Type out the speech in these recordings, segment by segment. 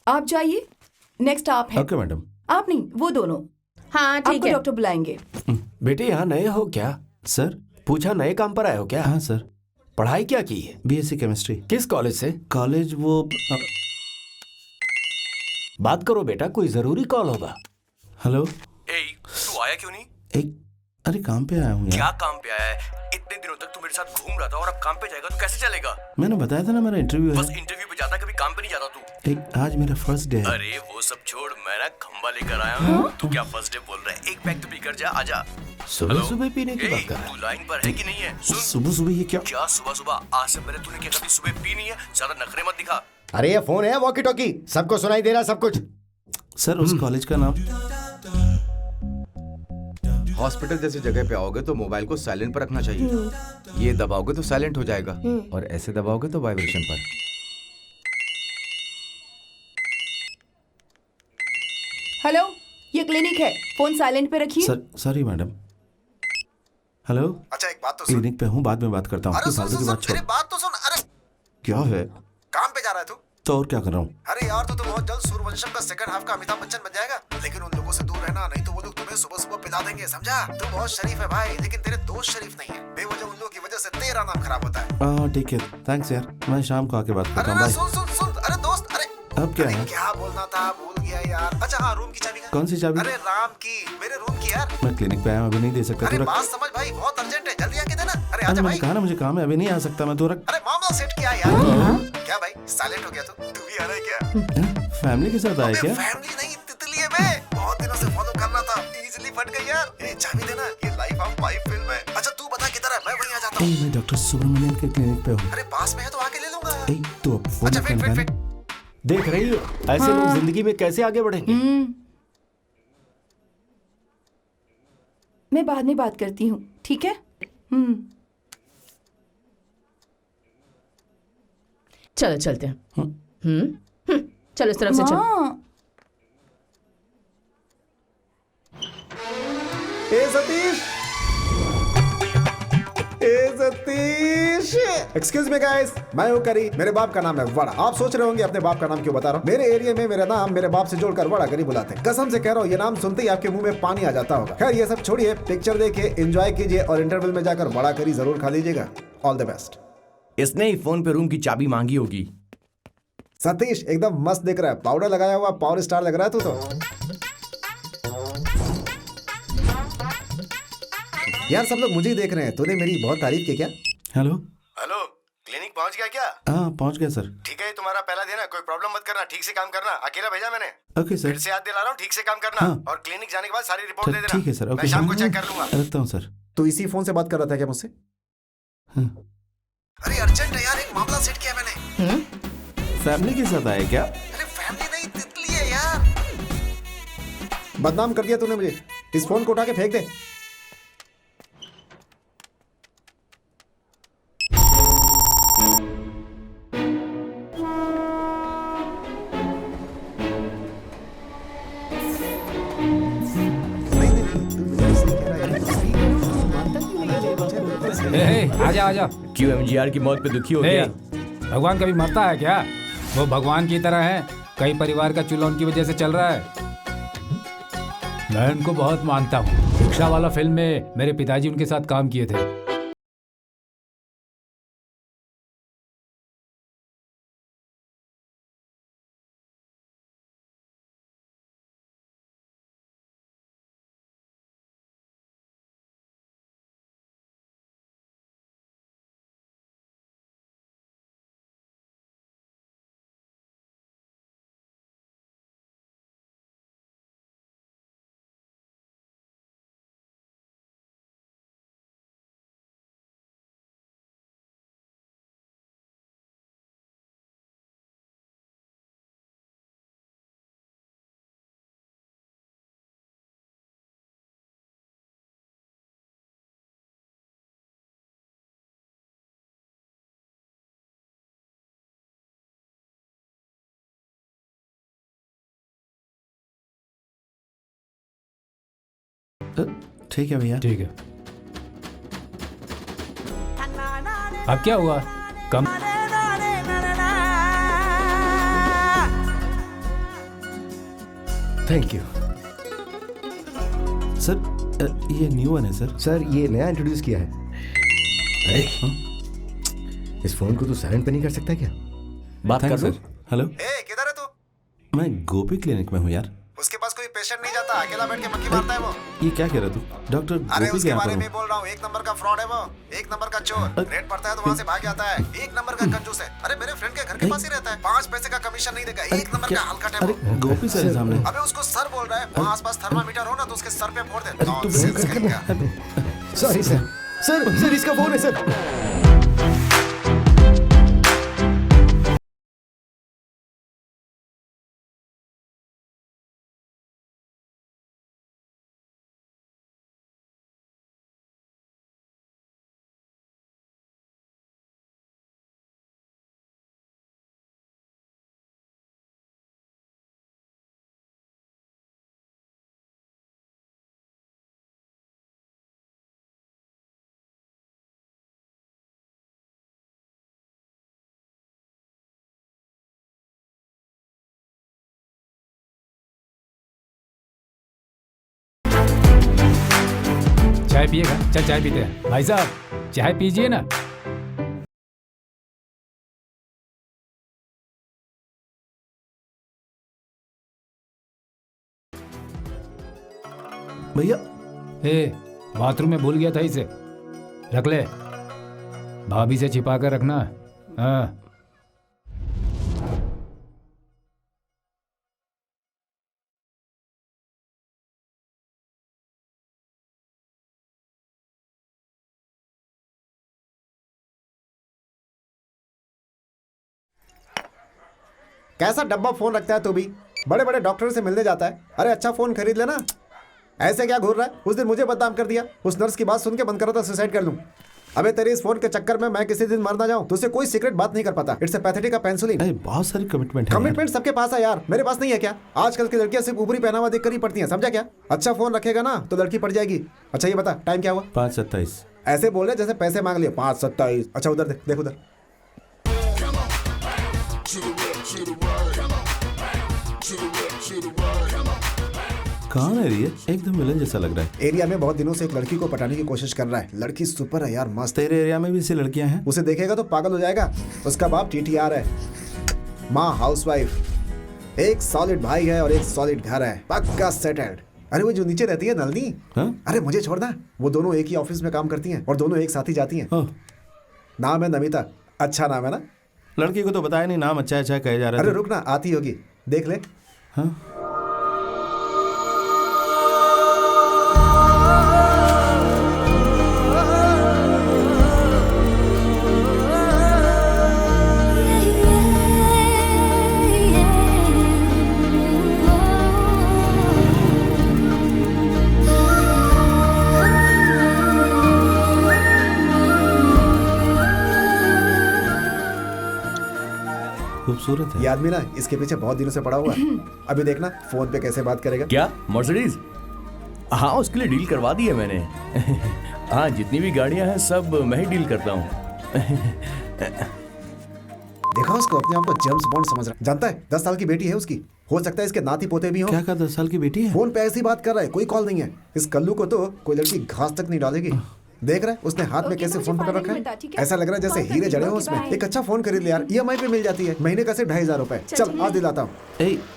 आप जाइए, नेक्स्ट आप हैं। Okay madam. आप नहीं, वो दोनों। हाँ ठीक आपको है। डॉक्टर बुलाएंगे। बेटे यहाँ नए हो क्या? सर। पूछा नए काम पर आए हो क्या? हाँ सर। पढ़ाई क्या की है? BSc chemistry. किस कॉलेज से? कॉलेज वो बात करो बेटा, कोई जरूरी कॉल होगा। हेलो। तू आया क्यों नहीं? एक अरे काम पे आया हूँ क्या यार। काम पे आया है? इतने दिनों तक तू मेरे साथ घूम रहा था और अब काम पे जाएगा तो कैसे चलेगा? मैंने बताया था ना मेरा इंटरव्यू बस है। इंटरव्यू पे जाता, कभी काम पे नहीं जाता तू। एक आज मेरा फर्स्ट डे है। अरे वो सब छोड़, मैं ना खंबा लेकर आया हूँ। तू क्या फर्स्ट डे बोल रहा है? एक पैक तो पी कर जा, आजा। सुबह हेलो? सुबह पीने की बात कर रहा तू लाइन पर है कि नहीं है? सुन, सुबह सुबह ये क्या? क्या सुबह सुबह? आज से पहले तूने क्या कभी सुबह पी नहीं है? ज्यादा नखरे मत दिखा। अरे ये फोन है वॉकी टॉकी, सबको सुनाई दे रहा सब कुछ। सर उस कॉलेज का नाम? हॉस्पिटल जैसी जगह पे आओगे तो मोबाइल को साइलेंट पर रखना चाहिए। ये दबाओगे तो साइलेंट हो जाएगा और ऐसे दबाओगे तो वाइब्रेशन पर। हेलो, ये क्लिनिक है, फोन साइलेंट पे रखिए। Sir sorry madam. हेलो। अच्छा एक बात तो सुन। क्लिनिक पे हूँ, बाद में बात करता हूँ। अरे सुन फालतू सुन की सुन, बात छोड़। मेरी बात तो सुन। अरे क्या है? काम पे जा रहा है तू? तो और क्या कर रहा हूँ? अरे यार तू तो बहुत जल्द सूर्यवंशम का सेकंड हाफ का अमिताभ बच्चन बन जाएगा। लेकिन उन लोगों से दूर रहना, नहीं तो वो लोग तुम्हें सुबह सुबह पिला देंगे, समझा? तू बहुत शरीफ है भाई, लेकिन तेरे दोस्त शरीफ नहीं है। बेवजह उन लोगों की वजह से तेरा नाम खराब होता है। हाँ ठीक है, थैंक्स यार। मैं शाम को आके बात करता अरे हूँ। ना बाय। सुन सुन सुन, अरे दोस्त, अरे अब क्या है? क्या बोलना था भूल गया यार। अच्छा हाँ, रूम की चाबी का। कौन सी चाबी? अरे राम की, मेरे रूम की यार। मैं क्लिनिक पे आया हूँ, अभी नहीं दे सकता। अरे तू रख। बात समझ भाई, बहुत अर्जेंट है, जल्दी आके देना। अरे अरे आजा मैंने भाई। कहा ना मुझे काम है, अभी नहीं आ सकता मैं। तू रख। अरे मामला सेट किया यार। क्या भाई साइलेंट हो गया तू भी आ रहा है क्या? फैमिली के साथ आया क्या? फैमिली नहीं, तितली है बे। बहुत दिनों से फॉलो करना था, इजीली फट गई यार। ये चाबी देना, ये लाइफ ऑफ पाइप फिल्म है। अच्छा तू बता किधर है, मैं वहीं आ जाता हूँ। मैं डॉक्टर सुब्रमण्यन के क्लिनिक पे हूँ। अरे पास में है तो आके ले लूंगा। तू अब फोन अच्छा मत वेट वेट निकाल। वेट। देख रही हो, ऐसे लोग जिंदगी में कैसे आगे बढ़ेंगे। मैं बाद में बात करती हूँ, ठीक है? चलो चलते हैं। चलो इस तरफ से चलो। हाँ, ए सतीश, ए सतीश। एक्सक्यूज मी गाइस, मैं हूँ करी, मेरे बाप का नाम है वड़ा। आप सोच रहे होंगे अपने बाप का नाम क्यों बता रहा हूँ। मेरे एरिया में मेरा नाम मेरे बाप से जोड़कर वड़ा करी बुलाते हैं। कसम से कह रहा हूँ, ये नाम सुनते ही आपके मुंह में पानी आ जाता होगा। खैर ये सब छोड़िए, पिक्चर देखिए, एंजॉय कीजिए और इंटरवल में जाकर वड़ा करी जरूर खा लीजिएगा। All the best. इसने ही फोन पे रूम की चाबी मांगी होगी। सतीश एकदम मस्त दिख रहा है, पाउडर लगाया हुआ पावर स्टार लग रहा है तू तो। यार सब लोग मुझे ही देख रहे हैं, तूने मेरी बहुत तारीफ की क्या? हेलो। हेलो, क्लिनिक पहुंच गया क्या? हाँ पहुँच गया सर। ठीक है, तुम्हारा पहला दिन है, कोई प्रॉब्लम मत करना, ठीक से काम करना। अकेला भेजा मैंने। Okay sir. फिर से याद दिला रहा हूँ, ठीक से काम करना। हाँ। और क्लिनिक जाने के बाद सारी रिपोर्ट दे देना। ठीक है सर। ओके मैं शाम को चेक कर लूंगा। रखता हूँ सर। तो इसी फोन से बात कर रहा था क्या मुझसे? हाँ। अरे अर्जेंट है यार, एक मामला सेट किया मैंने। फैमिली के साथ आए क्या? अरे फैमिली नहीं, तितली है यार। बदनाम कर दिया तूने मुझे, इस फोन को उठा के फेंक दे। आजा आजा। क्यों एमजीआर की मौत पे दुखी हो गया? भगवान कभी मरता है क्या? वो भगवान की तरह है, कई परिवार का चूल्हा उनकी वजह से चल रहा है। मैं उनको बहुत मानता हूँ। रिक्शा वाला फिल्म में मेरे पिताजी उनके साथ काम किए थे। ठीक है भैया। ठीक है। अब क्या हुआ? कम थैंक यू सर ये न्यू वन है सर। सर, ये नया इंट्रोड्यूस किया है। अरे इस फोन को तू साइलेंट पे नहीं कर सकता क्या? बात कर थैंक्स लो। सर। हेलो, ए किधर है तू? मैं गोपी क्लिनिक में हूँ यार। उसके पास कोई पेशेंट नहीं जाता, अकेला बैठ के मक्खी मारता है वो। ये क्या कह रहा तू? डॉक्टर अरे गोपी के उसके यहाँ बारे पर में हूँ। बोल रहा हूँ, एक नंबर का फ्रॉड है वो, एक नंबर का चोर। रेट पड़ता है तो वहाँ से भाग जाता है, एक नंबर का कंजूस है। अरे मेरे फ्रेंड के घर के पास ही रहता है, 5 पैसे का कमीशन नहीं देगा, एक नंबर का हलकट है अरे वो। गोपी सर है सामने। अबे उसको सर बोल रहा है, वहाँ आसपास थर्मामीटर हो ना तो उसके सर पे फोड़ दे। तू नॉनसेंस बोल कहेगा। Sorry sir. सर इसका फोन है सर। चाय पिएगा? चल चाय पीते हैं। भाई साहब चाय पीजिए ना। भैया बाथरूम में भूल गया था इसे, रख ले। भाभी से छिपा कर रखना। हाँ। कैसा डब्बा फोन रखता है तू भी? बड़े बड़े डॉक्टर से मिलने जाता है। अरे अच्छा फोन खरीद लेना, ऐसे क्या घूर रहा है? उस दिन मुझे बदनाम कर दिया, उस नर्स की बात सुन के मन कर रहा था सुसाइड कर लूं। अबे तेरे इस फोन के चक्कर में मैं किसी दिन मर ना जाऊं। तुझसे कोई सीक्रेट बात नहीं कर पाता। It's a pathetic penicillin. अरे बहुत सारी कमिटमेंट है। कमिटमेंट सबके पास है यार, मेरे पास नहीं है क्या? आजकल की लड़कियां सिर्फ ऊपरी पहनावा देख कर ही पड़ती हैं, समझा क्या? अच्छा फोन रखेगा ना तो लड़की पड़ जाएगी। अच्छा ये बता टाइम क्या हुआ? 5:27। ऐसे बोल रहे जैसे पैसे मांग लिए। 5:27। अच्छा उधर देख, देख उधर। कहाँ है ये? एकदम विलन जैसा लग रहा है। एरिया में बहुत दिनों से एक लड़की को पटाने की कोशिश कर रहा है। लड़की सुपर है यार, मस्त। तेरे एरिया में भी ऐसी लड़कियां हैं? उसे देखेगा तो पागल हो जाएगा। उसका बाप टीटीआर है, माँ हाउसवाइफ, एक सॉलिड भाई है और एक सॉलिड घर है, पक्का सेटल्ड। अरे वो जो नीचे रहती है नलनी, अरे मुझे छोड़ना, वो दोनों एक ही ऑफिस में काम करती हैं और दोनों एक साथ ही जाती हैं। नाम है नमिता। अच्छा नाम है ना? लड़की को तो बताया नहीं, नाम अच्छा अच्छा कहे जा रहा है। अरे रुक ना, आती होगी, देख ले। हाँ? खूबसूरत है ये आदमी ना इसके पीछे बहुत दिनों से पड़ा हुआ है। अभी देखना फोन पे कैसे बात करेगा। क्या मर्सिडीज? हाँ उसके लिए डील करवा दी है मैंने। हाँ जितनी भी गाड़ियां हैं सब मैं ही डील करता हूँ। देखा उसको, अपने आप को जेम्स बॉन्ड समझ रहा है। जानता है 10 साल की बेटी है उसकी, हो सकता है इसके नाती पोते भी हो। क्या कहा? 10 साल की बेटी है? फोन पे ऐसी बात कर रहा है, कोई कॉल नहीं है। इस कल्लू को तो कोई लड़की घास तक नहीं डालेगी। देख रहा है उसने हाथ में कैसे फोन पकड़ रखा है, ऐसा लग रहा है जैसे हीरे जड़े हो उसमें। एक अच्छा फोन खरीद ले यार, EMI पे मिल जाती है, महीने का सिर्फ 2,500 रुपए। चल आज दिलाता हूँ।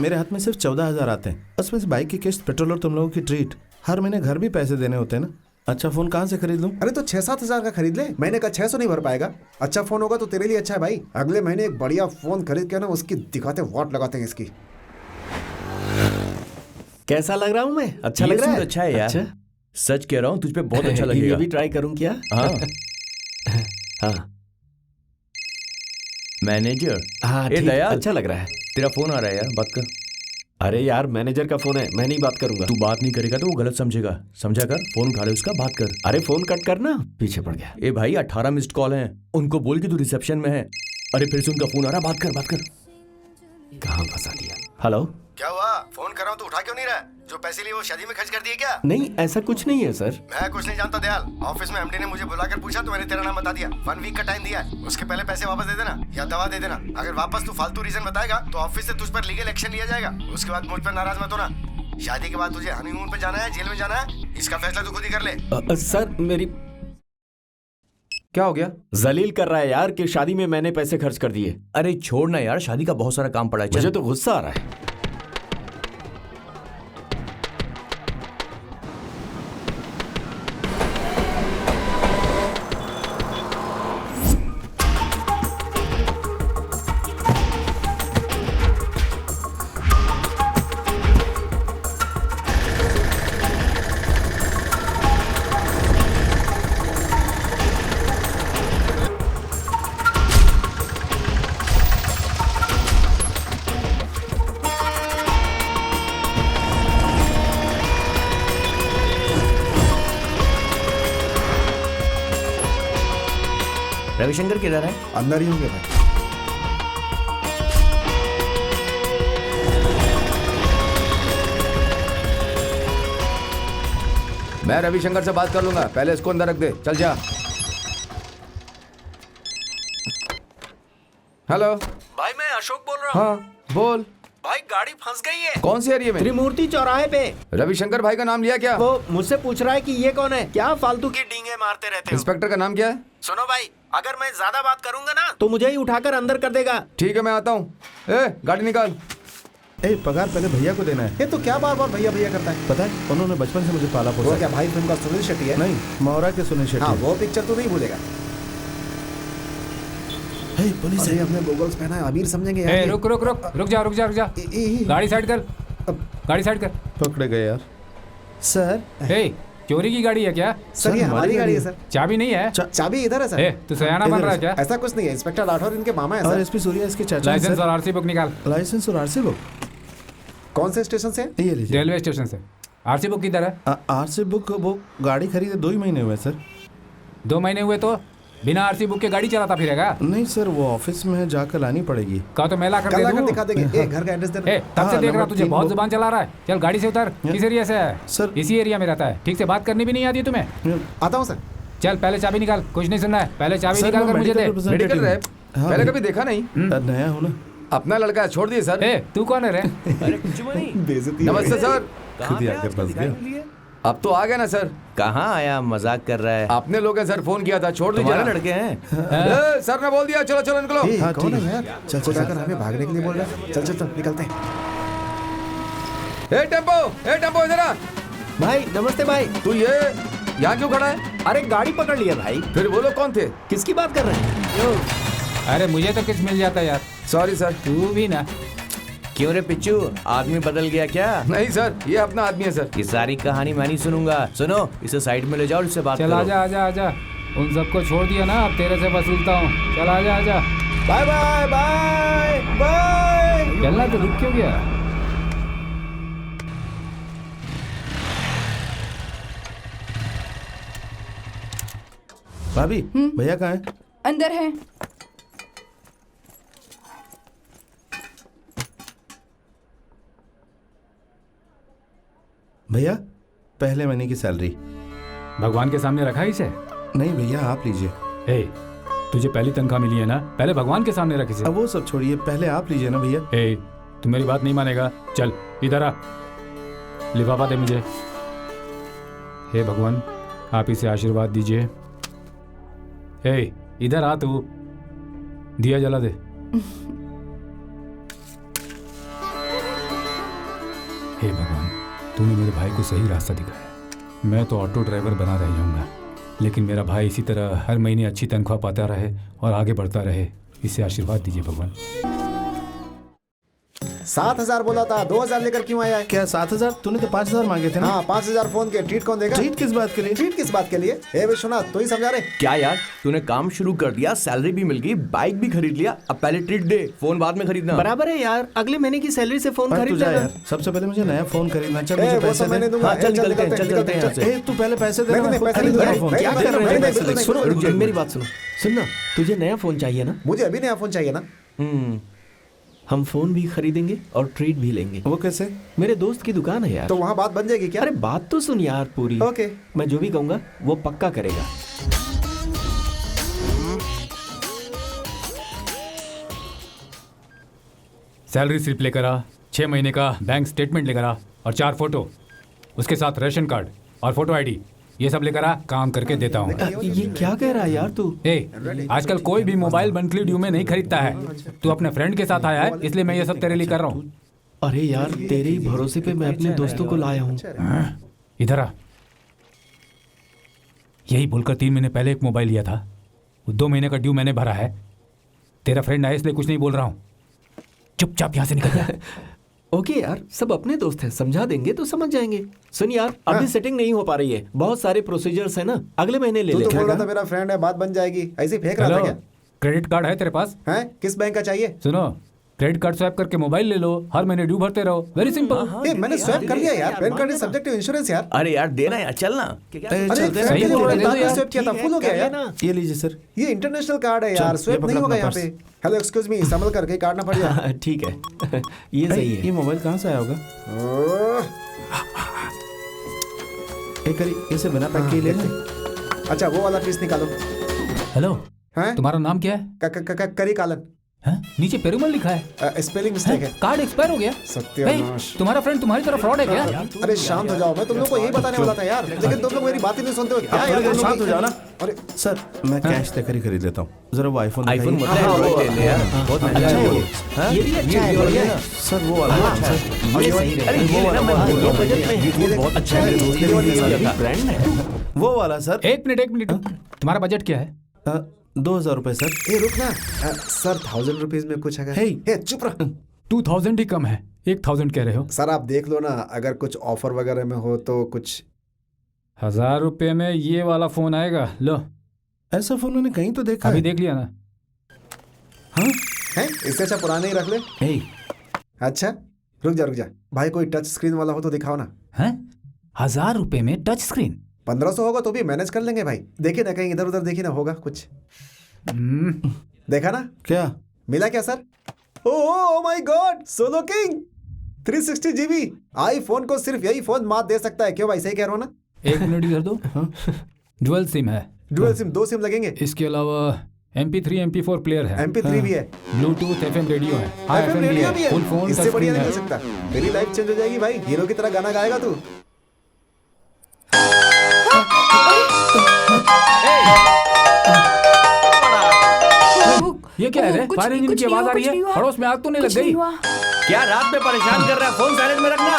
मेरे हाथ में सिर्फ 14,000 आते हैं, उसमें से बाइक की किस्त, पेट्रोल और तुम लोगों की ट्रीट। हर महीने घर भी पैसे देने होते हैं ना। अच्छा फोन कहाँ से खरीद लूं? अरे तो 6-7 हजार का खरीद ले, महीने का 600 नहीं भर पाएगा। अच्छा फोन होगा तो तेरे लिए अच्छा है भाई। अगले महीने एक बढ़िया फोन खरीद के ना उसकी दिखाते वाट लगाते हैं इसकी। कैसा लग रहा हूँ मैं? अच्छा लग रहा है? अच्छा है यार। अच्छा? सच कह रहा हूँ तुझ पे बहुत अच्छा ये लगेगा। भी ट्राई करूँ क्या? हाँ। हाँ मैनेजर। हाँ ए ठीक, दयाल, अच्छा लग रहा है। तेरा फोन आ रहा है यार, बात कर। अरे यार मैनेजर का फोन है, मैं नहीं बात करूंगा। तू बात नहीं करेगा तो वो गलत समझेगा, समझा कर। फोन उठा ले उसका, बात कर। अरे फोन कट करना, पीछे पड़ गया। ए भाई 18 मिस्ड कॉल हैं, उनको बोल के तू रिसेप्शन में है। अरे फिर से उनका फोन आ रहा, बात कर बात कर। कहाँ फंसा दिया? हेलो, क्या हुआ? फोन कर रहा हूँ तो उठा क्यों नहीं रहा? जो पैसे लिए वो शादी में खर्च कर दिए क्या? नहीं ऐसा कुछ नहीं है सर। मैं कुछ नहीं जानता दयाल। ऑफिस में MD ने मुझे बुलाकर पूछा तो मैंने तेरा नाम बता दिया। 1 वीक का टाइम दिया है, उसके पहले पैसे वापस दे देना या दवा दे देना। अगर वापस तू फालतू रीजन बताएगा तो ऑफिस से तुझ पर लीगल एक्शन लिया जाएगा। उसके बाद मुझ पर नाराज मत होना। शादी के बाद तुझे हनीमून पे जाना है, जेल में जाना है, इसका फैसला तू खुद ही कर ले। सर मेरी क्या हो गया? जलील कर रहा है यार कि शादी में मैंने पैसे खर्च कर दिए। अरे छोड़ ना यार, शादी का बहुत सारा काम पड़ा है। मुझे चल। तो गुस्सा आ रहा है। रविशंकर किधर है? अंदर ही होंगे भाई। मैं रविशंकर से बात कर लूंगा, पहले इसको अंदर रख दे। चल जा। हेलो भाई मैं अशोक बोल रहा हूँ। हाँ बोल। भाई गाड़ी फंस गई है कौन सी एरिया में? त्रिमूर्ति चौराहे पे। रविशंकर भाई का नाम लिया क्या? वो मुझसे पूछ रहा है कि ये कौन है, क्या फालतू की डींगे मारते रहते हो। इंस्पेक्टर का नाम क्या है? सुनो भाई, अगर मैं ज्यादा बात करूंगा ना तो मुझे ही उठाकर अंदर कर देगा। ठीक है मैं आता हूँ। गाड़ी निकाल। ए पगार पहले भैया को देना है। ये तो क्या बार बार भैया भैया करता है? पता है उन्होंने बचपन से मुझे पाला वो पोसा। क्या भाई फिल्म का सुनील शेट्टी है? नहीं, मोहरा के सुनील शेट्टी। हाँ वो पिक्चर तो नहीं भूलेगा। हे पुलिस अरे है। हमने गोगल्स पहना है, अमीर समझेंगे यार ए, ये। रुक रुक रुक रुक जा रुक जा रुक जा। गाड़ी साइड कर, गाड़ी साइड कर। पकड़े गए यार। सर ए, चोरी की गाड़ी है क्या? सर ये हमारी गाड़ी है सर। चाबी नहीं है? चाबी इधर है ए, सर। तू सयाना बन रहा है क्या? ऐसा कुछ नहीं है, इंस्पेक्टर राठौर इनके मामा है और सर। एसपी सूर्या इसके चाचा हैं, लाइसेंस सर। और आरसी बुक निकाल। लाइसेंस और आरसी बुक कौन से स्टेशन से? ये लीजिए। रेलवे स्टेशन से। आरसी बुक किधर है? आरसी बुक वो गाड़ी खरीदे 2 ही महीने हुए सर। 2 महीने हुए तो बिना आरसी बुक के गाड़ी चलाता फिरेगा? नहीं सर, वो ऑफिस में जाकर लानी पड़ेगी। का तो मेला कर कल दे आकर दूं। दिखा देंगे। ए घर का एड्रेस दे ए, तब से हाँ, देख रहा नंबर तुझे 3 बहुत वो- जुबान चला रहा है। चल गाड़ी से उतर। किस एरिया से है? सर। इसी एरिया में रहता है। ठीक से बात करनी भी नहीं आती तुम्हें? आता हूँ सर। चल पहले चाबी निकाल, कुछ नहीं सुनना है। पहले चाबी सर, निकाल मैं कर मुझे दे। medical representative मेडिकल रैप हाँ, पहले भाई। कभी देखा नहीं। नया हूँ ना। अपना लड़का है, छोड़ दिए सर। ए, तू कौन है रे? अरे कुछ नहीं। बेइज्जती नमस्ते सर। खुद ही आकर फंस गया। अब तो आ गया ना सर। कहाँ आया, मजाक कर रहा है। अपने लोग हैं सर, फोन किया था, छोड़ दीजिए तुम्हारे ना। लड़के हैं। सर ने बोल दिया चलो चलो निकलो। ए, हाँ, कौन ठीक है है। यार? चल चल आकर हमें भागने के लिए बोल रहा है। चल चल चल निकलते हैं। ए टेम्पो इधर आ। भाई नमस्ते भाई। तू ये यहाँ क्यों खड़ा है? अरे गाड़ी पकड़ लिया भाई। फिर वो लोग कौन थे? किसकी बात कर रहे हैं? अरे मुझे तो किस मिल जाता यार। Sorry sir. तू भी ना। क्यों रे पिच्चू, आदमी बदल गया क्या? नहीं सर, ये अपना आदमी है सर। ये सारी कहानी मैं नहीं सुनूंगा। सुनो, इसे साइड में ले जाओ, इससे बात चल करो। आजा आजा आजा। उन सबको छोड़ दिया ना, अब तेरे से वसूलता हूँ। चल आजा आजा। Bye bye bye bye. चलना तो रुक क्यों गया? भाभी भैया कहाँ है? अंदर है। भैया पहले महीने की सैलरी। भगवान के सामने रखा है इसे? नहीं भैया आप लीजिए। ए, तुझे पहली तनख्वाह मिली है ना, पहले भगवान के सामने रख इसे। अब वो सब छोड़िए, पहले आप लीजिए ना भैया। ए, तू मेरी बात नहीं मानेगा। चल इधर आ, लिफाफा दे मुझे। हे भगवान, आप इसे आशीर्वाद दीजिए। ए, इधर आ तू, दिया जला दे। हे भगवान, तूने मेरे भाई को सही रास्ता दिखाया। मैं तो ऑटो ड्राइवर बना रह जाऊंगा, लेकिन मेरा भाई इसी तरह हर महीने अच्छी तनख्वाह पाता रहे और आगे बढ़ता रहे। इसे आशीर्वाद दीजिए भगवान। 7,000 बोला था, 2,000 लेकर क्यों आया है? क्या 7,000? तूने तो 5,000 मांगे थे ना। हाँ 5,000 फोन के। ट्रीट कौन देगा? ट्रीट किस बात के लिए? ट्रीट किस बात के लिए? ए विश्वनाथ तू ही समझा रहे। क्या यार, तूने काम शुरू कर दिया, सैलरी भी मिल गई, बाइक भी खरीद लिया, अब पहले ट्रीट दे, फोन बाद में खरीदना। बराबर है यार, अगले महीने की सैलरी से फोन पर खरीद तू जा लेना। यार, सबसे पहले मुझे नया फोन खरीदना। चल ए मुझे वो पैसे तो मैंने दे। दूंगा। हाँ, चल निकलते हैं, चल चलते हैं यहाँ से। ए तू पहले पैसे दे। नहीं, मैं खुद पैसे खरीद नहीं रहा दूंगा। फोन। क्या नहीं, कर रहे नहीं, हैं? नहीं, पैसे नहीं, दे। नहीं, सुनो नहीं, रुक जा, नहीं, मेरी बात सुनो। सुनना, तुझे नया फोन चाहिए ना? मुझे अभी नया फोन चाहिए ना। हम फोन भी खरीदेंगे और ट्रीट भी लेंगे। वो कैसे? मेरे दोस्त की दुकान है यार। तो वहाँ बात बन जाएगी क्या? अरे बात तो सुन यार पूरी। ओके। मैं जो भी कहूंगा वो पक्का करेगा। सैलरी स्लिप लेकर आ, 6 महीने का बैंक स्टेटमेंट लेकर आ और 4 फोटो, उसके साथ रेशन कार्ड और फोटो आईडी, ये सब लेकर आ, काम करके देता हूँ। ये क्या कह रहा है यार तू? आजकल कोई भी मोबाइल मंथली ड्यू में नहीं खरीदता है। तू अपने फ्रेंड के साथ आया है, इसलिए मैं ये सब तेरे लिए कर रहा हूँ। अरे यार, तेरे ही भरोसे पे मैं अपने दोस्तों को लाया हूँ। इधर आ। यही बोलकर 3 महीने पहले एक मोबाइल लिया था, 2 महीने का ड्यू मैंने भरा है। तेरा फ्रेंड है इसलिए कुछ नहीं बोल रहा हूँ, चुपचाप यहाँ से निकल जा। ओके यार, सब अपने दोस्त हैं, समझा देंगे तो समझ जाएंगे। सुन यार, अभी सेटिंग नहीं हो पा रही है, बहुत सारे प्रोसीजर्स है ना, अगले महीने ले तू ले। तो बोल रहा था मेरा फ्रेंड है, बात बन जाएगी, ऐसे ही फेंक रहा था क्या? क्रेडिट कार्ड है तेरे पास? हैं? किस बैंक का चाहिए? सुनो, क्रेडिट कार्ड स्वैप करके मोबाइल ले लो, हर महीने ड्यू भरते रहो, वेरी सिंपल। मैंने स्वैप कर लिया यार, PAN card is subject to insurance यार। अरे यार देना यार, चलना। सही बोल रहे हो यार। स्वैप किया था, फुल हो गया यार। ये लीजिए सर। ये इंटरनेशनल कार्ड है यार, स्वैप नहीं होगा यहाँ पे। हेलो एक्सक्यूज मी, संभल करके कार्ड ना पड़ जाए। ठीक है, ये सही है। ये मोबाइल कहाँ से आया होगा? एक करी इसे बिना पैक के ही ले लें। अच्छा वो वाला पीस निकालो। हेलो, हैं? तुम्हारा नाम क्या है? करी कालन। हैं? नीचे पेरुमल लिखा है। स्पेलिंग मिस्टेक है। कार्ड एक्सपायर हो गया। सत्यानाश। तुम्हारा फ्रेंड तुम्हारी तरह फ्रॉड है क्या? अरे शांत हो जाओ, मैं तुम लोग को यही बताने वाला था यार, लेकिन तुम लोग मेरी बात ही नहीं सुनते हो। क्या यार, तुम लोग शांत हो जाओ ना। अरे सर मैं कैश देकर ही खरीद लेता हूँ, जरा वो आईफोन आईफोन मतलब एंड्रॉइड ले ले यार, बहुत महंगा है वो। ये भी अच्छा है, बढ़िया है। सर वो वाला ये सही है। अरे ये लेना, मैं बोल रहा हूँ बजट में है। ये बहुत अच्छा है, दोस्त के ब्रांड है वो वाला सर। एक मिनट, तुम्हारा बजट क्या है? 2000 रुपए सर। ए रुक ना सर, 1000 रुपीज में कुछ अगर हे चुप रह। 2000 ही कम है, 1000 कह रहे हो? सर आप देख लो ना, अगर कुछ ऑफर वगैरह में हो तो कुछ। 1000 रुपए में ये वाला फोन आएगा, लो। ऐसा फोन मैंने कहीं तो देखा अभी है। देख लिया ना? हाँ है, इससे अच्छा पुराने ही रख ले। अच्छा रुक जा भाई, कोई टच स्क्रीन वाला हो तो दिखाओ ना। हैं? 1000 रुपए में टच स्क्रीन? 1500 होगा तो भी मैनेज कर लेंगे भाई। देखिए ना, कहीं इधर उधर देखिए ना, होगा कुछ। देखा ना? क्या मिला क्या sir? Oh my God, solo king 360 GB। IPhone को सिर्फ यही फोन मात दे सकता है, क्यों भाई, सही कह रहा हूं ना? 1 मिनट इधर दो। डुअल सिम है। डुअल सिम, 2 सिम लगेंगे। इसके अलावा MP3 MP4 प्लेयर है, MP3 भी है, ब्लूटूथ FM रेडियो है, FM रेडियो भी है। फुल फोन इससे बढ़िया नहीं हो सकता। तेरी लाइफ चेंज हो जाएगी भाई, हीरो की तरह गाना गाएगा तू। ये क्या है रे? कुछ फायर नहीं, इंजन कुछ की नहीं आवाज हुआ, आ रही कुछ नहीं है। हुआ। पड़ोस में आग तो नहीं लग कुछ नहीं गई? हुआ। क्या रात में परेशान कर रहा है? फोन साइलेंट में रखना।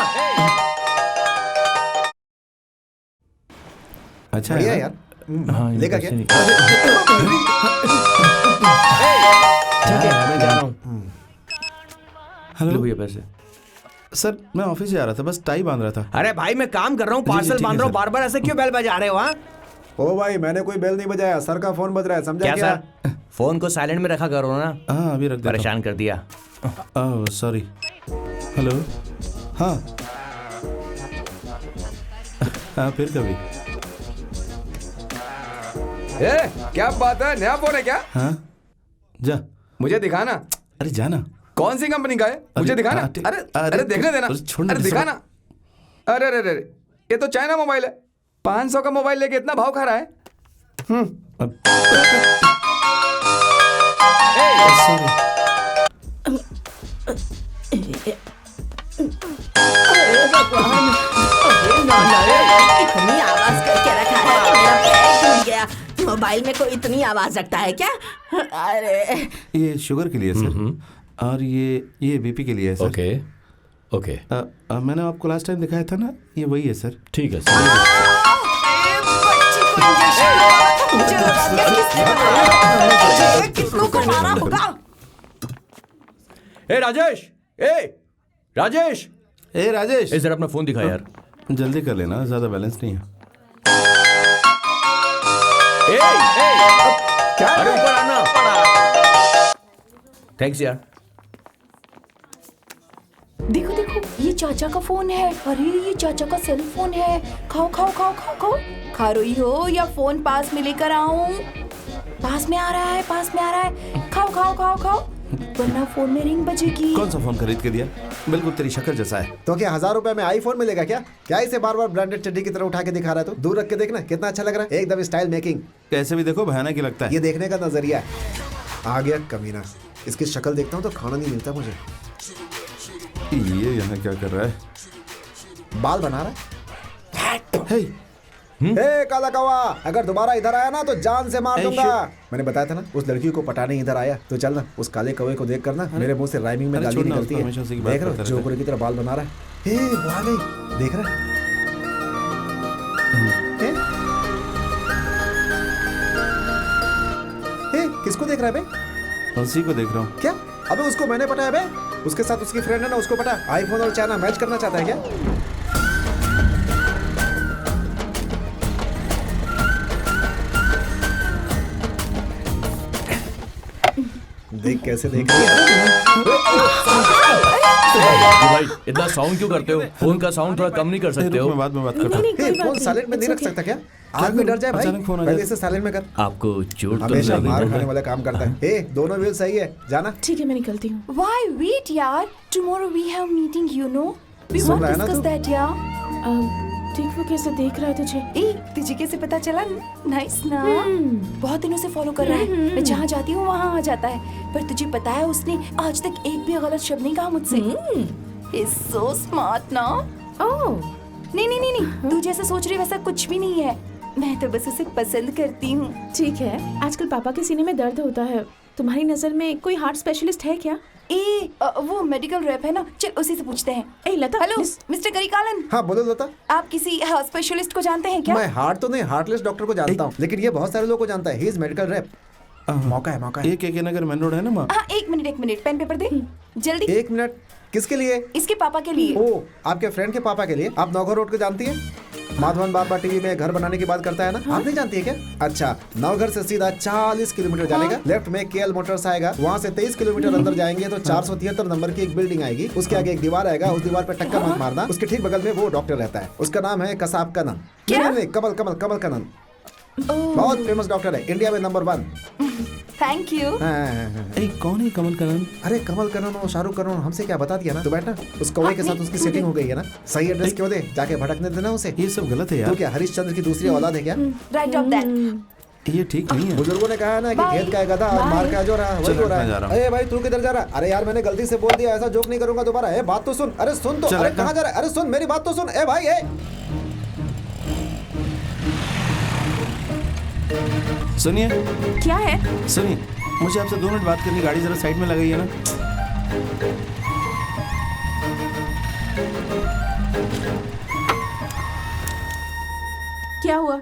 अच्छा बढ़िया है यार। हाँ, लेगा क्या? ठीक है, मैं जा रहा हूँ। हेलो भैया पैसे। सर मैं ऑफिस जा रहा था, बस टाई बांध रहा था। अरे भाई मैं काम कर रहा हूँ, जी, पार्सल ठीक बांध है, रहा हूँ, सर। बार बार ऐसे क्यों बेल बजा रहे हो? हाँ ओ भाई, मैंने कोई बेल नहीं बजाया, सर का फोन बज रहा है, समझा क्या? सर, फोन को साइलेंट में रखा करो ना। हाँ अभी रख देता परेशान कर दिया। हूँ। सॉरी। हेलो। हाँ हाँ फिर कभी। क्या बात है, नया फोन है क्या? हाँ जा, मुझे दिखाना। अरे जाना। कौन सी कंपनी का है, मुझे दिखाना। अरे देखने देना। अरे दिखाना। अरे अरे अरे, ये तो चाइना मोबाइल है। 500 का मोबाइल लेके इतना भाव खा रहा है। इतनी आवाज करके रखा है, मेरा पैर टूट गया। मोबाइल में कोई इतनी आवाज रखता है क्या? अरे ये शुगर के लिए सर, और ये बीपी के लिए है सर। ओके ओके, मैंने आपको लास्ट टाइम दिखाया था ना, ये वही है सर। ठीक है सर। बच्ची को इंजेक्शन लगाना था, मुझे लगा क्या किसने लगाया? कितनों को मारा होगा? ए राजेश, राजेश, ए राजेश, जरा अपना फोन दिखा यार। जल्दी कर लेना, ज्यादा बैलेंस नहीं है। क्या अरे ऊपर आना। थैंक्स यार। देखो देखो, ये चाचा का फोन है। अरे ये चाचा का सेल फोन है। खाओ खाओ खाओ खाओ खाओ। खा रही हो या फोन पास में लेकर आऊं? पास में आ रहा है, पास में आ रहा है। खाओ खाओ खाओ खाओ, वरना फोन में रिंग बजेगी। कौन सा फोन खरीद के दिया? बिल्कुल तेरी शक्ल जैसा है। तो क्या 1000 रुपए में आईफोन मिलेगा क्या? क्या इसे बार बार ब्रांडेड चड्डी की तरह उठा के दिखा रहा है? तो दूर रख के देखना कितना अच्छा लग रहा है, एकदम स्टाइल मेकिंग। कैसे भी देखो भयानक ही लगता है। ये देखने का नजरिया है। आ गया कमीना, इसकी शक्ल देखता हूँ तो खाना नहीं मिलता मुझे। ये यहाँ क्या कर रहा है? बाल बना रहा हे, है। काला कौवा, अगर दोबारा इधर आया ना तो जान से मार दूंगा। मैंने बताया था ना, उस लड़की को पटाने इधर आया। तो चल ना, उस काले कौवे को देख कर ना मेरे मुंह से राइमिंग में गाली निकलती है। देख रहा है जोकर की तरह बाल बना रहा है। हे, वो आ गई, देख रहा है? किसको देख रहा है बे? उसी को देख रहा हूँ। क्या? अबे उसको मैंने पटाया बे। उसके साथ उसकी फ्रेंड है ना, उसको पटा। आईफोन और चाइना मैच करना चाहता है क्या? देख कैसे देख रही है। भाई इतना साउंड क्यों करते हो? फोन का साउंड थोड़ा कम नहीं कर सकते हो? मैं बाद में बात करता हूँ। फोन साइलेंट में नहीं रख सकता क्या? आदमी डर जाए भाई। पहले इसे साइलेंट में कर। आपको चोट तो हमेशा नहीं मार लगी? खाने वाला काम करता है। ए, दोनों व्हील सही है, जाना। ठीक है, मैं निकलती हूँ। Why wait यार? Tomorrow we have meeting, you know. We soon won't रहा है ना discuss तू? that यार. ठीक, वो कैसे देख रहा है तुझे? तुझे कैसे पता चला? नाइस ना? बहुत दिनों से फॉलो कर रहा है। मैं जहाँ जाती हूँ वहाँ आ जाता है। पर तुझे पता है उसने आज तक एक भी गलत शब्द नहीं कहा मुझसे। He's so smart ना? ओह, नहीं, तू जैसा सोच रही वैसा कुछ भी नहीं है। मैं तो बस उसे पसंद करती हूँ। ठीक है। आजकल पापा के सीने में दर्द होता है। तुम्हारी नजर में कोई हार्ट स्पेशलिस्ट है क्या? वो मेडिकल रैप है ना, चल उसी से पूछते हैं। लता। Hello mister Karikalan. हाँ बोलो लता। आप किसी स्पेशलिस्ट को जानते हैं क्या? मैं हार्ट तो नहीं, हार्टलेस डॉक्टर को जानता हूँ, लेकिन ये बहुत सारे लोगों को जानता है। He is medical rap. मौका है। ये के नगर मेन रोड है ना माँ? हाँ, एक मिनट, पेन पेपर दे जल्दी। 1 मिनट। किसके लिए? इसके पापा के लिए। ओ, आपके फ्रेंड के पापा के लिए। आप नौघर रोड को जानती है? माधवन बाबा टीवी में घर बनाने की बात करता है ना? आप नहीं जानती है क्या? अच्छा, नवघर से सीधा 40 किलोमीटर जानेगा। लेफ्ट में केएल मोटर्स आएगा। वहाँ से 23 किलोमीटर अंदर जाएंगे तो 473 नंबर की एक बिल्डिंग आएगी। उसके आगे एक दीवार आएगा, उस दीवार पे टक्कर मत मारना। उसके ठीक बगल में वो डॉक्टर रहता है। उसका नाम है कसाब कनन। नहीं, कमल कनन। बहुत फेमस डॉक्टर है, इंडिया में नंबर 1। Thank you. कौन है कमल कनन? अरे कमल कनन और शाहरुख कनन हमसे क्या बता दिया ना। तो बैठना, उस कौवे के साथ उसकी सेटिंग हो गई है ना। सही एड्रेस क्यों दे? जाके भटकने देना उसे। ये सब गलत है यार। तो क्या हरिश्चंद्र की दूसरी औलाद है क्या? Right of that. ये ठीक नहीं है। बुजुर्गों ने कहा ना कि खेत का है गधा और मार का जो रहा वही हो रहा है। अरे भाई तू किधर जा रहा? अरे यार मैंने गलती से बोल दिया, ऐसा जोक नहीं करूंगा दोबारा। ए बात तो सुन। अरे सुन तो। अरे कहाँ जा रहा है? अरे सुन, मेरी बात तो सुन। ए भाई ए सुनिए। क्या है? सुनिए, मुझे आपसे 2 मिनट बात करनी। गाड़ी जरा साइड में लगाइए ना। क्या हुआ?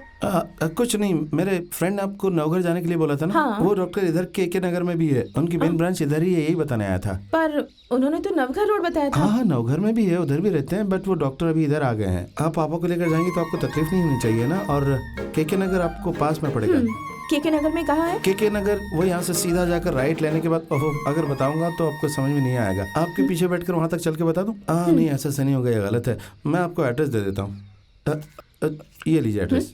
कुछ नहीं, मेरे फ्रेंड ने आपको नवघर जाने के लिए बोला था ना। हाँ। वो डॉक्टर इधर के नगर में भी है। उनकी मेन ब्रांच इधर ही है, यही बताने आया था। पर उन्होंने तो नवघर रोड बताया था। हाँ, नवघर में भी है, उधर भी रहते हैं, बट वो डॉक्टर अभी इधर आ गए हैं। आप पापा को लेकर जाएंगे तो आपको तकलीफ नहीं होनी चाहिए ना। और के नगर आपको पास में पड़ेगा। के नगर में कहाँ है? के नगर वो यहाँ से सीधा जाकर राइट लेने के बाद अगर बताऊंगा तो आपको समझ में नहीं आएगा। आपके पीछे बैठकर वहाँ तक चल के बता दूं? नहीं, ऐसा नहीं होगा, ये गलत है। मैं आपको एड्रेस दे देता हूँ। ये लीजिए एड्रेस,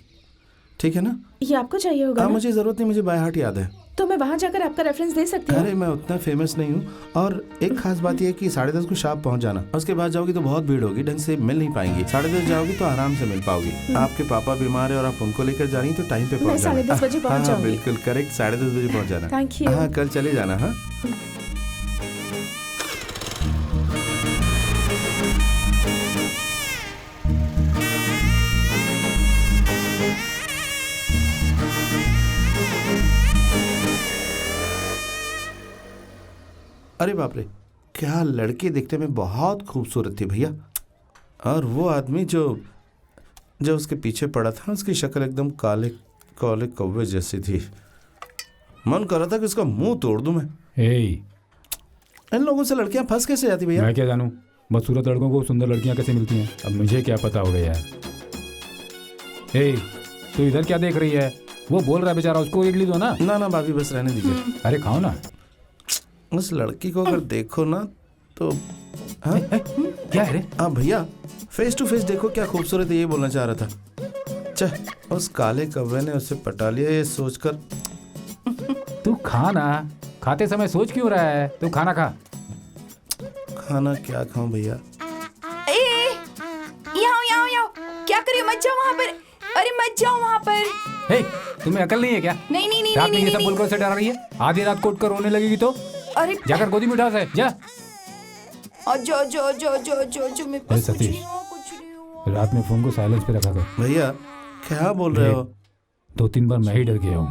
ठीक है ना? ये आपको चाहिए होगा? मुझे जरूरत नहीं, मुझे बाय हार्ट याद है। तो मैं वहाँ जाकर आपका रेफरेंस दे सकती हूँ? अरे मैं उतना फेमस नहीं हूँ। और एक खास बात यह है कि 10:30 को शार्प पहुँच जाना। उसके बाद जाओगी तो बहुत भीड़ होगी, ढंग से मिल नहीं पाएंगी। 10:30 जाओगी तो आराम से मिल पाओगी। आपके पापा बीमार है और आप उनको लेकर जा रही तो टाइम पे पहुँच जाना। 10:30 बजे पहुँच जाऊंगी। बिल्कुल करेक्ट, 10:30 बजे पहुँच जाना। Thank you. हाँ, कल चले जाना। हाँ, अरे बाप रे, क्या लड़की दिखने में बहुत खूबसूरत थी भैया। और वो आदमी जो उसके पीछे पड़ा था, उसकी शक्ल एकदम काले काले कौवे जैसी थी। मन कर रहा था कि उसका मुंह तोड़ दूं मैं। इन लोगों से लड़कियां फंस कैसे जाती भैया? मैं क्या जानूं, बदसूरत लड़कों को सुंदर लड़कियां कैसे मिलती हैं। अब मुझे क्या पता होगा यार। तू इधर क्या देख रही है? वो बोल रहा है बेचारा, उसको इडली दो ना। ना भाभी, बस रहने दीजिए। अरे खाओ ना। उस लड़की को अगर देखो ना तो क्या है रे? भैया, फेस टू फेस देखो क्या खूबसूरत है, ये बोलना चाह रहा था। उस काले कौवे ने उसे पटा लिया, ये सोचकर। तू खा ना, खाते समय सोच क्यों रहा है? तू खाना खा। खाना क्या खाऊं भैया? यहाँ क्या करियो? मत जाओ वहाँ पर। अरे मत जाओ वहाँ पर। तुम्हें अकल नहीं है क्या? नहीं। रात में ये सब बोलकर से डरा रही है। आधी रात को उठकर रोने लगेगी तो अरे जाकर गोदी में उठा से जा। और जो मेरे पास कुछ सतीश, नहीं हुआ, कुछ नहीं हुआ। रात में फोन को साइलेंस पे रखा कर। भैया क्या बोल रहे हो? 2-3 बार मैं ही डर गया हूँ।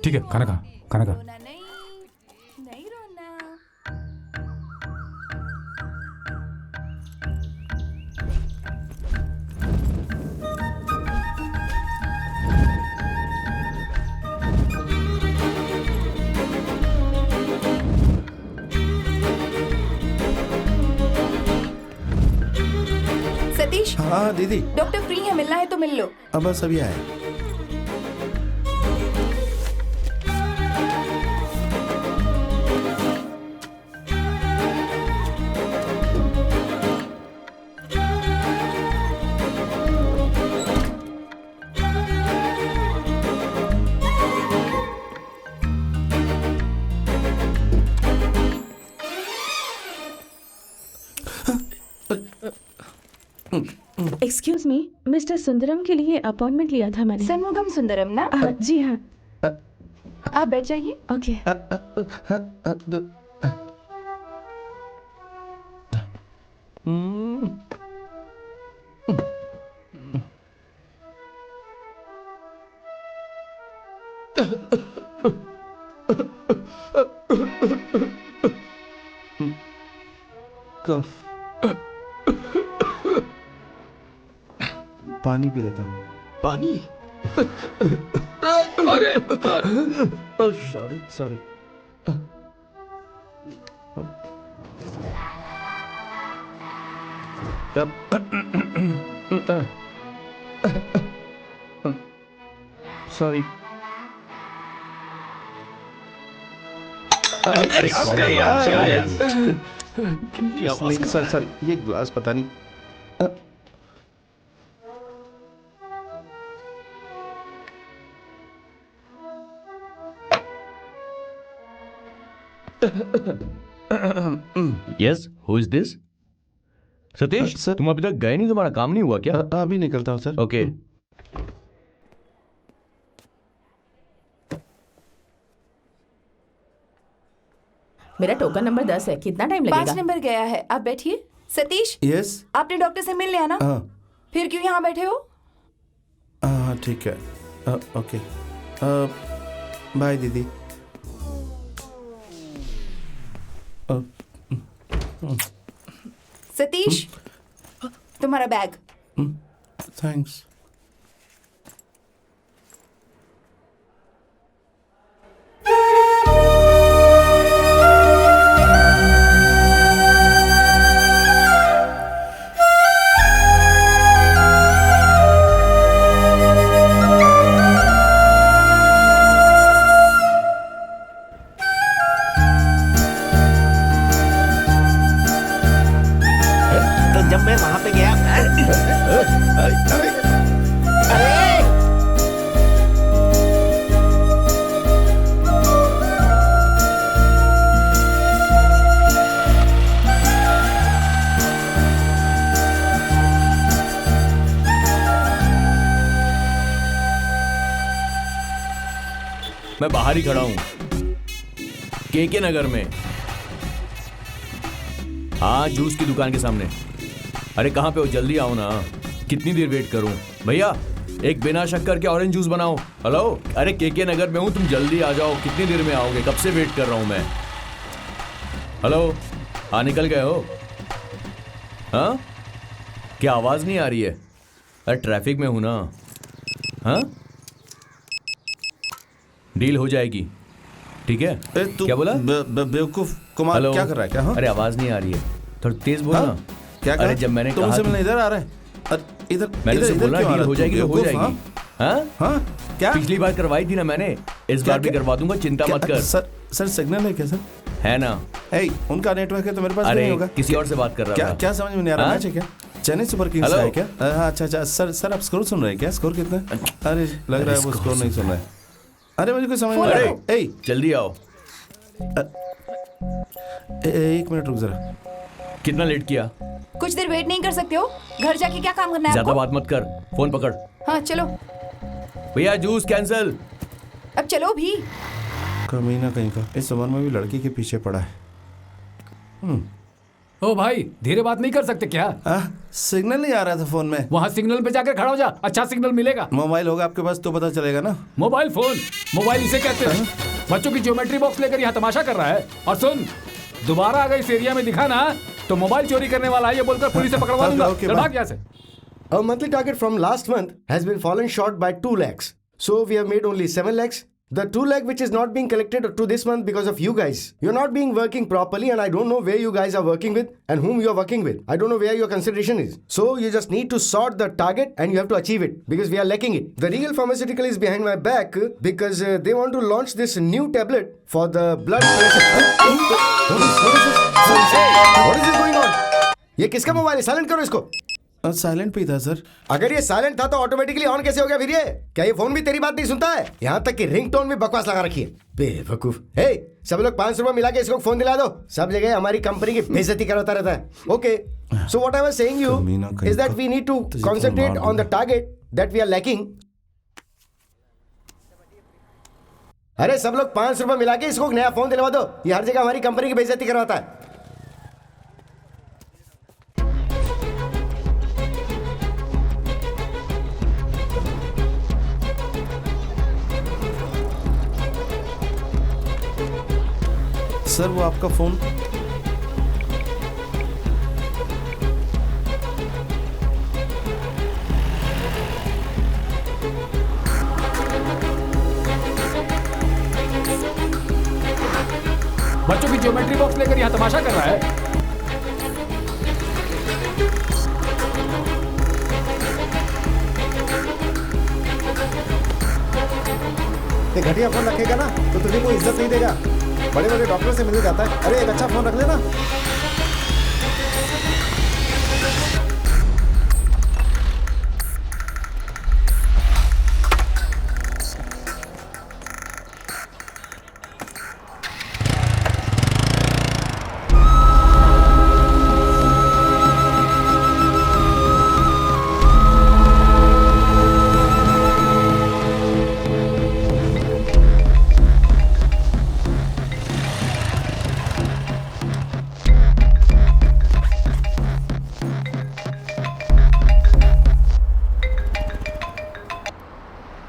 ठीक है, खाना खा, खाना खा। रोना नहीं रोना। सतीश, हाँ दीदी, डॉक्टर फ्री है, मिलना है तो मिल लो। अब बस अभी आए। एक्सक्यूज मी, मिस्टर सुंदरम के लिए अपॉइंटमेंट लिया था मैंने। सन्मुगम सुंदरम ना? जी हाँ। आप बैठ जाइए। ओके। पानी पी लेता हूँ। पानी? Sorry sorry. Sorry. Sir sir ये ग्लास पता नहीं। Yes, who is this? Satish, sir, तुम अभी तक गए नहीं? तुम्हारा काम नहीं हुआ क्या? अभी निकलता हूँ सर। ओके। मेरा टोकन नंबर 10 है, कितना टाइम 5 लगेगा? नंबर गया है, आप बैठिए। सतीश, यस। आपने डॉक्टर से मिल लिया ना? हाँ फिर क्यों यहाँ बैठे हो? हाँ ठीक है। ओके, बाय दीदी। सतीश, तुम्हारा बैग। थैंक्स। जब मैं वहां पे गया मैं बाहर ही खड़ा हूं, केके नगर में। हाँ, जूस की दुकान के सामने। अरे कहाँ पे हो? जल्दी आओ ना। कितनी देर वेट करूं? भैया एक बिना शक्कर के ऑरेंज जूस बनाओ। हेलो, अरे केके नगर में हूं, तुम जल्दी आ जाओ। कितनी देर में आओगे? कब से वेट कर रहा हूं मैं। हेलो, हाँ निकल गए हो? हाँ, क्या आवाज नहीं आ रही है? अरे ट्रैफिक में हूं ना। हाँ, डील हो जाएगी, ठीक है? क्या बोला? बेवकूफ कुमार, हेलो, क्या कर रहा है? क्या? हाँ? अरे आवाज नहीं आ रही है, थोड़ा तेज बोलना। हाँ? क्या अरे जब मैंने कहा तुमसे मिलने इधर आ रहा है। इधर मैंने इधर तो बोला क्यों आ डील रहा है? हो जाएगी तो हो बेवकूफ, जाएगी। हाँ? हाँ क्या? पिछली बार करवाई थी ना मैंने, इस बार भी करवा दूंगा, चिंता मत कर। सर सिग्नल है क्या सर? है ना? उनका नेटवर्क है तो मेरे पास अरे नहीं होगा। किसी और से बात कर रहा क्या था। क्या समझ में नहीं आ रहा? हाँ? मैच है क्या? Chennai super Kings hello? है क्या? हाँ अच्छा सर आप स्कोर सुन रहे हैं क्या? स्कोर कितना है? अरे लग रहा है वो स्कोर नहीं सुन रहा है। अरे मुझे कुछ समझ में नहीं आ रहा। जल्दी आओ। एक मिनट रुक जरा। कितना लेट किया? कुछ देर वेट नहीं कर सकते हो? घर जाके क्या काम करना है ज्यादा आपको? बात मत कर, फोन पकड़। हाँ चलो। भैया जूस कैंसिल। अब चलो भी। कमीना कहीं का इस उम्र में भी लड़की के पीछे पड़ा है। ओ भाई धीरे बात नहीं कर सकते क्या? सिग्नल नहीं आ रहा था फोन में। वहाँ सिग्नल पे जाकर खड़ा हो जा, अच्छा सिग्नल मिलेगा। मोबाइल होगा आपके पास तो पता चलेगा ना। मोबाइल फोन, मोबाइल इसे कहते हैं। बच्चों की ज्योमेट्री बॉक्स लेकर यहाँ तमाशा कर रहा है। और सुन, दोबारा अगर इस एरिया में दिखा ना तो मोबाइल चोरी करने वाला है ये बोलकर पुलिस से पकड़वा दूंगा। चल भाग यहाँ से। Our monthly target from last month has been fallen short by 2 lakhs. So we have made only 7 lakhs. The 2 lakh which is not being collected to this month because of you guys. You're not being working properly and I don't know where you guys are working with and whom you're working with. I don't know where your consideration is. So you just need to sort the target and you have to achieve it because we are lacking it. The Regal Pharmaceutical is behind my back because they want to launch this new tablet for the blood pressure. What is this going on? ये किसका mobile है? Silent करो इसको। Silent पे था sir. अगर ये silent था तो ऑटोमेटिकली ऑन कैसे हो गया फिर ये? क्या ये फोन भी तेरी बात नहीं सुनता है? यहाँ तक कि रिंगटोन में बकवास लगा रखी है। बेवकूफ। हे, सब लोग 500 रुपए मिला के इसको फोन दिला दो। सब जगह हमारी कंपनी की बेइज्जती करता रहता है। Okay, so what I was saying you is that we need to concentrate on the target that we are lacking. अरे सब लोग 500 रुपए मिला के इसको नया फोन दिलवा दो। ये हर जगह हमारी कंपनी की बेइज्जती करवाता है। सर वो आपका फोन। बच्चों की ज्योमेट्री बॉक्स लेकर यहाँ तमाशा कर रहा है। ये घटिया फोन रखेगा ना तो तुझे कोई इज्जत नहीं देगा। बड़े बड़े डॉक्टर से मिल जाता है। अरे एक अच्छा फोन रख लेना।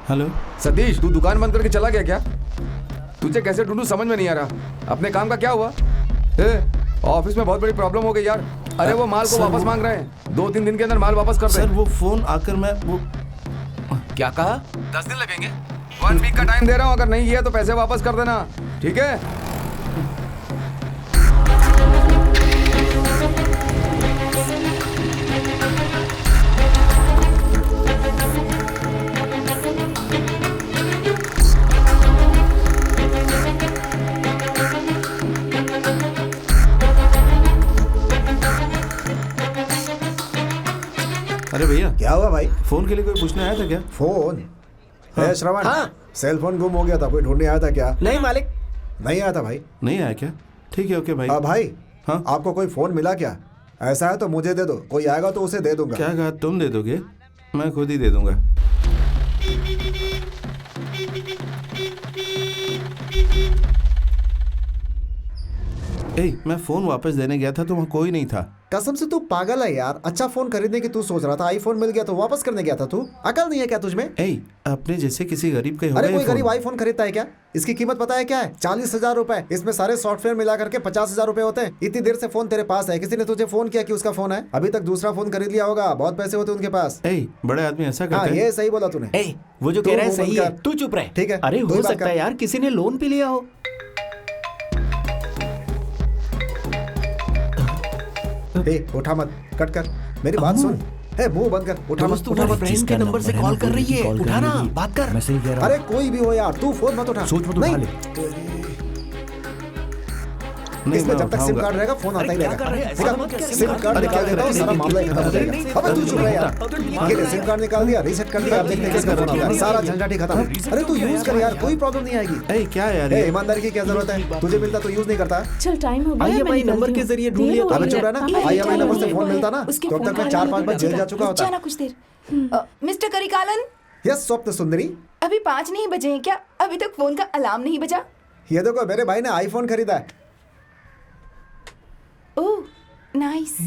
हेलो सतीश, तू दुकान बंद करके चला गया क्या? तुझे कैसे ढूंढूं समझ में नहीं आ रहा। अपने काम का क्या हुआ? ऑफिस में बहुत बड़ी प्रॉब्लम हो गई यार। अरे वो माल को वापस मांग रहे हैं। 2-3 दिन के अंदर माल वापस कर दे। सर वो फोन आकर मैं वो क्या कहा? 10 दिन लगेंगे। 1 वीक का टाइम दे रहा हूँ। अगर नहीं किया तो पैसे वापस कर देना, ठीक है? अरे भैया क्या हुआ भाई? फोन के लिए कोई पूछने आया था क्या? फोन? हाँ। श्रवण, हाँ। सेल फोन गुम हो गया था, कोई ढूंढने आया था क्या? नहीं मालिक। नहीं आया था भाई। नहीं आया क्या? ठीक है, ओके भाई। भाई हाँ? आपको कोई फोन मिला क्या? ऐसा है तो मुझे दे दो, कोई आएगा तो उसे दे दूंगा। क्या कहा? तुम दे दोगे? मैं खुद ही दे दूंगा। मैं फोन वापस देने गया था तो वहाँ कोई नहीं था। कसम से तू पागल है यार। अच्छा फोन खरीदने की तू सोच रहा था, आईफोन मिल गया तो वापस करने गया था तू। अकल नहीं है क्या तुझमें? अपने जैसे किसी गरीब का अरे कोई गरीब आईफोन खरीदता है क्या? इसकी कीमत पता है क्या है? 40,000 रुपए। इसमें सारे सॉफ्टवेयर मिला करके 50,000 रुपए होते हैं। इतनी देर से फोन तेरे पास है, किसी ने तुझे फोन किया कि उसका फोन है? अभी तक दूसरा फोन खरीद लिया होगा, बहुत पैसे होते उनके पास। बड़े आदमी ऐसा करते हैं। ये सही बोला तूने। वो जो कह रहा है सही है, तू चुप रहे। ठीक है। अरे हो सकता है यार किसी ने लोन पे लिया हो। उठा मत, कट कर, मेरी बात सुन। मुंह बंद कर, उठा मत, उठा मत। फ्रेंड के नंबर से कॉल कर रही है, उठा ना, बात कर। मैं सही कह रहा हूँ। अरे कोई भी हो यार, तू फोन मत उठा। सोच मत उठा ले। इसमें जब तक सिम कार्ड रहेगा फोन आता ही रहेगा। सिम कार्ड निकाल देता हूँ, सारा मामला ही खत्म हो जाएगा। अबे तू चुप रह यार। सिम कार्ड निकाल दिया, रीसेट कर दिया, अब देखते हैं किसका फोन आता है। सारा झंझट ही खत्म। अरे तू यूज कर यार, कोई प्रॉब्लम नहीं आएगी। क्या यार, ईमानदारी की क्या जरूरत है? तुझे मिलता तो यूज नहीं करता। चल टाइम हो गया, IMI नंबर के जरिए ढूंढ लिया। अबे चुप रह ना। IMI नंबर से फोन मिलता ना तो अब तक मैं 4-5 बार जेल जा चुका होता। ना कुछ देर। मिस्टर करिकालन, यस स्वप्न सुंदरी। अभी 5 नहीं बजे हैं क्या? अभी तक फोन का अलार्म नहीं बजा। ये देखो मेरे भाई ने आईफोन खरीदा है। ओह, नाइस।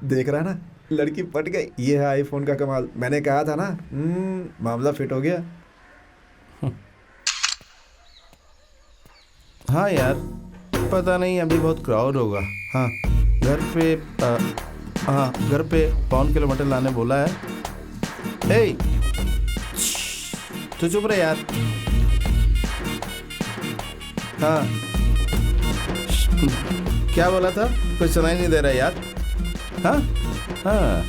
देख रहा है ना, लड़की पट गई। ये है आईफोन का कमाल। मैंने कहा था ना, मामला फिट हो गया। हाँ यार, पता नहीं अभी बहुत क्राउड होगा। हाँ घर पे 5 किलो मटन लाने बोला है। ए, तू चुप रहे यार। हाँ क्या बोला था? कुछ सुनाई नहीं दे रहा यार। हाँ हाँ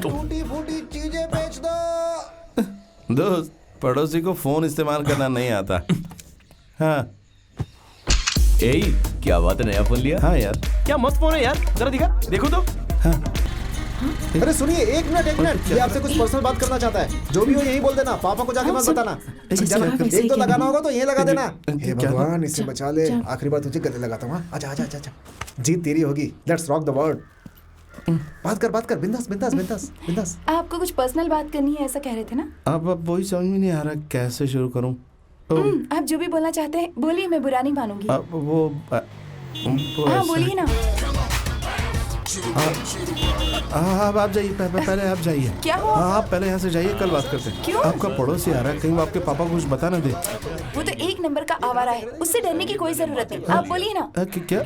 टूटी फूटी चीजें बेच दो। दोस्त, पड़ोसी को फोन इस्तेमाल करना नहीं आता। हाँ क्या बात है, नया फोन लिया? हाँ यार। क्या मस्त फोन है यार, जरा दिखा, देखो तो। अरे सुनिए, एक मिनट, ये आपसे कुछ पर्सनल बात करना चाहता है। जो भी हो यही बोल देना, पापा को जाके मत बताना। एक तो लगाना होगा तो यही लगा देना। हे भगवान, इसे बचा ले। आखिरी बार तुझे गले लगाता हूँ। आजा आजा आजा, जीत तेरी होगी। Let's rock the world. बात कर, बिंदास। आपको कुछ पर्सनल बात करनी है ऐसा कह रहे थे ना? अब वही समझ में नहीं आ रहा कैसे शुरू करूं। आप जो भी बोलना चाहते हैं बोलिए, मैं बुरा नहीं मानूंगी। अब वो हाँ बोलिए ना। हाँ आप जाइए, पहले आप जाइए। क्या हुआ? हाँ आप पहले यहाँ से जाइए, कल बात करते हैं। क्यों? आपका पड़ोसी आ रहा है, कहीं वो आपके पापा को कुछ बता ना दे। वो तो एक नंबर का आवारा है, उससे डरने की कोई जरूरत नहीं। आप बोलिए ना। क्या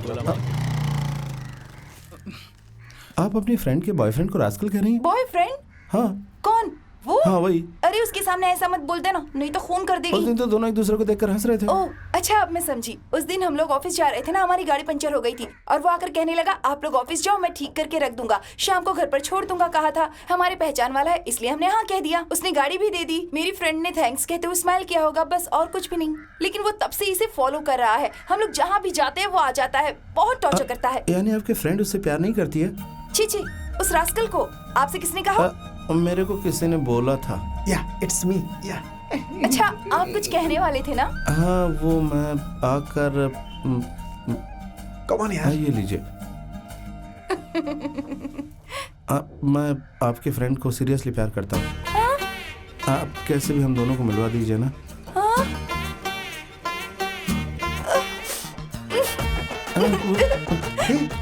आप अपनी फ्रेंड के बॉयफ्रेंड को रास्कल कह रही हैं? बॉयफ्रेंड? हाँ। कौन? वो? हाँ वही। अरे उसके सामने ऐसा मत बोल देना, नहीं तो खून कर देगी। उस दिन तो दोनों एक दूसरे को देखकर हंस रहे थे। ओह अच्छा, अब मैं समझी। उस दिन हम लोग ऑफिस जा रहे थे ना, हमारी गाड़ी पंचर हो गई थी और वो आकर कहने लगा आप लोग ऑफिस जाओ, मैं ठीक करके रख दूंगा, शाम को घर पर छोड़ दूंगा। कहा था हमारे पहचान वाला है, इसलिए हमने हाँ कह दिया। उसने गाड़ी भी दे दी। मेरी फ्रेंड ने थैंक्स कहते हुए स्माइल किया होगा, बस और कुछ भी नहीं। लेकिन वो तब से इसे फॉलो कर रहा है। हम लोग जहाँ भी जाते हैं वो आ जाता है, बहुत टॉर्चर करता है। यानी आपके फ्रेंड उससे प्यार नहीं करती है? छी, उस रास्कल को आपसे किसने कहा? मेरे को किसी ने बोला था। It's me. अच्छा, आप कुछ कहने वाले थे ना? हाँ वो मैं आकर कौन यार? ये लीजिए। मैं आपके फ्रेंड को सीरियसली प्यार करता हूँ। आप कैसे भी हम दोनों को मिलवा दीजिए ना।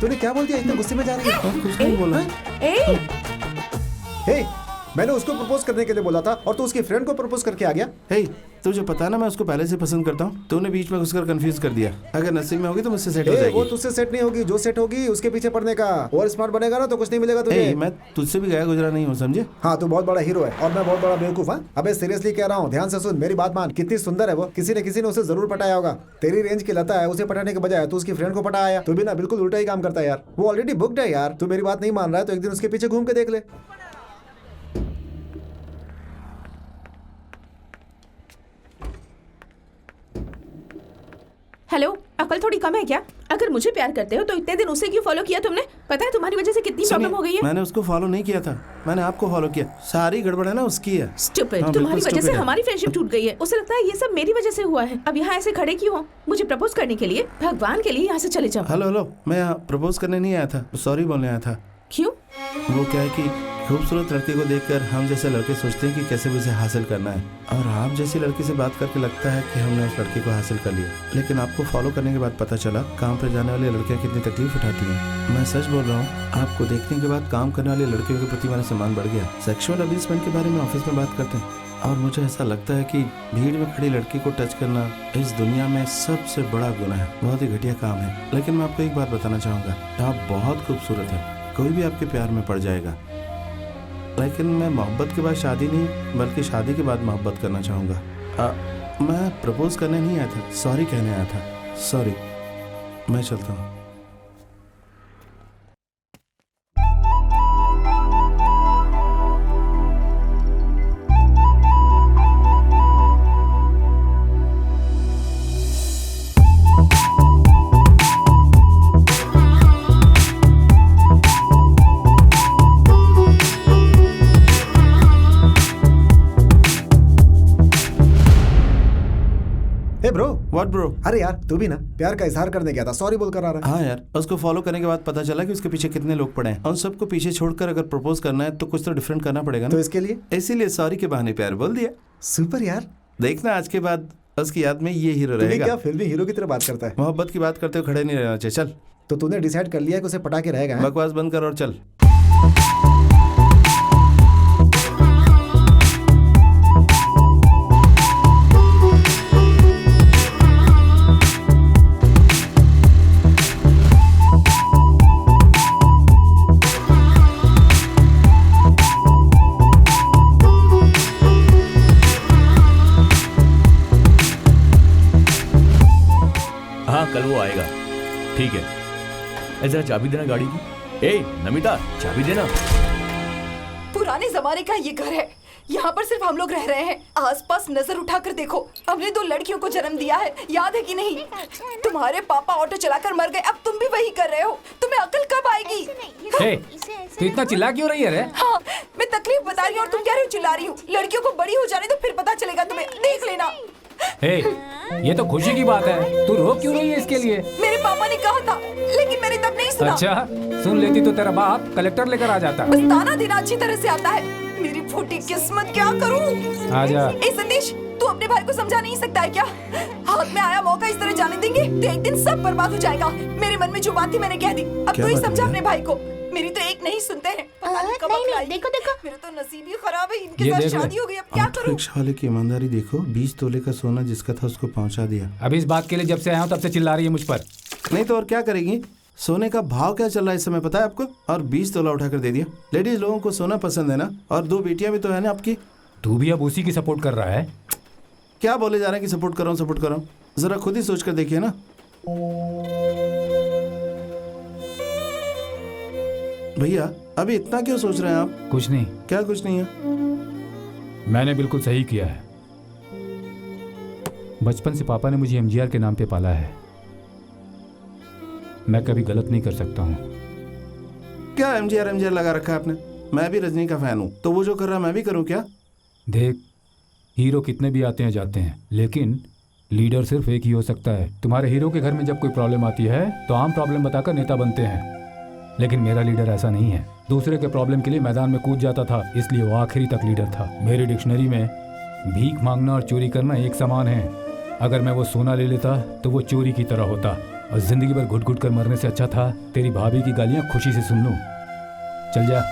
तूने क्या बोल दिया? इतने गुस्से में जा रही है? कुछ नहीं बोला। मैंने उसको प्रपोज करने के लिए बोला था और तू उसकी फ्रेंड को प्रपोज करके आ गया। तुझे पता है ना मैं उसको पहले से पसंद करता हूँ। तूने बीच में घुसकर कंफ्यूज कर दिया। अगर नसीब में होगी तो मुझसे सेट हो जाएगी। वो तुझसे सेट नहीं होगी, जो सेट होगी उसके पीछे पड़ने का। और स्मार्ट बनेगा ना तो कुछ नहीं मिलेगा तुझे। मैं तुझसे भी गया गुजरा नहीं हूँ, समझे? हाँ तू बहुत बड़ा हीरो है और मैं बहुत बड़ा बेवकूफ। हाँ अबे सीरियसली कह रहा हूँ, ध्यान से सुन, मेरी बात मान। कितनी सुंदर है वो, किसी ने उसे जरूर पटाया होगा। तेरी रेंज की लता है, उसे पटाने के बजाय तू उसकी फ्रेंड को पटाया। तू भी ना बिल्कुल उल्टा ही काम करता है यार। वो ऑलरेडी बुक्ड है यार। तू मेरी बात नहीं मान रहा है तो एक दिन उसके पीछे घूम के देख ले। हेलो, अकल थोड़ी कम है क्या? अगर मुझे प्यार करते हो तो इतने दिन उसे क्यों फॉलो किया तुमने? पता है तुम्हारी वजह से कितनी प्रॉब्लम हो गई है। मैंने उसको फॉलो नहीं किया था, मैंने आपको फॉलो किया। सारी गड़बड़ है ना उसकी है। स्टूपिड, तुम्हारी वजह से हमारी फ्रेंडशिप टूट गई है। उसे लगता है ये सब मेरी वजह से हुआ है। अब यहाँ ऐसे खड़े क्यों हो? मुझे प्रपोज करने के लिए? भगवान के लिए यहाँ से चले जाओ। हेलो, मैं यहाँ प्रपोज करने नहीं आया था, सॉरी बोलने आया था। क्यों? वो क्या है कि खूबसूरत लड़के को देखकर हम जैसे लड़के सोचते हैं कि कैसे भी उसे हासिल करना है, और आप जैसी लड़की से बात करके लगता है कि हमने उस लड़के को हासिल कर लिया। लेकिन आपको फॉलो करने के बाद पता चला काम पे जाने वाली लड़कियां कितनी तकलीफ उठाती हैं। मैं सच बोल रहा हूँ, आपको देखने के बाद काम करने वाली लड़कियों के प्रति मेरा सम्मान बढ़ गया। सेक्सुअल अब्यूजमेंट के बारे में ऑफिस में बात करते हैं और मुझे ऐसा लगता है कि भीड़ में खड़ी लड़की को टच करना इस दुनिया में सबसे बड़ा गुनाह है। बहुत ही घटिया काम है। लेकिन मैं आपको एक बात बताना चाहूँगा, आप बहुत खूबसूरत है, कोई भी आपके प्यार में पड़ जाएगा। लेकिन मैं मोहब्बत के बाद शादी नहीं बल्कि शादी के बाद मोहब्बत करना चाहूँगा। मैं प्रपोज करने नहीं आया था, सॉरी कहने आया था। सॉरी, मैं चलता हूँ। Bro, what bro? अरे यार तू भी ना प्यार का इजहार करने गया था, सॉरी बोल कर आ रहा है। हाँ यार, उसको फॉलो करने के बाद पता चला कि उसके पीछे कितने लोग पड़े हैं। उन सबको पीछे छोड़कर अगर प्रपोज करना है तो कुछ तो डिफरेंट करना पड़ेगा ना। तो इसके लिए इसीलिए सॉरी के बहाने प्यार बोल दिया। सुपर यार। देखना आज के बाद उसकी याद में ये हीरो तूने रहेगा। क्या फिल्मी हीरो की तरह बात करता है? मोहब्बत की बात करते हुए खड़े नहीं रहना चाहिए। चल तो तूने डिसाइड कर लिया है कि उसे पटा के रहेगा, हैं? बकवास बंद कर और चल। हाँ कल वो आएगा। ठीक है, जरा चाबी देना गाड़ी की। ए नमिता, चाबी देना। पुराने जमाने का ये घर है, यहाँ पर सिर्फ हम लोग रह रहे हैं। आसपास नजर उठाकर देखो, हमने 2 लड़कियों को जन्म दिया है, याद है कि नहीं? तुम्हारे पापा ऑटो चलाकर मर गए, अब तुम भी वही कर रहे हो। तुम्हें अकल कब आएगी? हे, तू इतना चिल्ला क्यों रही है रे? हाँ, मैं तकलीफ बता रही हूँ और तुम कह रही हो चिल्ला रही हूँ। लड़कियों को बड़ी हो जाने तो फिर पता चलेगा तुम्हें, देख लेना। हे, ये तो खुशी की बात है, तू रो क्यों रही है इसके लिए? मेरे पापा ने कहा था, लेकिन मैंने तब नहीं सुना। अच्छा, सुन लेती तो तेरा बाप कलेक्टर लेकर आ जाता। बस ताना देना अच्छी तरह से आता है। मेरी फूटी किस्मत, क्या करूं? आजा। ए सतीश, तू अपने भाई को समझा नहीं सकता है क्या? हाथ में आया मौका इस तरह जाने देंगे तो एक दिन सब बर्बाद हो जाएगा। मेरे मन में जो बात थी मैंने कह दी, अब तू ही समझा अपने भाई को। मेरी तो एक नहीं सुनते हैं। नहीं, देखो देखो, मेरा तो नसीब ही खराब है, इनके साथ शादी हो गई, अब क्या करूं? रिक्शा वाले की ईमानदारी देखो, 20 तोले का सोना जिसका था उसको पहुंचा दिया। अब इस बात के लिए जब से आया हूँ तब से चिल्ला रही है मुझ पर। नहीं तो और क्या करेगी? सोने का भाव क्या चल रहा है इस समय पता है आपको? और 20 तोला उठाकर दे दिया। लेडीज लोगों को सोना पसंद है ना, और 2 बेटियां भी तो है ना आपकी। तू भी अब उसी की सपोर्ट कर रहा है? क्या बोले जा रहे हैं कि सपोर्ट कर रहा हूँ? जरा खुद ही सोच कर देखिए ना। भैया अभी इतना क्यों सोच रहे हैं आप? कुछ नहीं। क्या कुछ नहीं है? मैंने बिल्कुल सही किया है। बचपन से पापा ने मुझे एमजीआर के नाम पे पाला है। मैं कभी गलत नहीं कर सकता हूँ। क्या एमजीआर लगा रखा है आपने? मैं भी रजनी का फैन हूँ, तो वो जो कर रहा है मैं भी करूँ क्या? देख, हीरो कितने भी आते हैं जाते हैं, लेकिन लीडर सिर्फ एक ही हो सकता है। तुम्हारे हीरो के घर में जब कोई प्रॉब्लम आती है तो आम प्रॉब्लम बताकर नेता बनते हैं, लेकिन मेरा लीडर ऐसा नहीं है। दूसरे के प्रॉब्लम के लिए मैदान में कूद जाता था, इसलिए वो आखिरी तक लीडर था। मेरी डिक्शनरी में भीख मांगना और चोरी करना एक समान है। अगर मैं वो सोना ले लेता तो वो चोरी की तरह होता, और जिंदगी भर घुट घुट कर मरने से अच्छा था तेरी भाभी की गालियां खुशी से सुन लूं। चल जा।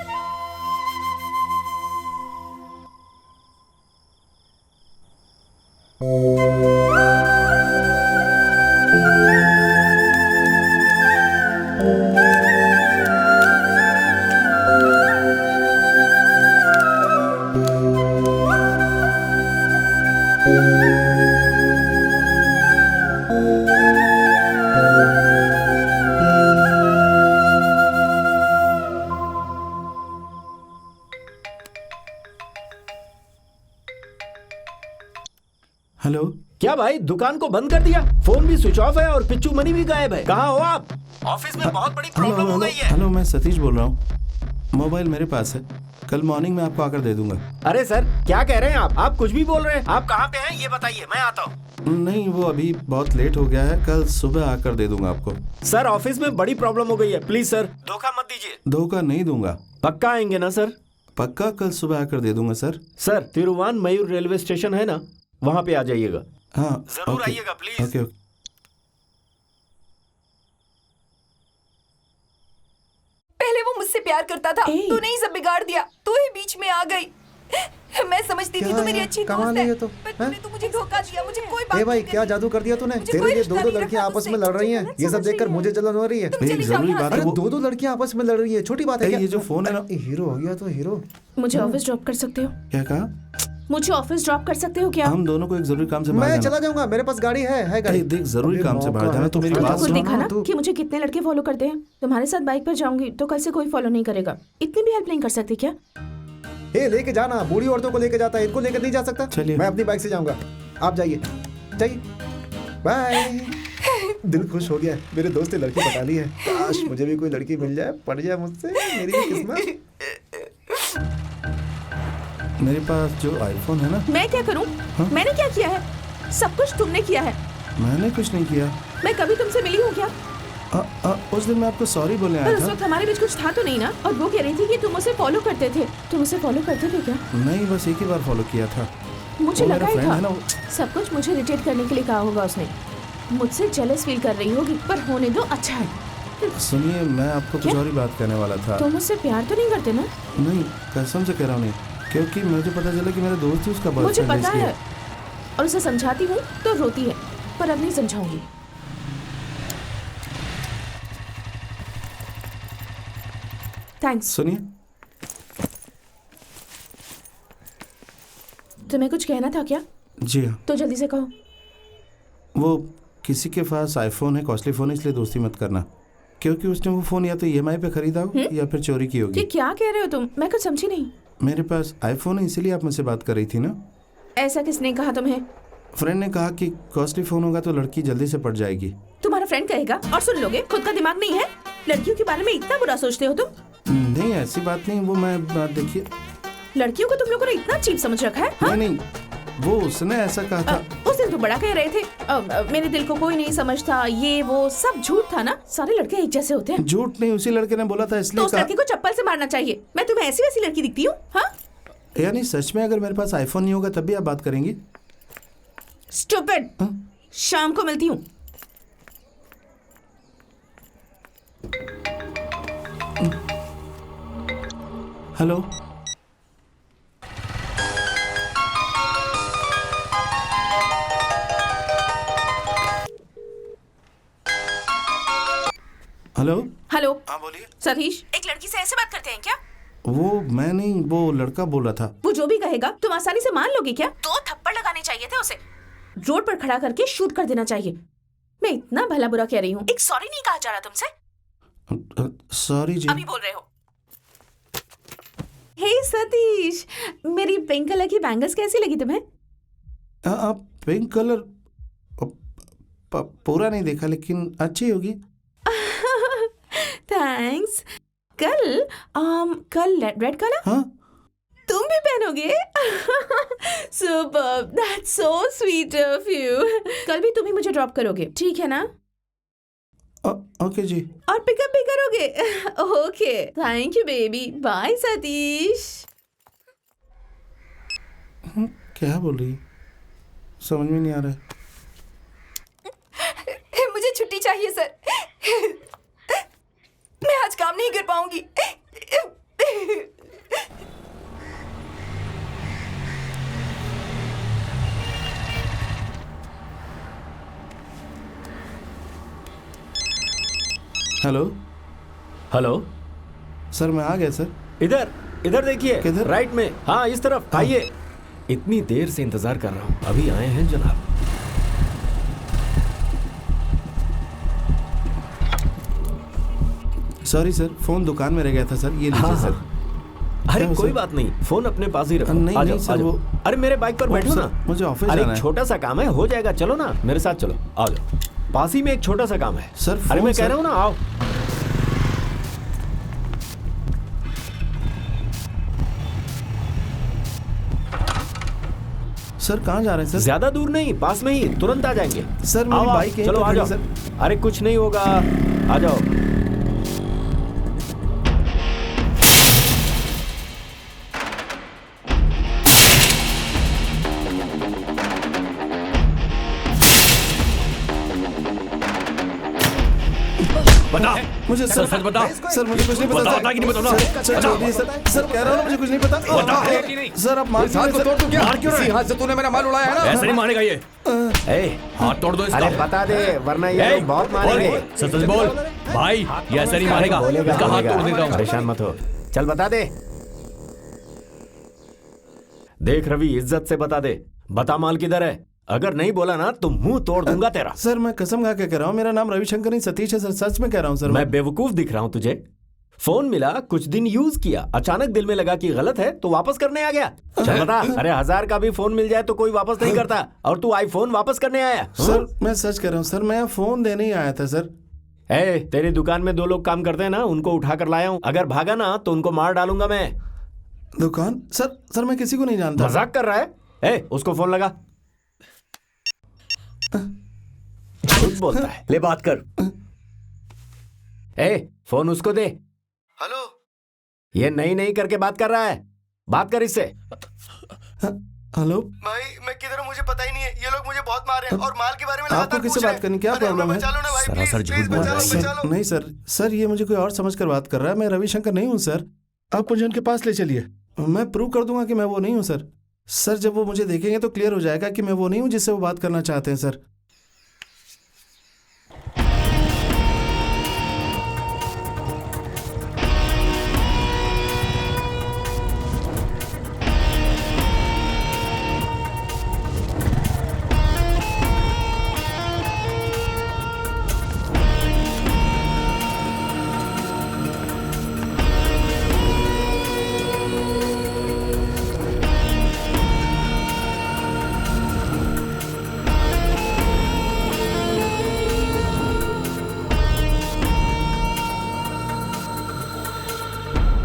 हेलो। क्या भाई, दुकान को बंद कर दिया? फोन भी स्विच ऑफ है और पिच्चू मनी भी गायब है। कहाँ हो आप? ऑफिस में बहुत बड़ी प्रॉब्लम हो गई है। हेलो, मैं सतीश बोल रहा हूँ। मोबाइल मेरे पास है, कल मॉर्निंग में आपको आकर दे दूंगा। अरे सर, क्या कह रहे हैं आप कुछ भी बोल रहे हैं। आप कहाँ पे हैं ये बताइए, मैं आता हूँ। नहीं, वो अभी बहुत लेट हो गया है, कल सुबह आकर दे दूंगा आपको। सर, ऑफिस में बड़ी प्रॉब्लम हो गई है, प्लीज सर धोखा मत दीजिए। धोखा नहीं दूंगा। पक्का आएंगे ना सर? पक्का कल सुबह आकर दे दूंगा सर। सर, तिरुवान मयूर रेलवे स्टेशन है ना, वहाँ पे आ जाइएगा। हाँ जरूर आइएगा प्लीज। ओके। पहले वो मुझसे प्यार करता था, तूने ही सब बिगाड़ दिया, तू ही बीच में आ गई। मैं समझती थी तू मेरी अच्छी दोस्त है, पर तूने तो मुझे धोखा दिया। मुझे कोई बात ए भाई, नहीं क्या करनी। जादू कर दिया तूने? मुझे तेरे कोई लिए रिश्ता 2 नहीं लड़कियां रखना आपस में तुझसे। लड़ रही हैं, मैं ये सब समझ देखकर रही मुझे जलन हो रही है। तुम एक चली जरूरी जाओ बात यहाँ है अरे वो। 2 लड़कियां आपस में लड़ रही है, छोटी बात है क्या? ये जो फोन है ना, हीरो हो गया तो हीरो। मुझे ऑफिस ड्रॉप कर सकते हो? क्या कहा? मुझे ऑफिस ड्रॉप कर सकते हो क्या? हम दोनों को एक जरूरी काम से बाहर मैं जाना। चला जाऊंगा, मेरे पास गाड़ी है गाड़ी। देख, जरूरी काम से बाहर जाना, तो मेरी बात खुद सुन। देखा ना कि मुझे कितने लड़के फॉलो करते हैं। तुम्हारे साथ बाइक पर जाऊंगी तो कल से कोई फॉलो नहीं करेगा। इतनी भी हेल्प नहीं कर सकती क्या? ए, लेके जाना, बूढ़ी औरतों को लेके जाता है, इनको लेकर नहीं जा सकता। चलिए। मैं अपनी बाइक से जाऊंगा, आप जाइए। बाय। दिल खुश हो गया, मेरे दोस्त ने लड़की बता ली है। काश मुझे भी कोई लड़की मिल जाए, पड़ जाए मुझसे, मेरी भी किस्मत। मेरे पास जो आईफोन है ना। मैं क्या करूं? मैंने क्या किया है? सब कुछ तुमने किया है। मैंने कुछ नहीं किया। मैं कभी तुमसे मिली हूँ क्या? उस दिन मैं आपको सॉरी बोलने पर आया उस था। वक्त हमारे बीच कुछ था तो नहीं ना? और वो कह रही थी कि तुम उसे फॉलो करते थे। तुम उसे फॉलो करते थे क्या? नहीं, बस एक ही बार फॉलो किया था। मुझे वो लगा मेरा ही friend है ना, था सब कुछ मुझे इरिटेट करने के लिए कहा होगा उसने। मुझसे जेलस फील कर रही होगी, पर होने दो, अच्छा है। सुनिए मैं आपको कुछ क्या? और ही बात करने वाला था। तुम मुझसे प्यार तो नहीं करते ना? नहीं कसम से कह रहा हूँ नहीं, क्योंकि मुझे पता चला कि मेरा दोस्त ही उसका मुझे बॉयफ्रेंड पता इसलिए। है, और उसे समझाती हूँ तो रोती है, पर अब नहीं समझाऊंगी। थैंक्स। सुनिए, तुम्हें कुछ कहना था क्या? जी हाँ, तो जल्दी से कहो। वो किसी के पास आईफोन है, कॉस्टली फोन है, इसलिए दोस्ती मत करना, क्योंकि उसने वो फोन या तो ईएमआई पे खरीदा हो या फिर चोरी की ये होगी। क्या कह रहे हो तुम? मैं कुछ समझी नहीं। मेरे पास आईफोन है, इसीलिए आप मुझसे बात कर रही थी ना। ऐसा किसने कहा तुम्हें? फ्रेंड ने कहा कि कॉस्टली फोन होगा तो लड़की जल्दी से पट जाएगी। तुम्हारा फ्रेंड कहेगा और सुन लोगे? खुद का दिमाग नहीं है? लड़कियों के बारे में इतना बुरा सोचते हो तुम? नहीं ऐसी बात नहीं, वो मैं देखिए। लड़कियों को तुम लोगों ने इतना चीप समझ रखा है? हाँ? नहीं वो उसने ऐसा कहा था। उस दिन तो बड़ा कह रहे थे मेरे दिल को कोई नहीं समझता, ये वो सब झूठ था ना? सारे लड़के एक जैसे होते हैं। झूठ नहीं, उसी लड़के ने बोला था तो इसलिए उस लड़के को चप्पल से मारना चाहिए। मैं तुम्हें ऐसी वैसी लड़की दिखती हूँ? हाँ? यानी सच में अगर मेरे पास आईफोन नहीं होगा तब भी आप बात करेंगी? स्टूपिड। शाम को मिलती हूँ। Hello, hello. हेलो। हाँ बोलिए। सतीश, एक लड़की से ऐसे बात करते हैं क्या? वो मैं नहीं, वो लड़का बोल रहा था। वो जो भी कहेगा तुम आसानी से मान लोगे क्या? 2 थप्पड़ लगाने चाहिए थे उसे, रोड पर खड़ा करके शूट कर देना चाहिए। मैं इतना भला बुरा कह रही हूँ, एक सॉरी नहीं कहा जा रहा तुमसे? सॉरी जी। अभी बोल रहे हो। हे सतीश, मेरी पिंक कलर की बैंगल्स कैसी लगी तुम्हें? आप पिंक कलर पूरा नहीं देखा, लेकिन अच्छी होगी। थैंक्स। कल रेड कलर? हाँ, तुम भी पहनोगे? Superb, that's so sweet of you. कल भी तुम ही मुझे ड्रॉप करोगे, ठीक है ना? ओके जी। और पिकअप भी करोगे? Okay, thank you baby. Bye Satish. क्या बोल रही है, समझ में नहीं आ रहा है। मुझे छुट्टी चाहिए सर। मैं आज काम नहीं कर पाऊंगी। हेलो। हेलो सर मैं आ गया सर। इधर इधर देखिए, किधर? राइट में। हाँ इस तरफ आइए। इतनी देर से इंतजार कर रहा हूँ, अभी आए हैं जनाब। सॉरी सर, फोन दुकान में रह गया था सर, ये लीजिए सर। अरे क्या कोई सर? बात नहीं, फोन अपने पास ही रखो। नहीं, आ नहीं जाओ, सर, आ जाओ। वो- अरे मेरे बाइक पर बैठो सर, ना। मुझे ऑफिस अरे जाना एक है। छोटा सा काम है, हो जाएगा। चलो ना मेरे साथ, चलो आ जाओ। पास ही में एक छोटा सा काम है सर, अरे फोन मैं कह सर। रहा हूँ ना, आओ। सर कहाँ जा रहे हैं सर? ज्यादा दूर नहीं, पास में ही, तुरंत आ जाएंगे। सर मेरी आओ, आओ, बाइक यहीं चलो पे आ खड़ी जाओ। है, सर। अरे कुछ नहीं होगा, आ जाओ। बता मुझे सर, सच बता। सर मुझे कुछ नहीं पता। बता, सर। बता कि नहीं बता? सर, सर छोड़ दीजिए सर। सर कह रहा हूँ ना, मुझे कुछ नहीं पता। सर आप मार इस हाथ को तोड़ दूं क्या? मार क्यों रहे इसी हैं? हाथ से तूने मेरा माल उड़ाया है ना? ऐसे नहीं मानेगा ये। ए, हाथ तोड़ दो इसका। अरे बता दे, वरना ये ए, लोग बहुत बोल, मारेंगे। सच सच बोल भाई, ये ऐसे नहीं मानेगा। बोलेगा, इसका हाथ बोलेगा। तोड़ देता हूँ। परेशान मत हो। चल बता दे। देख रवि, इज्जत से बता दे, बता माल किधर है। अगर नहीं बोला ना तो मुंह तोड़ दूंगा तेरा। सर मैं कसम खा के कह रहा हूँ, मेरा नाम रविशंकर नहीं सतीश है सर, सच में कह रहा हूँ सर। मैं बेवकूफ दिख रहा हूं तुझे? फोन मिला, कुछ दिन यूज किया, अचानक दिल में लगा कि गलत है तो वापस करने आ गया। चल बता। अरे 1000 का भी फोन मिल जाए तो कोई वापस नहीं करता, और तू आईफोन वापस करने आया। सर मैं सच कह रहा हूँ सर, मैं फोन देने ही आया था सर। ए, तेरी दुकान में 2 लोग काम करते हैं ना, उनको उठा कर लाया हूं। अगर भागा ना तो उनको मार डालूंगा मैं। दुकान? सर सर मैं किसी को नहीं जानता। मजाक कर रहा है? ए, उसको फोन लगा। खुद बोलता है, ले बात कर। ए, फोन उसको दे। हेलो। ये नहीं नहीं करके बात कर रहा है, बात कर इससे। हेलो, भाई मैं किधर हूँ मुझे पता ही नहीं है। ये लोग मुझे बहुत मार रहे हैं और माल के बारे में आपको लगातार किससे पूछ रहे बात करनी, क्या हैं। अरे हमें प्रॉब्लम है? बचा लो ना भाई, सरासर प्लीज, झूठ प्लीज बोल बचा रहा लो, है। बचा लो। नहीं सर, सर ये मुझे कोई और समझ कर बात कर रहा है। मैं रविशंकर नहीं हूँ सर। आप मुझे उनके पास ले चलिए, मैं प्रूव कर दूंगा कि मैं वो नहीं हूँ सर। सर जब वो मुझे देखेंगे तो क्लियर हो जाएगा कि मैं वो नहीं हूँ जिससे वो बात करना चाहते हैं सर।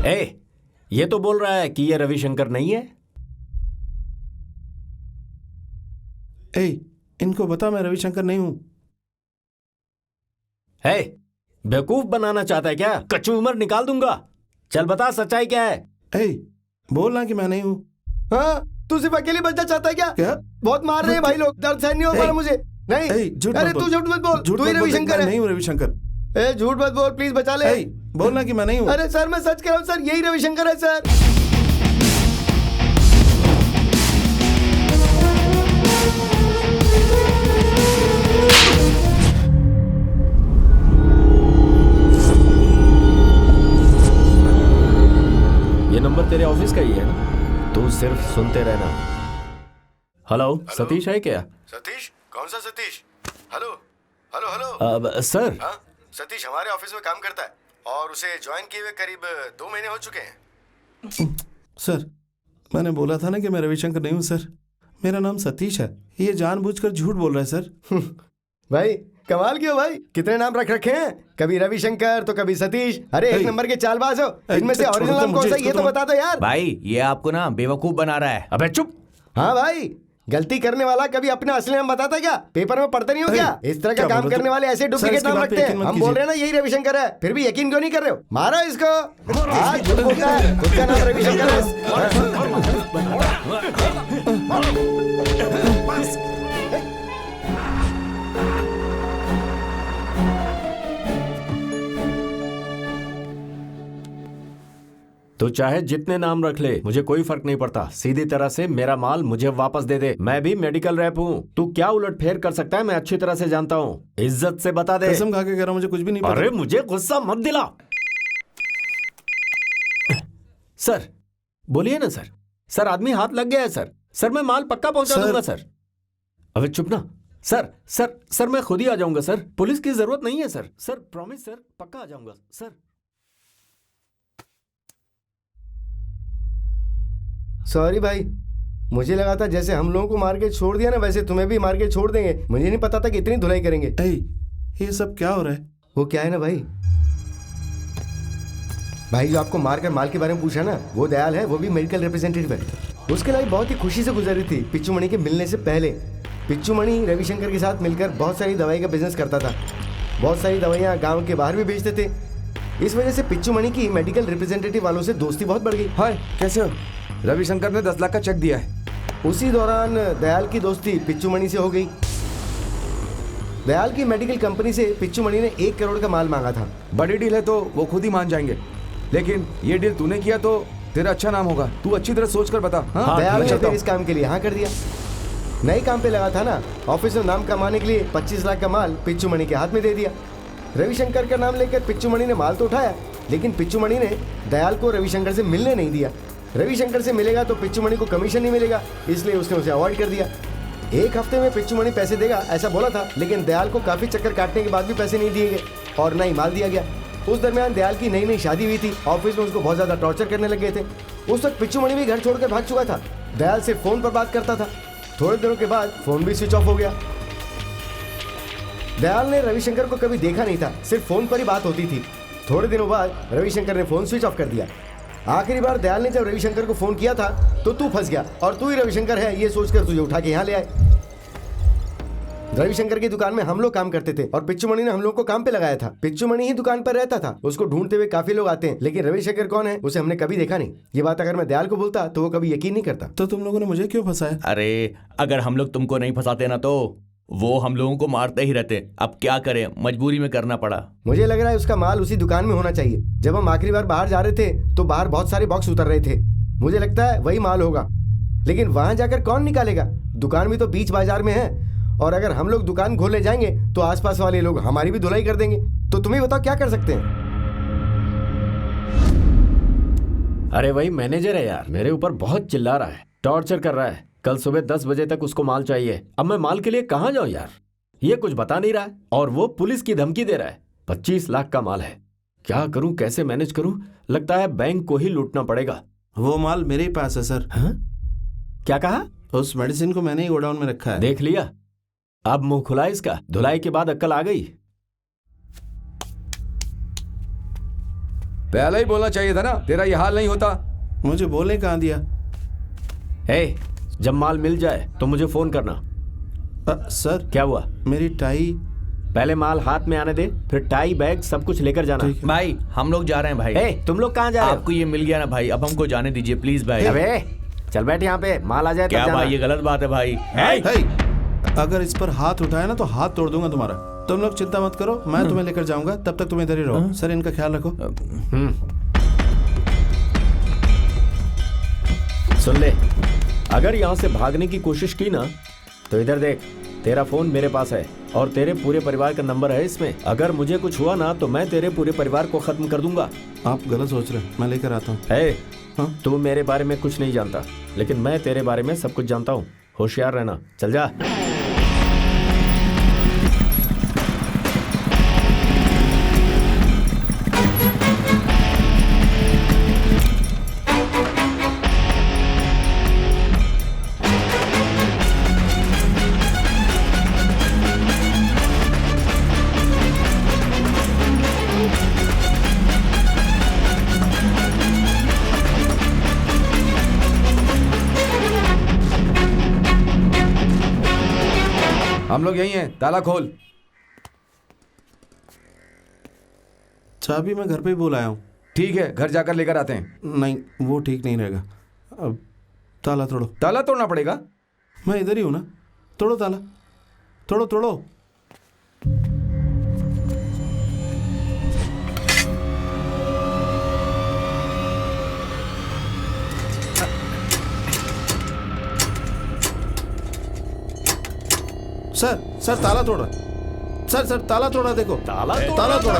ए, ये तो बोल रहा है कि ये रविशंकर नहीं है। ए, इनको बता मैं रविशंकर नहीं हूँ। है बेवकूफ बनाना चाहता है क्या? कच्ची उम्र निकाल दूंगा। चल बता सच्चाई क्या है। ए, बोलना कि मैं नहीं हूँ। हाँ, तू सिर्फ अकेले बचना चाहता है क्या? क्या? बहुत मार रहे हैं भाई लोग, दर्द सहन नहीं हो पा रहा मुझे। नहीं, झूठ अरे मत बोल। तू झूठ मत बोल, झूठ तू ही मत बोल, रविशंकर मैं है। नहीं हूँ रविशंकर। ए झूठ मत बोल, प्लीज बचा ले। ए, बोलना कि मैं नहीं हूँ। अरे सर मैं सच कह रहा हूँ सर, यही रविशंकर है सर। ये नंबर तेरे ऑफिस का ही है ना? तू सिर्फ सुनते रहना। हेलो, सतीश है क्या? सतीश? कौन सा Satish? Hello hello hello. Sir, हाँ, सतीश हमारे ऑफिस में काम करता है और उसे ज्वाइन किए हुए करीब 2 महीने हो चुके हैं। सर मैंने बोला था ना कि मैं रविशंकर नहीं हूँ सर। मेरा नाम सतीश है। ये जानबूझकर झूठ बोल रहा है सर। भाई कमाल क्यों भाई, कितने नाम रख रखे हैं, कभी रविशंकर तो कभी सतीश। अरे एक नंबर के चालबाज हो। इनमें से ओरिजिनल नाम कौन सा ये तो बता दो यार। भाई ये आपको ना बेवकूफ बना रहा है। अबे चुप। हाँ भाई, गलती करने वाला कभी अपना असली नाम बताता क्या? पेपर में पढ़ते नहीं हो क्या? इस तरह का काम करने वाले ऐसे डुप्लीकेट नाम रखते हैं। हम बोल रहे हैं ना यही रविशंकर है, फिर भी यकीन क्यों नहीं कर रहे हो? मारो इसको। आज झूठ बोलता है, खुद का नाम रविशंकर है। तो चाहे जितने नाम रख ले, मुझे कोई फर्क नहीं पड़ता। सीधी तरह से मेरा माल मुझे वापस दे दे। मैं भी मेडिकल रैप हूँ। तू क्या उलट फेर कर सकता है मैं अच्छी तरह से जानता हूँ। इज्जत से बता दे। कसम खा के कह रहा हूं, मुझे कुछ भी नहीं पता। अरे मुझे गुस्सा मत दिला। सर बोलिए ना सर। सर आदमी हाथ लग गया है सर। सर मैं माल पक्का पहुंचा दूंगा सर। अबे चुप ना। सर सर सर मैं खुद ही आ जाऊंगा सर। पुलिस की जरूरत नहीं है सर। सर प्रॉमिस सर, पक्का आ जाऊंगा सर। सॉरी भाई, मुझे लगा था जैसे हम लोगों को मार के छोड़ दिया ना, वैसे तुम्हें भी मार के छोड़ देंगे। मुझे नहीं पता था कि इतनी धुलाई करेंगे। ये सब क्या हो रहा है? वो क्या है ना भाई, जो आपको मारकर माल के बारे में पूछा ना, वो दयाल है। वो भी मेडिकल रिप्रेजेंटेटिव है। उसके लाइफ बहुत ही खुशी से गुजरी थी पिच्चू मणि के मिलने से पहले। पिच्चू मणि रविशंकर के साथ मिलकर बहुत सारी दवाई का बिजनेस करता था। बहुत सारी दवाइयाँ गाँव के बाहर भी बेचते थे। इस वजह से पिच्चू मणि की मेडिकल रिप्रेजेंटेटिव वालों से दोस्ती बहुत बढ़ गई। हाय, कैसे हो? रविशंकर ने 10 लाख का चेक दिया है। उसी दौरान दयाल की दोस्ती पिच्चू मणि से हो गई। दयाल की मेडिकल कंपनी से पिच्चू मणि ने 1 करोड़ का माल मांगा था। बड़ी डील है तो वो खुद ही मान जाएंगे, लेकिन ये डील तूने किया तो तेरा अच्छा नाम होगा। तू अच्छी तरह सोच कर बता। हाँ, दयाल ने फिर इस काम के लिए हाँ कर दिया। नए काम पे लगा था ना, ऑफिस में नाम कमाने के लिए 25 लाख का माल पिच्चू मणि के हाथ में दे दिया। रविशंकर का नाम लेकर पिच्चू मणि ने माल तो उठाया, लेकिन पिच्चू मणि ने दयाल को रविशंकर से मिलने नहीं दिया। रविशंकर से मिलेगा तो पिच्चू मणि को कमीशन नहीं मिलेगा, इसलिए उसने उसे अवॉइड कर दिया। 1 हफ्ते में पिच्चू मणि पैसे देगा ऐसा बोला था, लेकिन दयाल को काफी चक्कर काटने के बाद भी पैसे नहीं दिए गए और न ही माल दिया गया। उस दरमियान दयाल की नई शादी हुई थी। ऑफिस में उसको बहुत ज्यादा टॉर्चर करने लग गए थे। उस वक्त पिच्चू मणि भी घर छोड़कर भाग चुका था। दयाल से फोन पर बात करता था। थोड़े दिनों के बाद फोन भी स्विच ऑफ हो गया। दयाल ने रविशंकर को कभी देखा नहीं था, सिर्फ फोन पर ही बात होती थी। थोड़े दिनों बाद रविशंकर ने फोन स्विच ऑफ कर दिया। आखिरी बार दयाल ने जब रविशंकर को फोन किया था तो तू फंस गया और तू ही रविशंकर है ये सोचकर तुझे उठा के यहाँ ले आए। रविशंकर की दुकान में हम लोग काम करते थे और पिच्चू मणि ने हम लोग को काम पे लगाया था। पिच्चू मणि ही दुकान पर रहता था, उसको ढूंढते हुए काफी लोग आते हैं, लेकिन रविशंकर कौन है उसे हमने कभी देखा नहीं। ये बात अगर मैं दयाल को बोलता तो वो कभी यकीन नहीं करता। तो तुम लोगों ने मुझे क्यों फंसाया? अरे अगर हम लोग तुमको नहीं फंसाते ना तो वो हम लोगों को मारते ही रहते। अब क्या करें, मजबूरी में करना पड़ा। मुझे लग रहा है उसका माल उसी दुकान में होना चाहिए। जब हम आखिरी बार बाहर जा रहे थे तो बाहर बहुत सारे बॉक्स उतर रहे थे, मुझे लगता है वही माल होगा। लेकिन वहां जाकर कौन निकालेगा? दुकान भी तो बीच बाजार में है, और अगर हम लोग दुकान खोले जाएंगे तो आसपास वाले लोग हमारी भी धुलाई कर देंगे। तो तुम ही बताओ क्या कर सकते हैं? अरे वही मैनेजर है यार, मेरे ऊपर बहुत चिल्ला रहा है, टॉर्चर कर रहा है। कल सुबह 10 बजे तक उसको माल चाहिए। अब मैं माल के लिए कहाँ जाऊँ यार? ये कुछ बता नहीं रहा है और वो पुलिस की धमकी दे रहा है। 25 लाख का माल है, क्या करूं, कैसे मैनेज करूं? लगता है बैंक को ही लूटना पड़ेगा। वो माल मेरे ही पास है सर। हाँ? क्या कहा? उस मेडिसिन को मैंने ही गोडाउन में रखा है। देख लिया, अब मुंह खुला इसका। धुलाई के बाद अक्ल आ गई। पहले ही बोलना चाहिए था ना, तेरा ये हाल नहीं होता। मुझे बोलने कहाँ दिया? जब माल मिल जाए तो मुझे फोन करना। सर क्या हुआ? मेरी टाई। पहले माल हाथ में आने दे, फिर टाई बैग सब कुछ लेकर जाना। भाई हम लोग जा रहे हैं भाई। तुम लोग कहाँ जा रहे हो? आपको ये मिल गया ना भाई, अब हमको जाने दीजिए प्लीज भाई। अबे चल बैठ यहाँ पे, माल आ जाए क्या तब भाई, जाना। ये गलत बात है भाई। अगर इस पर हाथ उठाया ना तो हाथ तोड़ दूंगा तुम्हारा। तुम लोग चिंता मत करो, मैं तुम्हें लेकर जाऊंगा, तब तक तुम इधर ही रहो। सर इनका ख्याल रखो। सुन ले, अगर यहाँ से भागने की कोशिश की ना तो इधर देख, तेरा फोन मेरे पास है और तेरे पूरे परिवार का नंबर है इसमें। अगर मुझे कुछ हुआ ना तो मैं तेरे पूरे परिवार को खत्म कर दूंगा। आप गलत सोच रहे हैं, मैं लेकर आता हूँ। तू मेरे बारे में कुछ नहीं जानता, लेकिन मैं तेरे बारे में सब कुछ जानता हूँ। होशियार रहना, चल जा। हम लोग यही हैं, ताला खोल। चाबी मैं घर पे ही बोल आया हूँ। ठीक है, घर जाकर लेकर आते हैं। नहीं, वो ठीक नहीं रहेगा। अब ताला तोड़ो। ताला तोड़ना पड़ेगा? मैं इधर ही हूँ ना, तोड़ो ताला, तोड़ो तोड़ो। सर ताला तोड़ रहा। सर ताला तोड़ा, देखो ताला तोड़ा।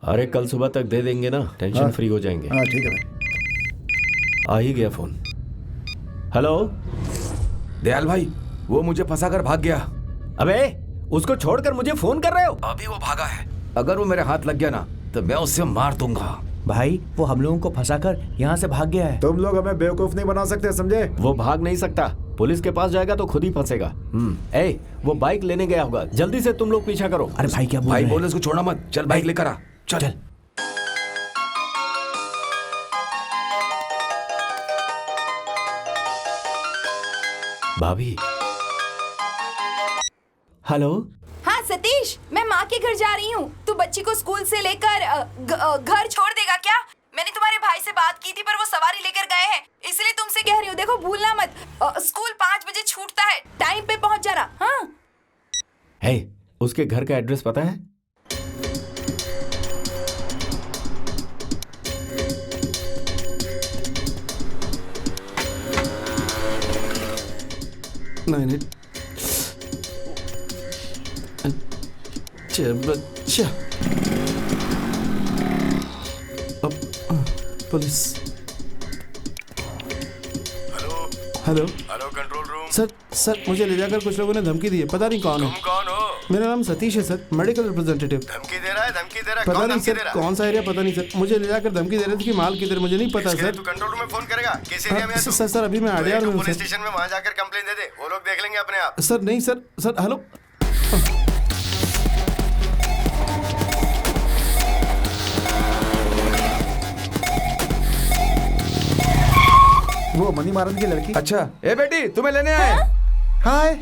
अरे कल सुबह तक दे देंगे ना, टेंशन फ्री हो जाएंगे। ठीक है। आ ही गया फोन। हेलो दयाल भाई, वो मुझे फंसाकर भाग गया। अबे उसको छोड़कर मुझे फोन कर रहे हो? अभी वो भागा है। अगर वो मेरे हाथ लग गया ना तो मैं उससे मार दूंगा। भाई वो हम लोगों को फंसाकर यहाँ से भाग गया है। तुम लोग हमें बेवकूफ नहीं बना सकते, समझे? वो भाग नहीं सकता, पुलिस के पास जाएगा तो खुद ही फंसेगा। वो बाइक लेने गया होगा, जल्दी से तुम लोग पीछा करो। अरे भाई क्या बोल भाई रहे हैं? बोले उसको छोड़ना मत, चल बाइक लेकर आ। चल। भाभी। हेलो। हाँ सतीश, मैं माँ के घर जा रही हूँ। तू बच्ची को स्कूल से लेकर घर छोड़ देगा क्या? मैंने तुम्हारे भाई से बात की थी पर वो सवारी लेकर गए हैं, इसलिए तुमसे कह रही हूँ। देखो भूलना मत, स्कूल 5 बजे छूटता है, टाइम पे पहुँच जाना। हाँ उसके घर का एड्रेस पता है? नहीं बच्चा। अब police. Hello control room. Sir मुझे ले जाकर कुछ लोगों ने धमकी दी है, पता नहीं कौन है। तुम कौन हो? मेरा नाम सतीश है सर, मेडिकल रिप्रेजेंटेटिव। धमकी दे रहा है, धमकी दे रहा है। पता कौन नहीं धमकी सर दे रहा है? कौन सा एरिया पता नहीं सर, मुझे ले जाकर धमकी दे रहे थे कि माल किधर, मुझे नहीं पता इसके लिए सर। तू कंट्रोल रूम में फोन करेगा। किस एरिया में है तू? सर अभी मैं आडियार में हूँ पुलिस सर। स्टेशन में वहां जाकर कंप्लेन दे दे, वो लोग देख लेंगे अपने आप। सर नहीं सर हेलो। वो मनी मारन की लड़की। अच्छा, ए बेटी तुम्हें लेने आए। हाय।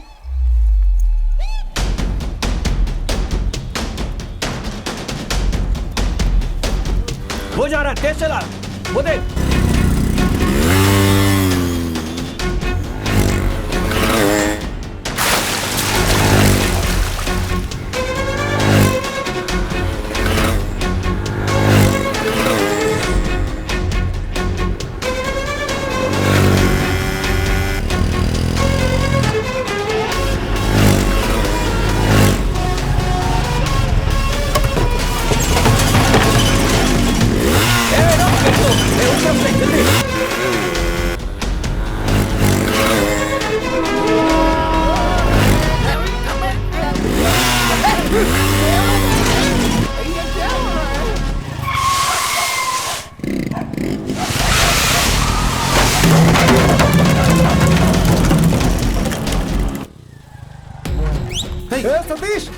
वो जा रहा है, तेज चला, वो देख।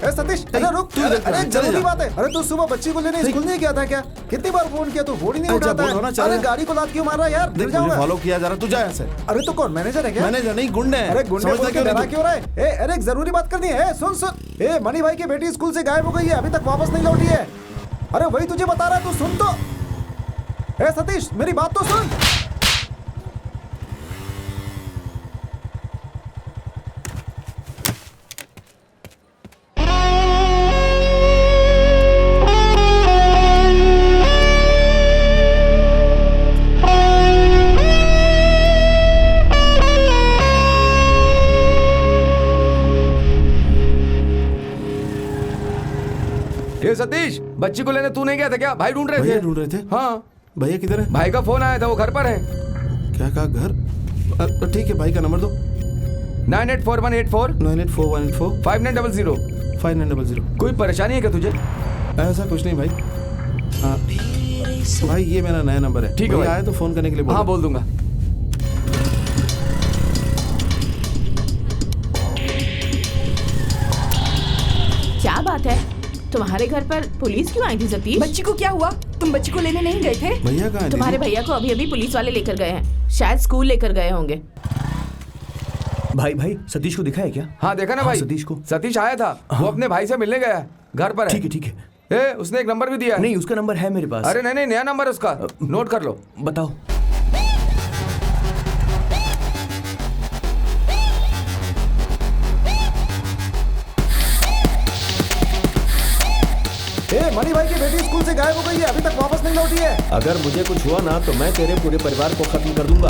ए सतीश, अरे रुक, अरे जरूरी बात है। अरे तू सुबह बच्ची को लेने स्कूल नहीं गया था क्या? कितनी बार फोन किया तू फोन ही नहीं उठाता है। अरे गाड़ी को लात क्यों मार रहा है यार? देख मुझे फॉलो किया जा रहा, तू जा यहाँ से। अरे तू कौन, मैनेजर है क्या? मैनेजर नहीं, गुंडे हैं। अरे गुंडे बोल के डरा क्यों रहा है? ए अरे एक जरूरी बात करनी है। सुन ए मनी भाई की बेटी स्कूल से गायब हो गई है, अभी तक वापस नहीं लौटी है। अरे वही तुझे बता रहा है, तू सुन तो। ए सतीश मेरी बात तो सुन। ये सतीश, बच्ची को लेने तू नहीं गया था क्या? भाई ढूंढ रहे थे। ढूंढ रहे थे? हाँ। भैया किधर है? भाई का फोन आया था, वो घर पर है। क्या कहा, घर? ठीक है, भाई का नंबर दो। 984184 984184 5900 5900। कोई परेशानी है क्या तुझे? ऐसा कुछ नहीं भाई। हाँ भाई, ये मेरा नया नंबर है। ठीक है भाई, आया तो फोन करने के लिए बोलो। हाँ बोल दूंगा। क्या बात है, तुम्हारे घर पर पुलिस क्यों आई थी सतीश? बच्ची को क्या हुआ? तुम बच्ची को लेने नहीं गए थे? भैया कहाँ है? तुम्हारे भैया को अभी अभी पुलिस वाले लेकर गए हैं, शायद स्कूल लेकर गए होंगे। भाई सतीश को दिखा है क्या? हाँ देखा ना भाई, सतीश को। सतीश आया था, वो अपने भाई से मिलने गया, घर पर है। ठीक है। ए, उसने एक नंबर भी दिया है। नहीं, उसका नंबर है मेरे पास। अरे नहीं, नया नंबर है उसका, नोट कर लो। बताओ। ए मनी भाई की बेटी स्कूल से गायब हो गई है, अभी तक वापस नहीं लौटी है। अगर मुझे कुछ हुआ ना तो मैं तेरे पूरे परिवार को खत्म कर दूंगा।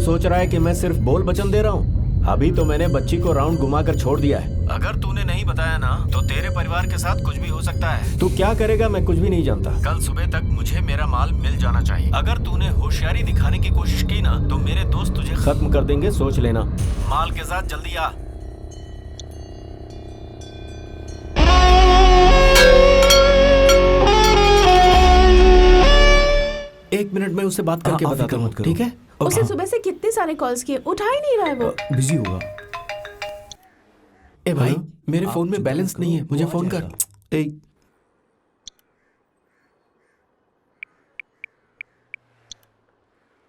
सोच रहा है कि मैं सिर्फ बोल वचन दे रहा हूँ? अभी तो मैंने बच्ची को राउंड घुमाकर छोड़ दिया है। अगर तूने नहीं बताया ना तो तेरे परिवार के साथ कुछ भी हो सकता है। तू क्या करेगा मैं कुछ भी नहीं जानता। कल सुबह तक मुझे मेरा माल मिल जाना चाहिए। अगर तूने होशियारी दिखाने की कोशिश की ना तो मेरे दोस्त तुझे खत्म कर देंगे, सोच लेना। माल के साथ जल्दी आ। एक मिनट में उससे बात करके बताता हूँ, ठीक है? उसे सुबह से कितने सारे कॉल्स किए, उठा ही नहीं रहा है वो। बिजी होगा। ए भाई, मेरे फोन में बैलेंस नहीं है, मुझे फोन कर।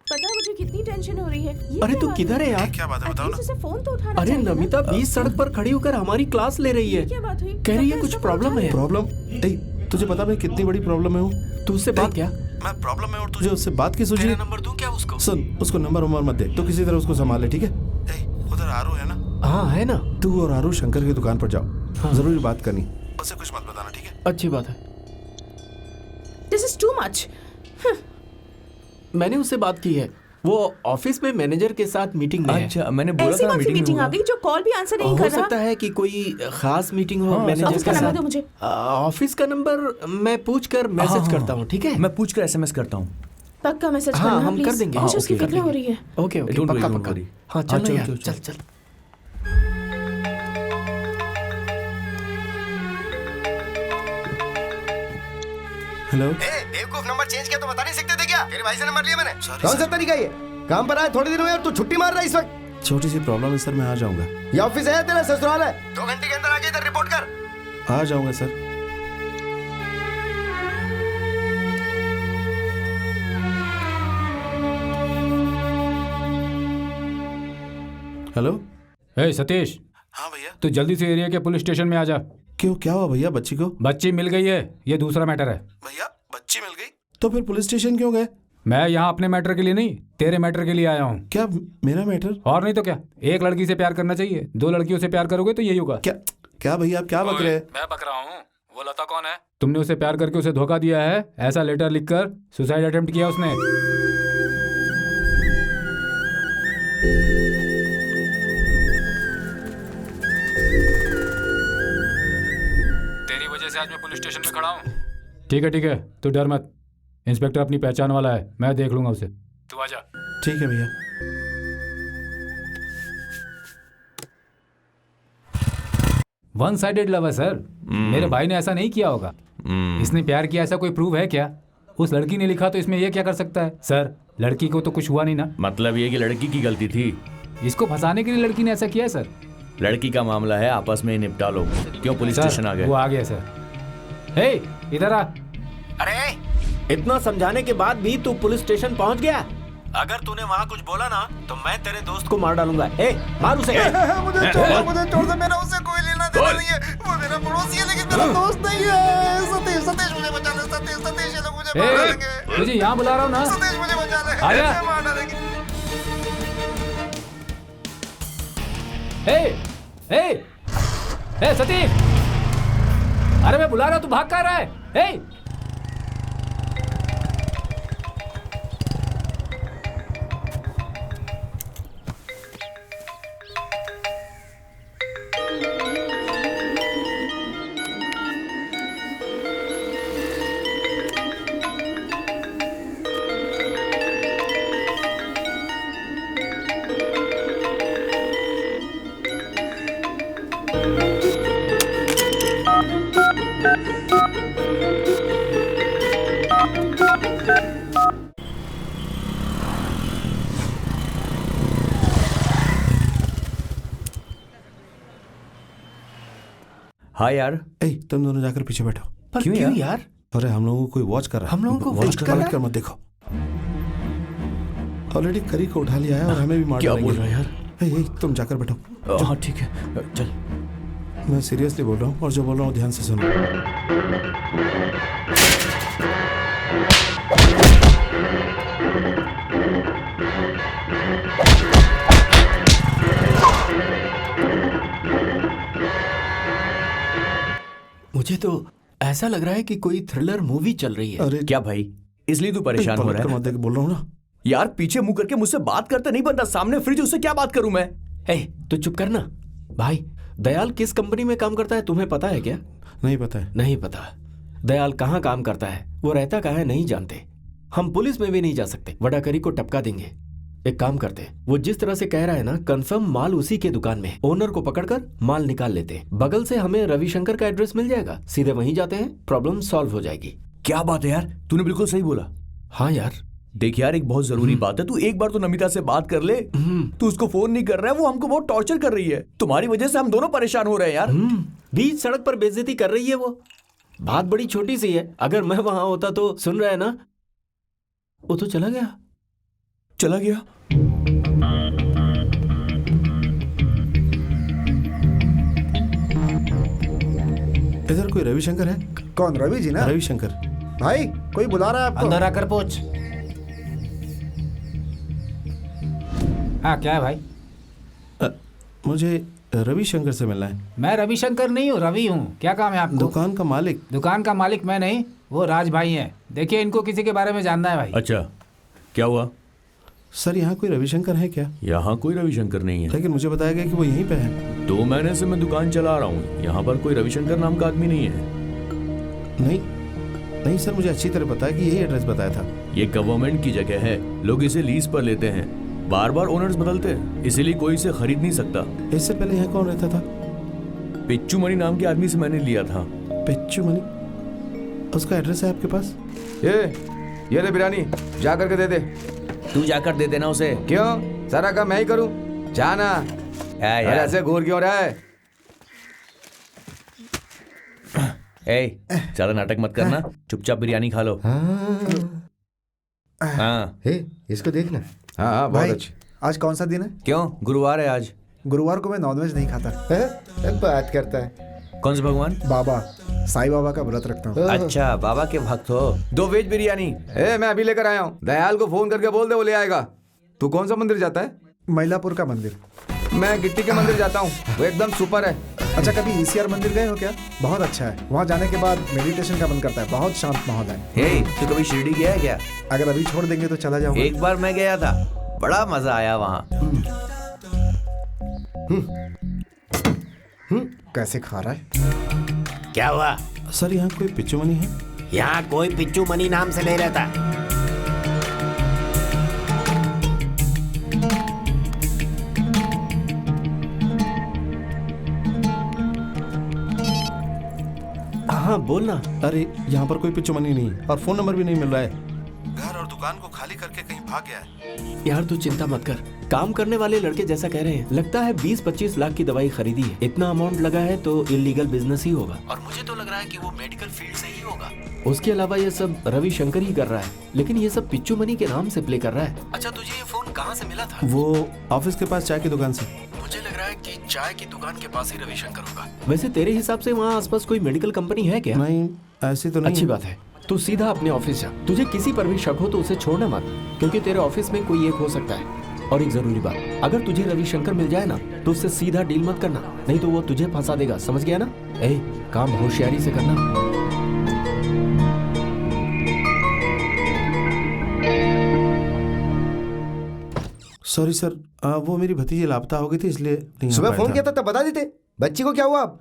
पता है मुझे मुझे कितनी टेंशन हो रही है। ये अरे क्या तू बात किधर है यार? क्या बात है बताओ At least ना। उसे फोन तो उठाना अरे चाहिए ना। नमिता बीच सड़क पर खड़ी होकर हमारी क्लास ले रही है। क्या बात हुई? कह रही है सबने कुछ इसका प्रॉब्लम फोन है। प्रॉब्लम? तुझे पता मैं कितनी बड़ी प्रॉब्लम में हूँ? तू उससे बात क्या? मैं प्रॉब्लम में और तुझे उससे बात की सूझी? नंबर दूं क्या उसको? सुन, उसको नंबर उम्र मत दे, तो किसी तरह उसको संभाल ले, ठीक है? उधर आरू है ना? हाँ है ना। तू और आरू शंकर की दुकान पर जाओ, हाँ। जरूरी बात करनी, उसे कुछ मत बताना, ठीक है? अच्छी बात है। This is too much. मैंने उससे बात की है, वो ऑफिस में मैनेजर के साथ मीटिंग में है। अच्छा, मैंने बोला ऐसी था कौन सी मीटिंग मीटिंग आ होगा। गई जो कॉल भी आंसर नहीं हो कर रहा? सकता है कि कोई खास मीटिंग हो हाँ, मैनेजर ऑफिस के का नंबर साथ। दो मुझे। ऑफिस का नंबर मैं पूछ कर मैसेज करता हूँ, ठीक है? मैं पूछ कर SMS करता हूँ। पक्का मैसेज हाँ, करना हम please। कर देंगे। मुझे हाँ, उसकी ओके, फिक्र हो रही है। ओके ओके, Don't worry, पक्का don't पक्का। worry। हाँ चल चल, ना यार, चल, चल चल। चल। हेलो। बेवकूफ, नंबर चेंज किया तो बता नहीं सकते थे क्या? तेरे भाई से नंबर लिया मैंने। कौन सा तरीका ये? काम पर आया थोड़ी देर हुए और तू छुट्टी मार रहा है इस वक्त। छोटी सी प्रॉब्लम है सर, मैं आ जाऊंगा। ये ऑफिस है तेरा ससुराल है? 2 घंटे के अंदर आके इधर रिपोर्ट कर। आ जाऊंगा सर। हेलो। हे सतीश, हाँ भैया। तू जल्दी से एरिया के पुलिस स्टेशन में आ जा। क्यों, क्या हुआ भैया? बच्ची को? बच्ची मिल गई है, ये दूसरा मैटर है। भैया बच्ची मिल गई तो फिर पुलिस स्टेशन क्यों गए? मैं यहाँ अपने मैटर के लिए नहीं, तेरे मैटर के लिए आया हूँ। क्या मेरा मैटर? और नहीं तो क्या, एक लड़की से प्यार करना चाहिए, 2 लड़कियों से प्यार करोगे तो यही होगा। क्या क्या भैया आप क्या बक रहे हैं? मैं बक रहा हूँ। वो लता कौन है? तुमने उसे प्यार करके उसे धोखा दिया है, ऐसा लेटर लिखकर सुसाइड अटेम्प्ट किया उसने। तेरी वजह से आज मैं पुलिस स्टेशन में खड़ा हूँ। ठीक है, तू डर मत। इंस्पेक्टर अपनी पहचान वाला है, मैं देख लूंगा उसे। तू आजा। ठीक है भैया। वन साइडेड लव है सर। मेरे भाई ने ऐसा नहीं किया होगा। इसने प्यार किया ऐसा कोई प्रूफ है क्या? उस लड़की ने लिखा तो इसमें ये क्या कर सकता है? सर, लड़की को तो कुछ हुआ नहीं ना। मतलब ये कि लड़की की गलती थी। इसको फंसाने के लिए लड़की ने ऐसा किया है सर। लड़की का मामला है, आपस में ही निपटा लो। क्यों पुलिस सर, स्टेशन आ गए? वो आ गया सर। हे, इधर आ। अरे इतना समझाने के बाद भी तू पुलिस स्टेशन पहुंच गया? अगर तूने वहाँ कुछ बोला ना तो मैं तेरे दोस्त को मार डालूंगा। ए, मार उसे। मुझे छोड़ दे, मेरा उससे कोई लेना देना नहीं है। वो मेरा पड़ोसी है लेकिन मेरा दोस्त नहीं है। सतीश मुझे बचा ले। सतीश ये लोग मुझे मार हे, डालेंगे। तुझे यहाँ बुला रहा हूँ ना। सतीश मुझे बचा ले। आजा। मार डालेंगे। हे सतीश, अरे मैं बुला रहा हूँ, तू भाग कर रहा है? हे, हाँ यार। तुम दोनों जाकर पीछे बैठो। पर क्यों क्यों यार? यार? अरे हम लोगों को कोई वॉच कर रहा है। हम लोगों को वॉच watch कर रहा कर मत देखो। ऑलरेडी करी को उठा लिया है और हमें भी मार क्या डालेंगे। बोल रहा है यार? तुम जाकर बैठो। हाँ ठीक है, चल। मैं सीरियसली बोल रहा हूँ और जो बोल रहा हूँ ध्यान से सुनो। मुझे तो ऐसा लग रहा है कि कोई थ्रिलर मूवी चल रही है। अरे क्या भाई, इसलिए तू परेशान हो रहा है? मत देख, बोल रहा हूँ ना यार। पीछे मुंह करके मुझसे बात करते नहीं बनता, सामने फ्रिज, उससे क्या बात करूं मैं? तू चुप करना। भाई, दयाल किस कंपनी में काम करता है तुम्हें पता है क्या? नहीं पता है। नहीं पता। दयाल कहाँ काम करता है, वो रहता कहाँ है, नहीं जानते। हम पुलिस में भी नहीं जा सकते, वडाकरी को टपका देंगे। एक काम करते हैं, वो जिस तरह से कह रहा है ना, कंफर्म माल उसी के दुकान में। ओनर को पकड़कर माल निकाल लेते हैं। बगल से हमें रविशंकर का एड्रेस मिल जाएगा, सीधे वहीं जाते हैं, प्रॉब्लम सॉल्व हो जाएगी। क्या बात है यार, तूने बिल्कुल सही बोला। हाँ यार। देख यार, एक बहुत जरूरी बात है, तू एक बार तो नमिता से बात कर ले। तू उसको फोन नहीं कर रहा है, वो हमको बहुत टॉर्चर कर रही है। तुम्हारी वजह से हम दोनों परेशान हो रहे हैं यार। बीच सड़क पर बेइज्जती कर रही है वो। बात बड़ी छोटी सी है, अगर मैं वहां होता तो, सुन रहा है ना, वो तो चला गया। चला गया। इधर कोई रविशंकर है? कौन? रवि जी ना? रविशंकर भाई कोई बुला रहा है आपको। अंदर आकर पूछ। हाँ क्या है भाई? मुझे रविशंकर से मिलना है। मैं रविशंकर नहीं हूँ, रवि हूँ। क्या काम है आपको? दुकान का मालिक। दुकान का मालिक मैं नहीं, वो राज भाई हैं। देखिए इनको किसी के बारे में जानना है भाई। अच्छा, क्या हुआ? सर यहाँ कोई रविशंकर है क्या? यहाँ कोई रविशंकर नहीं है। लेकिन मुझे बताया गया कि वो यहीं पे है। 2 महीने से मैं दुकान चला रहा हूँ, यहाँ पर कोई रविशंकर नाम का आदमी नहीं है। नहीं सर, मुझे अच्छी तरह पता है कि यही एड्रेस बताया था। ये गवर्नमेंट की जगह है, लोग इसे लीज पर लेते हैं, बार बार ओनर्स बदलते हैं, इसीलिए कोई इसे खरीद नहीं सकता। इससे पहले यहाँ कौन रहता था? पिच्चू मणि नाम के आदमी से मैंने लिया था। पिच्चू मणि? उसका एड्रेस है आपके पास? ये ले बिरयानी, जा करके दे दे। तू जाकर दे देना उसे। क्यों? सारा काम मैं ही करूं? जाना। यार ऐसे घूर क्यों रहा है? ज्यादा नाटक मत करना, चुपचाप बिरयानी खा लो। हाँ इसको देखना। हाँ बहुत भाई अच्छी। आज कौन सा दिन है? क्यों? गुरुवार है आज। गुरुवार को मैं नॉनवेज नहीं खाता। बात करता है। कौन से भगवान? बाबा, साईं बाबा का व्रत रखता हूँ। अच्छा, बाबा के भक्त हो। 2 वेज बिरयानी। मैं अभी लेकर आया हूँ। दयाल को फोन करके बोल दे, वो ले आएगा। तू कौन सा मंदिर जाता है? मैलापुर का मंदिर। मैं गिट्टी के मंदिर जाता हूँ, वो एकदम सुपर है। अच्छा, कभी ईसीआर मंदिर गए हो क्या? बहुत अच्छा है। वहाँ जाने के बाद मेडिटेशन का मन करता है। बहुत शांत माहौल है। तू कभी शिरडी गया है क्या? अगर अभी छोड़ देंगे तो चला जाऊंगा। एक बार मैं गया था, बड़ा मजा आया वहाँ। कैसे खा रहा है? क्या हुआ? सर यहाँ कोई पिच्चू मणि है? यहाँ कोई पिच्चू मणि नाम से नहीं रहता। हाँ बोलना। अरे यहाँ पर कोई पिच्चू मणि नहीं है और फोन नंबर भी नहीं मिल रहा है। घर और दुकान को खाली करके कहीं भाग गया है। यार तू चिंता मत कर, काम करने वाले लड़के जैसा कह रहे हैं। लगता है 20-25 लाख की दवाई खरीदी है। इतना अमाउंट लगा है तो इलीगल बिजनेस ही होगा, और मुझे तो लग रहा है कि वो मेडिकल फील्ड से ही होगा। उसके अलावा ये सब रविशंकर ही कर रहा है, लेकिन ये सब पिच्चू मणि के नाम से प्ले कर रहा है। अच्छा, तुझे ये फोन कहाँ से मिला था? वो ऑफिस के पास चाय की दुकान से। मुझे लग रहा है कि चाय की दुकान के पास ही रविशंकर होगा। वैसे तेरे हिसाब से वहाँ आसपास कोई मेडिकल कंपनी है क्या? नहीं, ऐसी तो नहीं। अच्छी बात है, तू सीधा अपने ऑफिस जा। तुझे किसी पर भी शक हो तो उसे छोड़ना मत, क्योंकि तेरे ऑफिस में कोई एक हो सकता है। और एक जरूरी बात, अगर तुझे रविशंकर मिल जाए ना तो उससे सीधा डील मत करना, नहीं तो वो तुझे फंसा देगा। समझ गया ना? काम होशियारी से करना। सॉरी सर, वो मेरी भतीजी लापता हो गई थी इसलिए नहीं आ सुबह पाया फोन था। किया था तब बता देते। बच्ची को क्या हुआ अब?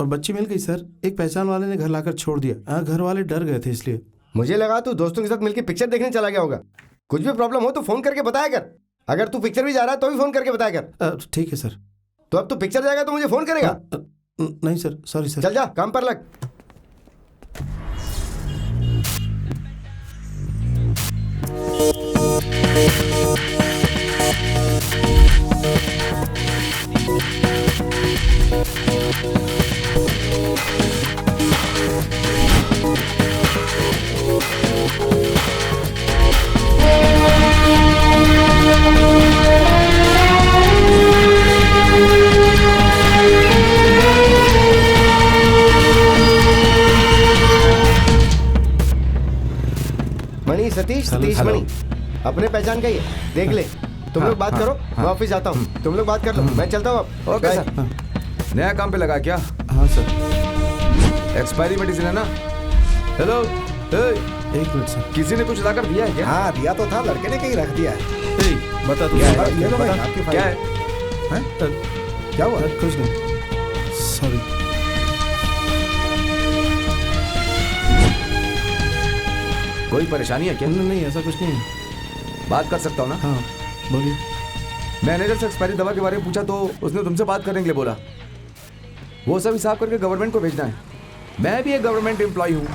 बच्ची मिल गई सर, एक पहचान वाले ने घर लाकर छोड़ दिया। घर वाले डर गए थे इसलिए। मुझे लगा तू दोस्तों के साथ मिलकर पिक्चर देखने चला गया होगा। कुछ भी प्रॉब्लम हो तो फोन करके बताया कर। अगर तू पिक्चर भी जा रहा है तो भी फोन करके बताया कर। ठीक है सर। तो अब तू पिक्चर जाएगा तो मुझे फोन करेगा? नहीं सर, सॉरी सर। चल जा, काम पर लग। मणि, सतीश मणि अपने पहचान का ही है, देख ले। तुम लोग बात करो, मैं ऑफिस जाता हूँ। तुम लोग बात कर लो, मैं चलता हूँ अब। Okay sir. नया काम पे लगा क्या? हाँ सर। एक्सपायरी मेडिसिन है ना? हेलो, एक मिनट सर। किसी ने कुछ लाकर दिया है क्या? हाँ दिया तो था, लड़के ने कहीं रख दिया है। बता दो। ये लो भाई, आपकी फाइल। क्या है? क्या हुआ? कुछ नहीं, सॉरी। कोई परेशानी है क्या? नहीं, ऐसा कुछ नहीं है। बात कर सकता हूँ ना? हाँ बोलिए। मैनेजर से एक्सपायरी दवा के बारे में पूछा तो उसने तुमसे बात करने के लिए बोला। वो सब हिसाब करके गवर्नमेंट को भेजना है। मैं भी एक गवर्नमेंट एम्प्लॉय हूँ।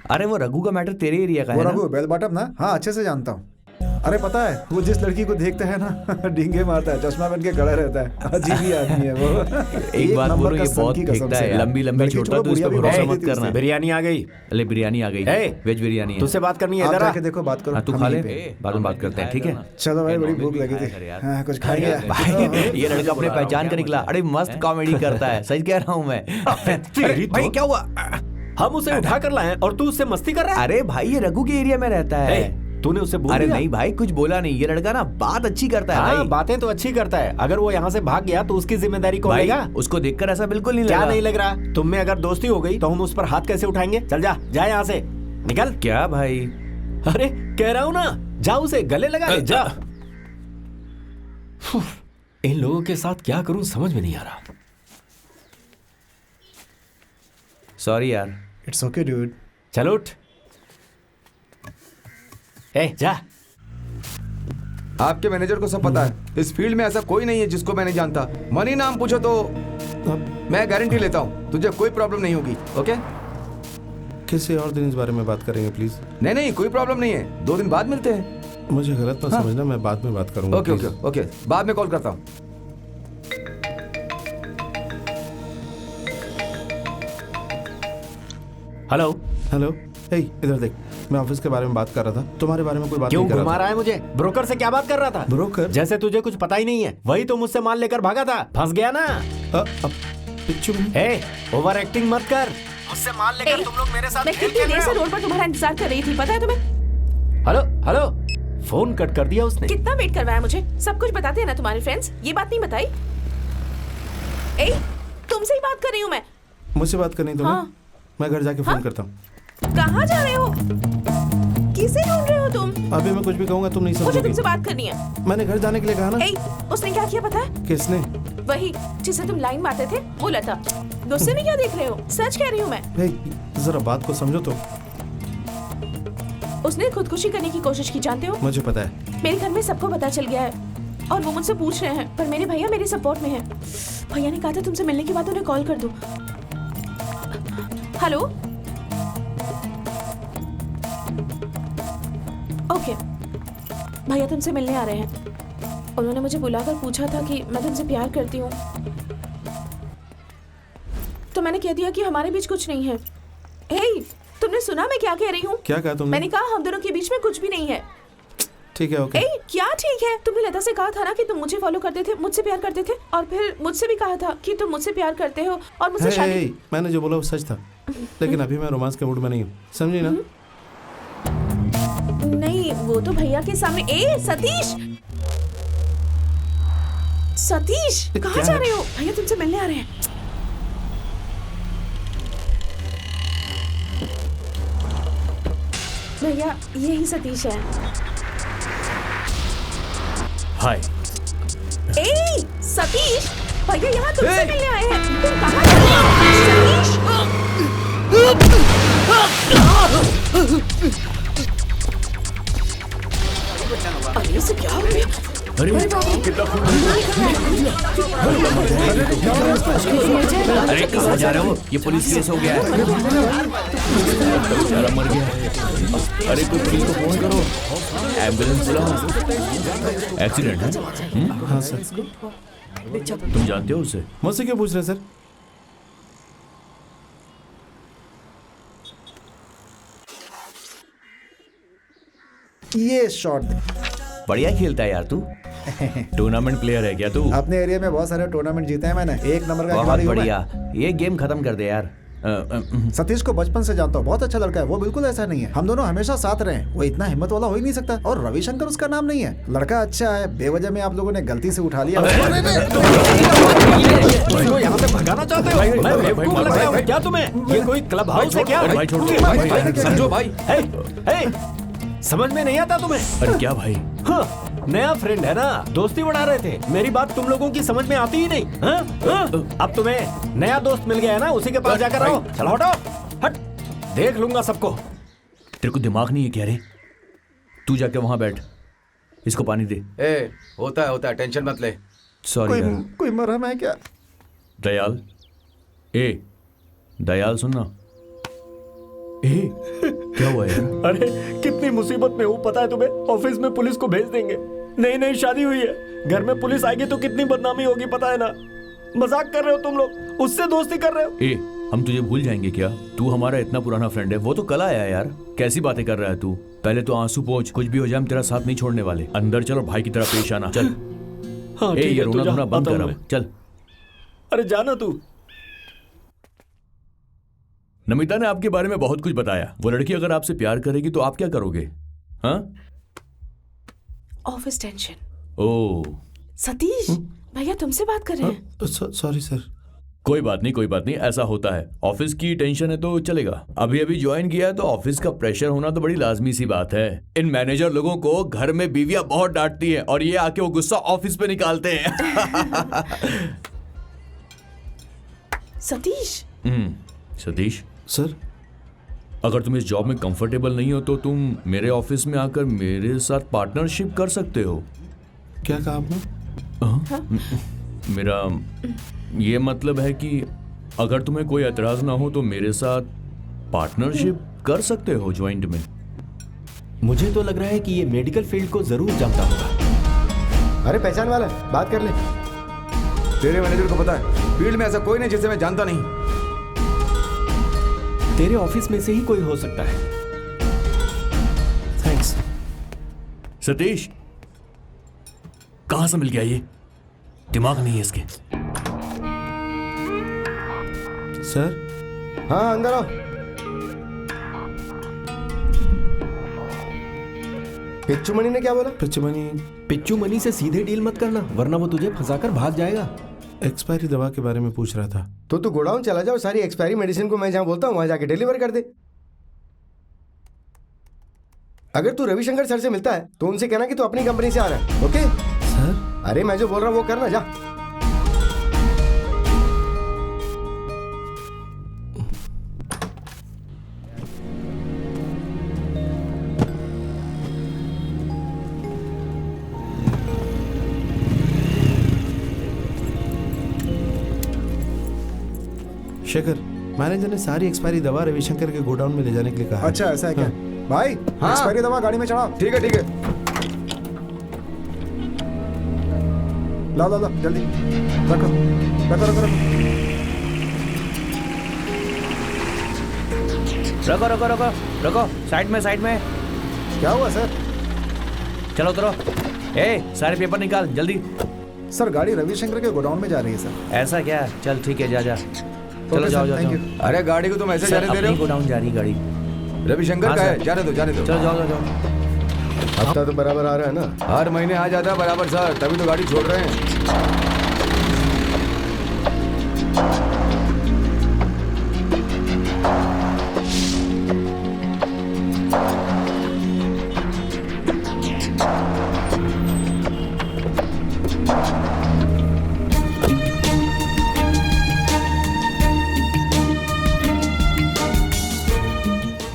अरे वो रघु का मैटर तेरे एरिया का वो है ना? रघु बेल बॉटम ना? हाँ अच्छे से जानता हूँ। अरे पता है वो जिस लड़की को देखता है ना डींगे मारता है, चश्मा पहन के खड़ा रहता है, अजीब ही आदमी है वो। एक बात नंबर बोलो, का ये सन बहुत की कसम फेंकता से। है, लंबी लंबी लड़की छोटा छोड़ो, तो इस पे बुढ़िया भी भरोसा बहुत मत थी उससे। करना। बिरयानी आ गई। अरे बिरयानी आ गई, ए, वेज बिरयानी है। तुझसे बात करनी है, आप इधर आ। जाके देखो, बात करो। हाँ, तू हम खा ले, यहीं पे। बाद में बात करते हैं, ठीक है? चलो भाई, बड़ी भूख लगी थी। हाँ, कुछ खाएंगे? भाई ये लड़का अपने पहचान का निकला। अरे मस्त कॉमेडी करता है, सच कह रहा हूँ मैं। तेरी भाई तो- क्या हुआ? हम उसे उठा कर लाए और तू उससे मस्ती कर रहा है। अरे भाई ये रघु के एरिया में रहता है। तूने उससे बोल अरे दिया? नहीं भाई, कुछ बोला नहीं। ये लड़का ना बात अच्छी करता है हाँ, भाई। बातें तो अच्छी करता है। अगर वो यहाँ से भाग गया तो उसकी जिम्मेदारी कौन भाई लेगा? उसको देखकर ऐसा बिल्कुल नहीं क्या लगा। नहीं लग रहा? तुम में अगर दोस्ती हो गई तो हम उस पर हाथ कैसे उठाएंगे? चल जा, जा यहाँ से निकल। क्या भाई? अरे कह रहा हूँ ना, जा उसे गले लगा ले, जा। इन लोगों के साथ क्या करूं समझ में नहीं आ रहा। सॉरी यार। It's okay dude. चलो उठ। ए जा। आपके मैनेजर को सब पता है, इस फील्ड में ऐसा कोई नहीं है जिसको मैं नहीं जानता। मनी नाम पूछो तो मैं गारंटी लेता हूँ तुझे कोई प्रॉब्लम नहीं होगी। ओके? किसी और दिन इस बारे में बात करेंगे प्लीज। नहीं नहीं, कोई प्रॉब्लम नहीं है, 2 दिन बाद मिलते हैं। मुझे गलत ना हाँ। समझना, मैं बाद में बात करूंगा। ओके ओके ओके, बाद में कॉल करता हूँ। Hello hello. हे इधर देख, मैं ऑफिस के बारे में बात कर रहा था, तुम्हारे बारे में कोई बात क्यों नहीं कर घुमा रहा रहा है मुझे? ब्रोकर से क्या बात कर रहा था? ब्रोकर? जैसे तुझे कुछ पता ही नहीं है। वही तो मुझसे माल लेकर भागा था, फंस गया ना। अब पिच्चू ए, ओवर एक्टिंग मत कर। मुझसे माल लेकर तुम लोग मेरे साथ मैं खेल कितनी खेल देर रहे से हो। रोड पर तुम्हारा इंतजार कर रही थी, पता है तुम्हें? हेलो हेलो, फोन कट कर दिया उसने। कितना वेट करवाया मुझे? सब कुछ बताते हैं ना तुम्हारे फ्रेंड्स, ये बात नहीं बताई? ए, तुमसे ही बात कर रही हूँ मैं। मुझसे बात करनी तुम्हें? हाँ। मैं घर जाके फोन हाँ? करता हूँ। कहाँ जा रहे हो? किसे ढूंढ रहे हो तुम? अभी मैं कुछ भी कहूंगा तुम नहीं मुझे समझोगी। तुमसे बात करनी है। मैंने घर जाने के लिए कहा ना। ए, उसने क्या किया पता है? किसने? वही जिसे तुम लाइन मारते थे, वो लता। गुस्से में क्या देख रहे हो? सच कह रही हूँ मैं। हे, जरा बात को समझो तो। उसने खुदकुशी करने की कोशिश की, जानते हो? मुझे पता है। मेरे घर में सबको पता चल गया है और वो मुझसे पूछ रहे हैं, पर मेरे भैया मेरे सपोर्ट में है। भैया ने कहा था तुमसे मिलने के बाद उन्हें कॉल कर दो। हेलो? ओके, भैया तुमसे मिलने आ रहे हैं। उन्होंने मुझे बुलाकर पूछा था कि मैं तुमसे प्यार करती हूँ, तो मैंने कह दिया कि हमारे बीच कुछ नहीं है। हे, तुमने सुना मैं क्या कह रही हूँ? क्या कहा तुमने? मैंने कहा हम दोनों के बीच में कुछ भी नहीं है। ठीक है, ओके। ए, क्या ठीक है? तुमने लता से कहा था ना कि तुम मुझे फॉलो करते थे, मुझसे प्यार करते थे, और फिर मुझसे भी कहा था कि तुम मुझसे प्यार करते हो और मुझसे शादी। हे, मैंने जो बोला वो सच था, लेकिन अभी मैं रोमांस के मूड में नहीं हूँ, समझी ना? नहीं, वो तो भैया के सामने। ए सतीश, सतीश कहाँ क्या जा है? रहे हो? भैया तुमसे मिलने आ रहे हैं। भैया यही सतीश है। हाय। ए सतीश, भैया यहाँ तुमसे मिलने आए हैं। तुम कहाँ जा रहे हो? सतीश! अरे इसे क्या हो गया? अरे कितना खून! अरे कहाँ जा रहे हो? ये पुलिस केस हो गया है। बेचारा मर गया है। अरे कोई पुलिस को फोन करो, एम्बुलेंस बुलाओ। एक्सीडेंट है? हाँ सर। तुम जानते हो उसे? मुझसे क्यों पूछ रहे हैं सर? ये शॉट बढ़िया खेलता है यार तू। टूर्नामेंट प्लेयर है क्या तू? अपने एरिया में बहुत सारे टूर्नामेंट जीते हैं मैंने, 1 नंबर का बहुत खिलाड़ी हूं मैं। बढ़िया। ये गेम खत्म कर दे यार। सतीश को बचपन से जानता हूँ, बहुत अच्छा लड़का है वो, बिल्कुल ऐसा नहीं है। हम दोनों हमेशा साथ रहे, वो इतना हिम्मत वाला हो ही नहीं सकता। और रविशंकर उसका नाम नहीं है। लड़का अच्छा है, बेवजह में आप लोगों ने गलती से उठा लिया। इसको यहाँ से भगाना चाहते हो? मैं बेवकूफ लग रहा हूँ क्या तुम्हें? ये कोई क्लब हाउस है क्या? भाई छोड़ दो। समझो भाई। हे, हे, समझ में नहीं आता तुम्हें? अरे क्या भाई? हाँ, नया फ्रेंड है ना, दोस्ती बढ़ा रहे थे। मेरी बात तुम लोगों की समझ में आती ही नहीं। हाँ? हाँ? अब तुम्हें नया दोस्त मिल गया है ना, उसी के पास जाकर रहो। चलो हटो, हट, देख लूंगा सबको। तेरे को दिमाग नहीं है क्या रे? तू जाके वहां बैठ, इसको पानी दे। ए, होता है, टेंशन मत ले। सॉरी यार। कोई मरहम है क्या? दयाल, ए दयाल सुनना। ए क्या हुआ यार? अरे कितनी मुसीबत में हूँ पता है तुम्हें? ऑफिस में पुलिस को भेज देंगे। नई नई शादी हुई है, घर में पुलिस आएगी तो कितनी बदनामी होगी पता है ना। मजाक कर रहे हो तुम लोग, उससे दोस्ती कर रहे हो। ए, हम तुझे भूल जाएंगे क्या? तू हमारा इतना पुराना फ्रेंड है। वो तो कल आया यार, कैसी बातें कर रहा है तू? पहले तो आंसू पोंछ, कुछ भी हो जाए हम तेरा साथ नहीं छोड़ने वाले। अंदर चल और भाई की तरह पेश आना। चल। हाँ, ए, ठीक ये है, तू रोना जा, धोना बंद आता कर हूँ अब। मैं। चल। अरे जाना तू। नमिता ने आपके बारे में बहुत कुछ बताया। वो लड़की अगर आपसे प्यार करेगी तो आप क्या करोगे? हाँ? Office tension. ओ, सतीश भैया तुमसे बात कर रहे हैं। Sorry sir. कोई बात नहीं, कोई बात नहीं, ऐसा होता है। ऑफिस की टेंशन है तो चलेगा। अभी अभी ज्वाइन किया है तो ऑफिस का प्रेशर होना तो बड़ी लाजमी सी बात है। इन मैनेजर लोगों को घर में बीवियां बहुत डांटती हैं और ये आके वो गुस्सा ऑफिस पे निकालते हैं। सतीश। सतीश सर, अगर तुम इस जॉब में कंफर्टेबल नहीं हो तो तुम मेरे ऑफिस में आकर मेरे साथ पार्टनरशिप कर सकते हो। क्या कहा आपने? मेरा ये मतलब है कि अगर तुम्हें कोई एतराज ना हो तो मेरे साथ पार्टनरशिप कर सकते हो ज्वाइंट में। मुझे तो लग रहा है कि ये मेडिकल फील्ड को जरूर जानता होगा। अरे पहचान वाला, बात कर ले। तेरे मैनेजर को पता है फील्ड में ऐसा कोई नहीं जिसे मैं जानता नहीं। तेरे ऑफिस में से ही कोई हो सकता है। थैंक्स। सतीश, कहां से मिल गया ये? दिमाग नहीं है इसके। सर। हाँ अंदर आओ। पिच्चू मणि ने क्या बोला? पिच्चू मनी से सीधे डील मत करना वरना वो तुझे फंसाकर भाग जाएगा। एक्सपायरी दवा के बारे में पूछ रहा था। तो तू गोडाउन चला जाओ, सारी एक्सपायरी मेडिसिन को मैं जहां बोलता हूं वहां जाके डिलीवर कर दे। अगर तू रविशंकर सर से मिलता है तो उनसे कहना कि तू अपनी कंपनी से आ रहा है। Okay sir? अरे मैं जो बोल रहा हूं वो करना, जा। शेखर, मैनेजर ने सारी एक्सपायरी दवा रविशंकर के गोडाउन में ले जाने के लिए कहा है। अच्छा ऐसा है क्या? भाई हाँ। एक्सपायरी दवा गाड़ी में चढ़ाओ। ठीक है ठीक है। ला ला ला जल्दी रखो रखो रखो रखो। रखो रखो रखो रखो, साइड में। क्या हुआ सर? चलो उतरो। ए, सारे पेपर निकाल जल्दी। सर गाड़ी रविशंकर के गोडाउन में जा रही है सर। ऐसा क्या? चल ठीक है, जा। चलो ओके जाओ सर, जाओ थैंक जाओ। यू। अरे गाड़ी को तुम ऐसे जाने दे रहे हो? गोडाउन जा रही गाड़ी। रविशंकर हाँ, का है, सर। जाने दो जाने दो। चलो जाओ जाओ। हफ्ता तो बराबर आ रहा है ना। हर महीने आ जाता है बराबर सर, तभी तो गाड़ी छोड़ रहे हैं।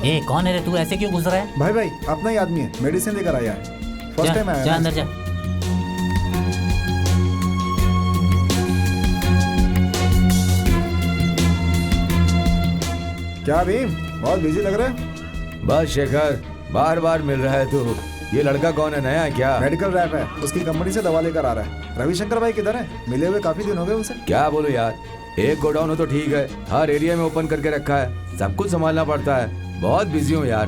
ए कौन है रे तू? ऐसे क्यों घुस रहा है? भाई अपना ही आदमी है, मेडिसिन लेकर आया है। फर्स्ट टाइम आया जा है। अंदर जा। क्या भीम, बहुत बिजी लग रहा है। बस शेखर, बार बार मिल रहा है तू। ये लड़का कौन है, नया है क्या? मेडिकल रैप है, उसकी कंपनी से दवा लेकर आ रहा है। रविशंकर भाई किधर है? मिले हुए काफी दिन हो गए उनसे। क्या बोलो यार, एक गोडाउन हो तो ठीक है, हर एरिया में ओपन करके रखा है, सब कुछ संभालना पड़ता है। बहुत बिजी हूँ यार।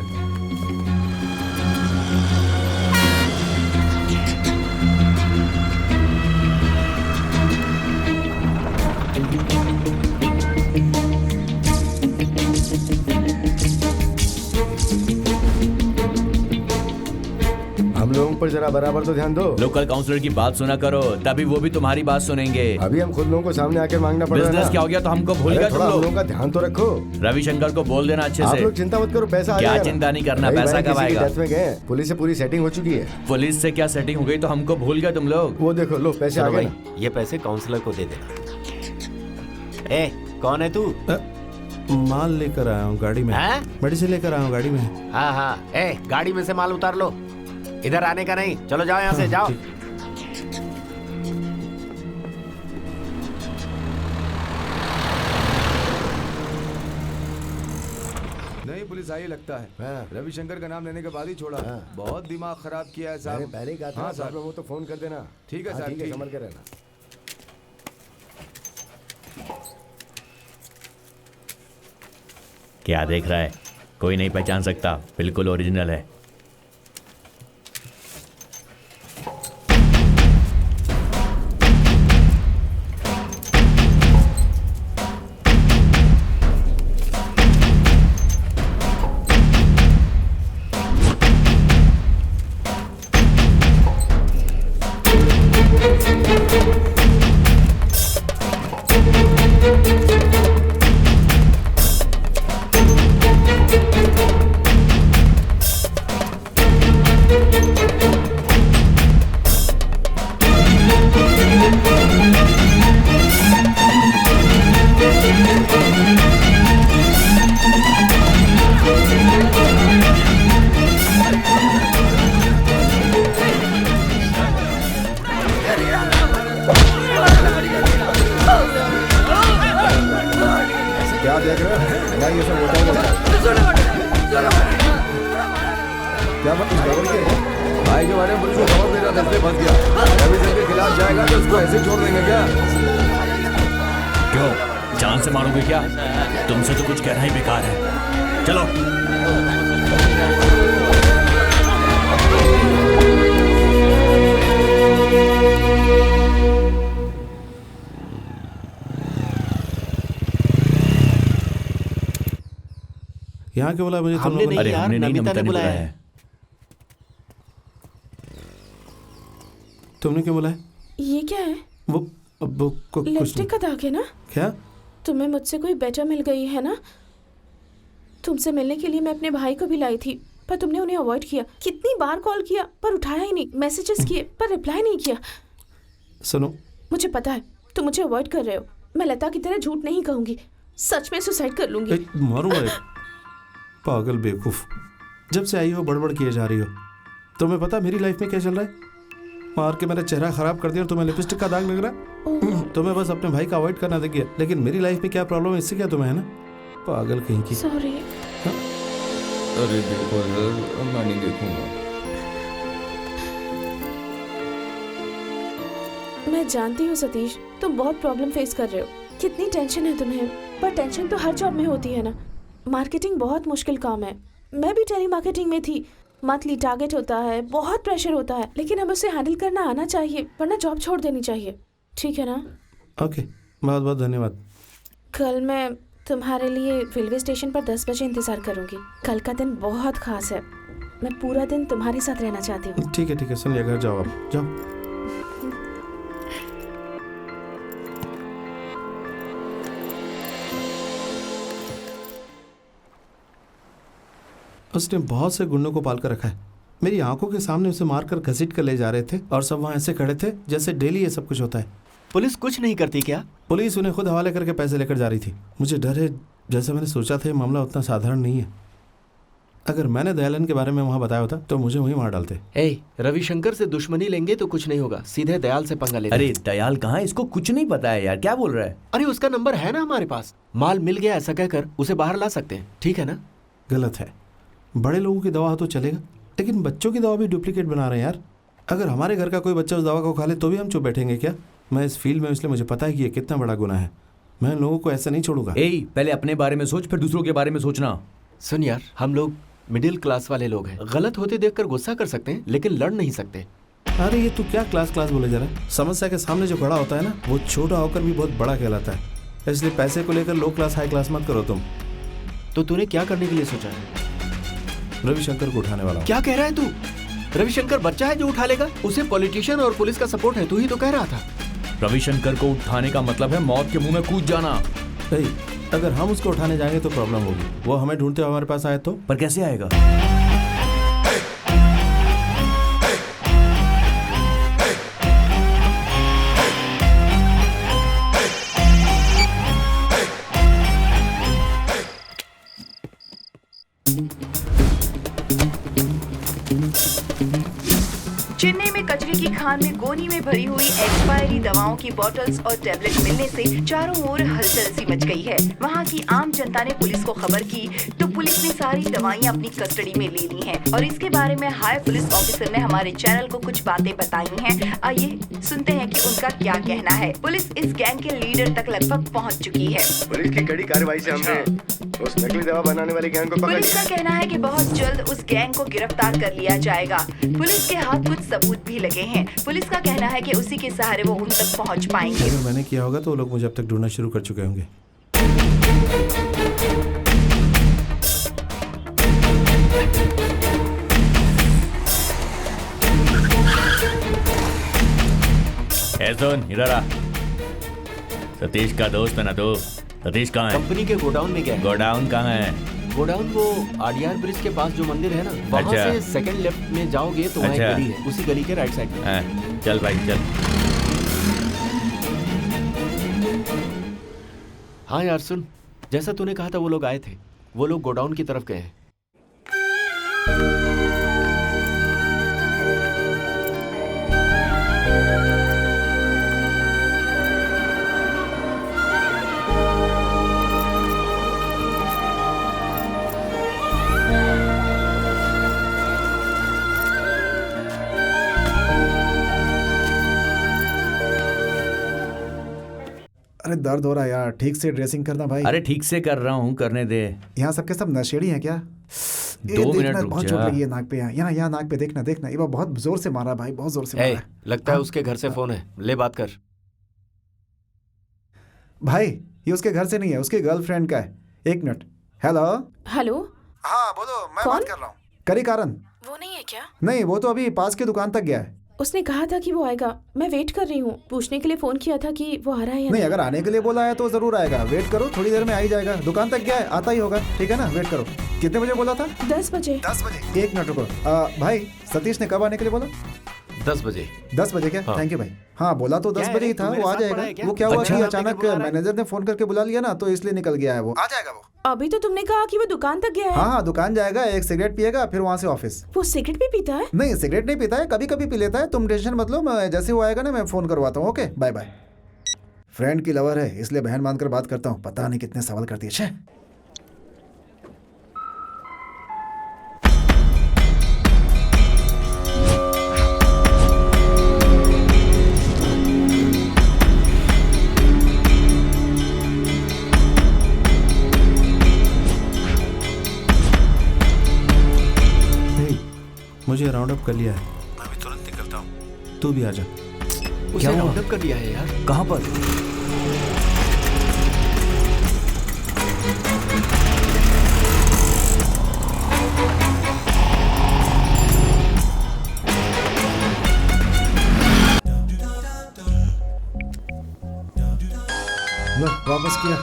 हम लोगों पर जरा बराबर तो ध्यान दो। लोकल काउंसलर की बात सुना करो, तभी वो भी तुम्हारी बात सुनेंगे। अभी हम खुद लोगों को सामने आकर मांगना पड़ रहा है बिजनेस ना। क्या हो गया तो हमको भूल अरे गए तुम थोड़ा हम लोग। लोगों का ध्यान तो रखो। रविशंकर को बोल देना अच्छे आप से। लोग चिंता मत करो, पैसा आ क्या जाएगा ना। चिंता नहीं करना, भाई, पैसा भाई, कब किसी की आएगा? डेथ में गए, पुलिस से पूरी सेटिंग हो चुकी है। पुलिस से क्या सेटिंग हो गई तो हमको भूल गए तुम लोग। वो देखो, लो पैसे आ चलो गए भाई, ना। ये पैसे काउंसलर को दे देना। ए कौन है तू? माल लेकर आया हूँ गाड़ी में। हैं? मेडिसिन लेकर आया हूँ गाड़ी में। हाँ हाँ, ए गाड़ी में से माल उतार लो, इधर आने का नहीं। चलो जाओ यहाँ से, जाओ। नहीं पुलिस ऐसा ही लगता है। हाँ। रविशंकर का नाम लेने के बाद ही छोड़ा। हाँ। बहुत दिमाग खराब किया है मैंने साहब। पहले ही कहा था हाँ साहब साहब। वो तो फोन कर देना। ठीक है हाँ, साहब, ठीक है, ठीक। संभल के रहना। क्या देख रहा है? कोई नहीं पहचान सकता, बिल्कुल ओरिजिनल है। क्या देख रहे हो भाई? ये सब होता है क्या बात गड़बड़ की है? भाई के बारे में पुलिस को खबर दे रहा था, इसलिए फंस गया। रविशंकर के खिलाफ जाएगा तो उसको ऐसे छोड़ देंगे क्या? क्यों, जान से मारोगे क्या? तुमसे तो कुछ कहना ही बेकार है। चलो। यहाँ क्यों बोला मुझे? तुम हमने लोगों नहीं ने? अरे यार, हमने नहीं, नमिता नमिता ने ने बुलाया बुलाया है। है। तुमने क्यों बोला है? ये क्या है? वो कुछ लिपस्टिक का दाग है ना? क्या? तुम्हें मुझसे कोई बेटर मिल गई है ना? तुमसे मिलने के लिए मैं अपने भाई को भी लाई थी, पर तुमने उन्हें अवॉइड किया। कितनी बार कॉल किया पर उठाया ही नहीं, मैसेजेस किए पर रिप्लाई नहीं किया। सुनो, मुझे पता है तुम मुझे अवॉइड कर रहे हो। मैं लता की तरह झूठ नहीं कहूंगी, सच में सुसाइड कर लूंगी। मारूंगा रे। पागल बेवकूफ, जब से आई हो बड़बड़ किए जा रही हो। तुम्हें पता मेरी लाइफ में क्या चल रहा है? मार के मेरा चेहरा खराब कर दिया और तुम्हें लिपस्टिक का दाग लग रहा है। तुम्हें बस अपने भाई का अवॉइड करना देखिए, लेकिन मेरी लाइफ में क्या प्रॉब्लम है इससे क्या तुम्हें है ना? पागल कहीं की। सॉरी। अरे देखो यार, मैं नहीं देखूंगा। मैं जानती हूँ सतीश, तुम बहुत प्रॉब्लम फेस कर रहे हो। कितनी टेंशन है तुम्हें, पर टेंशन तो हर जॉब में होती है ना। मार्केटिंग बहुत मुश्किल काम है। मैं भी टेली मार्केटिंग में थी। मंथली टारगेट होता है, बहुत प्रेशर होता है, लेकिन हमें उसे हैंडल करना आना चाहिए, वरना जॉब छोड़ देनी चाहिए। ठीक है ना? ओके, बहुत बहुत धन्यवाद। कल मैं तुम्हारे लिए रेलवे स्टेशन पर 10 बजे इंतजार करूंगी। कल का दिन बहुत खास है। मैं पूरा दिन तुम्हारे साथ रहना चाहती हूँ। ठीक है, सुन लिया, घर जाओ आप, जाओ। उसने बहुत से गुंडों को पाल कर रखा है। मेरी आंखों के सामने उसे मारकर घसीट कर ले जा रहे थे और सब वहाँ ऐसे खड़े थे जैसे डेली ये सब कुछ होता है। पुलिस कुछ नहीं करती क्या? पुलिस उन्हें खुद हवाले करके पैसे लेकर जा रही थी। मुझे डर है, जैसे मैंने सोचा था ये मामला उतना साधारण नहीं है। अगर मैंने दयालन के बारे में वहाँ बताया होता तो मुझे वहीं मार डालते। रविशंकर से दुश्मनी लेंगे तो कुछ नहीं होगा, सीधे दयाल से पंगा लेंगे। अरे दयाल कहाँ है? इसको कुछ नहीं पता है यार, क्या बोल रहा है? अरे उसका नंबर है ना हमारे पास, माल मिल गया ऐसा कहकर उसे बाहर ला सकते हैं। ठीक है ना? गलत है। बड़े लोगों की दवा तो चलेगा, लेकिन बच्चों की दवा भी डुप्लीकेट बना रहे हैं यार। अगर हमारे घर का कोई बच्चा उस दवा को खा ले तो भी हम चुप बैठेंगे क्या? मैं इस फील्ड में, इसलिए मुझे पता है कि ये कितना बड़ा गुनाह है। मैं लोगों को ऐसा नहीं छोड़ूंगा। पहले अपने बारे में सोच, फिर दूसरों के बारे में सोचना। सुन यार, हम लोग मिडिल क्लास वाले लोग हैं। गलत होते देखकर गुस्सा कर सकते हैं, लेकिन लड़ नहीं सकते। अरे ये तू क्या क्लास बोले जा रहा है? समस्या के सामने जो खड़ा होता है ना, वो छोटा होकर भी बहुत बड़ा कहलाता है। इसलिए पैसे को लेकर लो क्लास हाई क्लास मत करो तुम। तो तूने क्या करने के लिए सोचा है? रविशंकर को उठाने वाला। क्या कह रहा है तू? रविशंकर बच्चा है जो उठा लेगा? उसे पॉलिटिशियन और पुलिस का सपोर्ट है, तू ही तो कह रहा था। रविशंकर को उठाने का मतलब है मौत के मुंह में कूद जाना। अगर हम उसको उठाने जाएंगे तो प्रॉब्लम होगी। वो हमें ढूंढते हुए हमारे पास आए तो? पर कैसे आएगा? चेन्नई में कचरे की खान में बोनी में भरी हुई एक्सपायरी दवाओं की बोतल्स और टैबलेट मिलने से चारों ओर हलचल सी मच गई है। वहाँ की आम जनता ने पुलिस को खबर की तो पुलिस ने सारी दवाइयाँ अपनी कस्टडी में ले ली हैं और इसके बारे में हाई पुलिस ऑफिसर ने हमारे चैनल को कुछ बातें बताई हैं। आइए सुनते हैं कि उनका क्या कहना है। पुलिस इस गैंग के लीडर तक लगभग पहुँच चुकी है। पुलिस की कड़ी कार्रवाई से हमने उस नकली दवा बनाने वाले गैंग को पकड़ पुलिस लिया। का कहना है कि बहुत जल्द उस गैंग को गिरफ्तार कर लिया जाएगा। पुलिस के हाथ कुछ सबूत भी लगे हैं। पुलिस का कहना है कि उसी के सहारे वो उन तक पहुंच पाएंगे। अगर मैंने किया होगा तो वो लोग मुझे अब तक ढूंढना शुरू कर चुके होंगे। सुन इधर आ। सतीश का दोस्त है ना तू? सतीश कहाँ है? कंपनी के गोडाउन में गया है। गोडाउन कहाँ है? गोडाउन वो आडियार ब्रिज के पास जो मंदिर है ना, वहाँ अच्छा। से सेकंड लेफ्ट में जाओगे तो वहाँ एक अच्छा। गली है, उसी गली के राइट साइड में। हाँ, चल भाई चल। हाँ यार सुन, जैसा तूने कहा था वो लोग आए थे, वो लोग गोडाउन की तरफ गए हैं। अरे दर्द हो रहा है यार, ठीक से ड्रेसिंग करना भाई। अरे ठीक से कर रहा हूँ, करने दे। यहाँ सबके सब नशेड़ी हैं क्या? 2 मिनट रुक बहुत जा। चोट लगी है नाक पे। यहाँ नाक पे देखना देखना, ये बहुत जोर से मारा भाई, बहुत जोर से मारा है। लगता है उसके घर से फोन है, ले बात कर। भाई ये उसके घर से नहीं है, उसकी गर्लफ्रेंड का है। 1 मिनट। हेलो। हेलो। हाँ बोलो, मैं कौन? बात कर रहा हूँ। करी कारण? वो नहीं है क्या? नहीं, वो तो अभी पास की दुकान तक गया है। उसने कहा था कि वो आएगा, मैं वेट कर रही हूँ। पूछने के लिए फोन किया था कि वो आ रहा है या नहीं, अगर आने के लिए बोला है तो जरूर आएगा। वेट करो, थोड़ी देर में आ ही जाएगा। दुकान तक गया है, आता ही होगा। ठीक है ना, वेट करो। कितने बजे बोला था? 10 बजे। 10 बजे। 1 मिनट रुको। भाई सतीश ने कब आने के लिए बोला? 10 बजे। 10 बजे क्या? हाँ। थैंक यू भाई। हाँ बोला तो 10 क्या बजे है, ही तू था, मेरे वो आ साथ पढ़ा है जाएगा। क्या? वो क्या हुआ अच्छा। कि अचानक मैनेजर ने फोन करके बुला लिया ना, तो इसलिए निकल गया है। वो आ जाएगा। वो अभी तो तुमने कहा कि वो दुकान तक गया है। हाँ दुकान जाएगा, एक सिगरेट पिएगा, फिर वहाँ से ऑफिस। वो सिगरेट भी पीता है? नहीं सिगरेट नहीं पीता है, कभी कभी पी लेता है। तुम टेंशन मत लो, मैं जैसे वो आएगा ना मैं फोन करवाता हूँ। Okay bye bye. फ्रेंड की लवर है इसलिए बहन मानकर बात करता हूँ। पता नहीं कितने सवाल करती है। मुझे राउंड अप कर लिया है, मैं भी तुरंत निकलता हूँ। तू भी आ जा। उसे राउंड अप कर लिया है यार। कहाँ पर? लो वापस किया।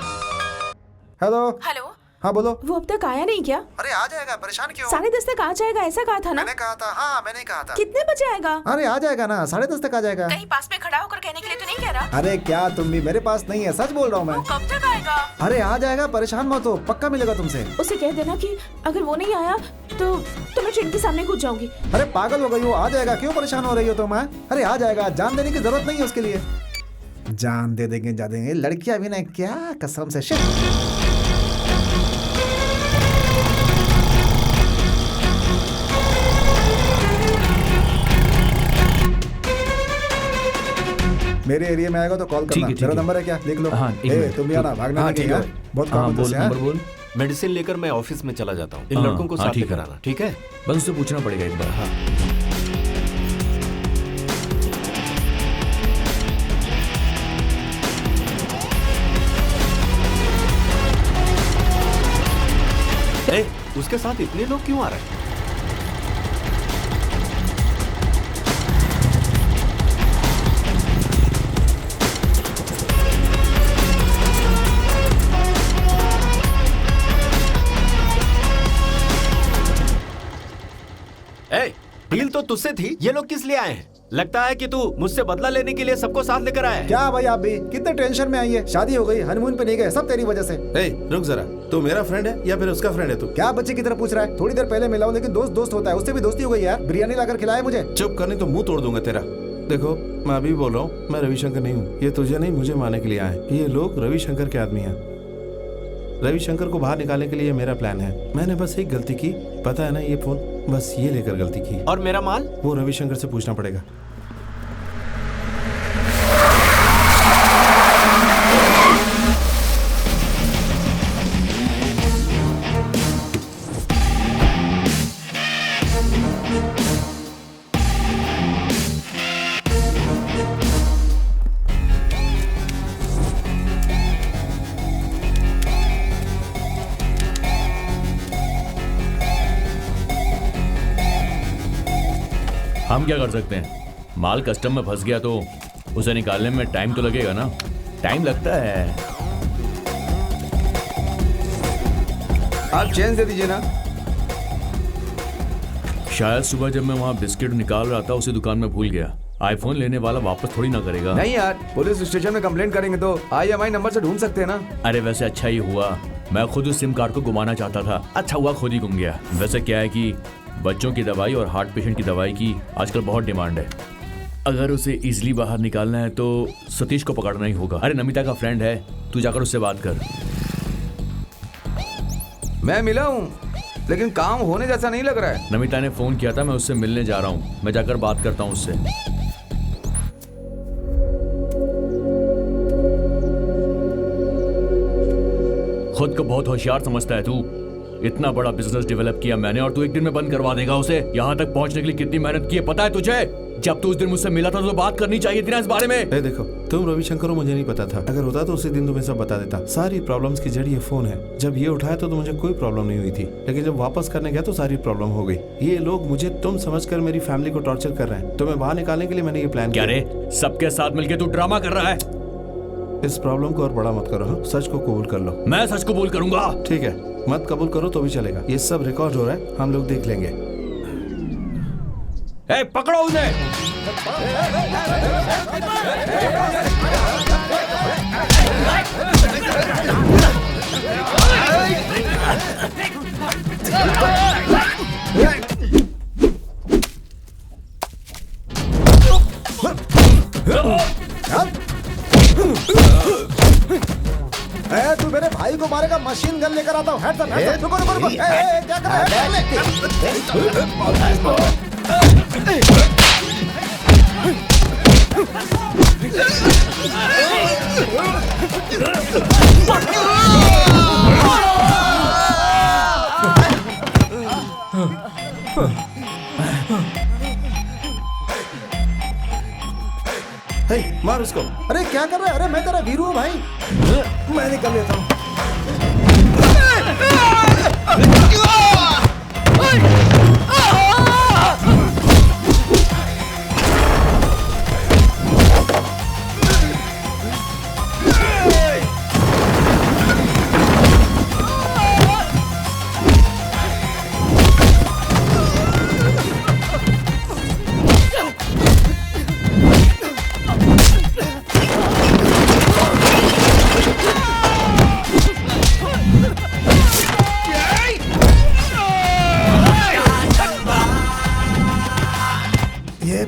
हेलो। हेलो। हाँ बोलो। वो अब तक आया नहीं क्या? अरे आ जाएगा, परेशान क्यों? 10:30 तक आ जाएगा, ऐसा कहा था ना? मैंने कहा था। हाँ मैंने कहा था। कितने बजे आएगा? अरे आ जाएगा ना, 10:30 तक आ जाएगा। कहीं पास में खड़ा होकर कहने के लिए तो नहीं कह रहा? अरे क्या तुम भी, मेरे पास नहीं है, सच बोल रहा हूँ मैं। वो कब तक आएगा? अरे आ जाएगा, परेशान मत हो, पक्का मिलेगा तुमसे। उसे कह देना कि अगर वो नहीं आया तो मैं ट्रेन के सामने कूद जाऊंगी। अरे पागल हो गई हो, आ जाएगा, क्यों परेशान हो रही हो तुम? अरे आ जाएगा, जान देने की जरूरत नहीं है उसके लिए। जान दे देंगे, जा देंगे। लड़कियां भी ना, क्या कसम से। शिट। मेरे एरिया में आएगा तो कॉल करना। मेरा नंबर है, क्या लिख लो। हाँ, तुम भी आना, भागना नहीं है। बहुत काम है तुझसे। नंबर बोल। मेडिसिन लेकर मैं ऑफिस में चला जाता हूँ। इन लड़कों को साथ लेकर आना, ठीक है? बस उससे पूछना पड़ेगा एक बार। हाँ। उसके साथ इतने लोग क्यों आ रहे हैं? डील तो तुझसे थी, ये लोग किस लिए आए हैं? लगता है कि तू मुझसे बदला लेने के लिए सबको साथ लेकर आया है। क्या भाई आप भी कितने टेंशन में आई है? शादी हो गई, हनीमून पे नहीं गए, सब तेरी वजह से। रुक जरा, तू मेरा फ्रेंड है या फिर उसका फ्रेंड है? तू क्या बच्चे की तरह पूछ रहा है? थोड़ी देर पहले मिला हूं, लेकिन दोस्त दोस्त होता है, उससे भी दोस्ती हो गई यार। बिरयानी लाकर खिलाया मुझे। चुप करनी तो मुंह तोड़ दूंगा तेरा। देखो मैं अभी बोल रहा हूँ, मैं रविशंकर नहीं हूँ। ये तुझे नहीं मुझे मारने के लिए आए हैं। ये लोग रविशंकर के आदमी हैं। रविशंकर को बाहर निकालने के लिए मेरा प्लान है। मैंने बस एक गलती की, पता है ना, ये फोन बस ये लेकर गलती की। और मेरा माल? वो रविशंकर से पूछना पड़ेगा। हम क्या कर सकते हैं? माल कस्टम में फंस गया तो उसे निकालने में टाइम तो लगेगा ना। टाइम लगता है। आप चेंज दे दीजिए ना। शायद सुबह जब मैं वहाँ बिस्किट निकाल रहा था उसी दुकान में भूल गया। आईफोन लेने वाला वापस थोड़ी ना करेगा। नहीं यार, पुलिस स्टेशन में कंप्लेंट करेंगे तो IMI नंबर से ढूंढ सकते हैं ना। अरे वैसे अच्छा ही हुआ, मैं खुद उस सिम कार्ड को घुमाना चाहता था। अच्छा हुआ खुद ही घूम गया। वैसे क्या है कि बच्चों की दवाई और हार्ट पेशेंट की दवाई की आजकल बहुत डिमांड है। अगर उसे इजीली बाहर निकालना है तो सतीश को पकड़ना ही होगा। अरे नमिता का फ्रेंड है, तू जाकर उससे बात कर। मैं मिला हूँ लेकिन काम होने जैसा नहीं लग रहा है। नमिता ने फोन किया था, मैं उससे मिलने जा रहा हूँ। मैं जाकर बात करता हूँ उससे। खुद को बहुत होशियार समझता है तू। इतना बड़ा बिजनेस डेवलप किया मैंने और तू एक दिन में बंद करवा देगा उसे। यहाँ तक पहुँचने के लिए कितनी मेहनत की है पता है तुझे? जब तू उस दिन मुझसे मिला था तो बात करनी चाहिए थी ना इस बारे में। देखो तुम रविशंकर हो, मुझे नहीं पता था। अगर होता तो उसी दिन तुम्हें सब बता देता। सारी प्रॉब्लम्स की जड़ ये फोन है। जब ये उठाया तो मुझे कोई प्रॉब्लम नहीं हुई थी, लेकिन जब वापस करने गया तो सारी प्रॉब्लम हो गई। ये लोग मुझे तुम समझकर मेरी फैमिली को टॉर्चर कर रहे हैं। तुम्हें बाहर निकालने के लिए मैंने ये प्लान किया। क्या रे, सबके साथ मिलकर तू ड्रामा कर रहा है? इस प्रॉब्लम को और बड़ा मत करो। हाँ, सच को कबूल कर लो। मैं सच कबूल करूंगा। ठीक है, मत कबूल करो तो भी चलेगा। ये सब रिकॉर्ड हो रहा है, हम लोग देख लेंगे। ए, पकड़ो उसे। तू मेरे भाई को मारेगा, मशीन गन लेकर आता हूँ। रुको रुको रुको, क्या कर रहा है? मार उसको। अरे क्या कर रहा है? अरे मैं तेरा वीरू हूँ भाई। मैं निकल लेता हूँ।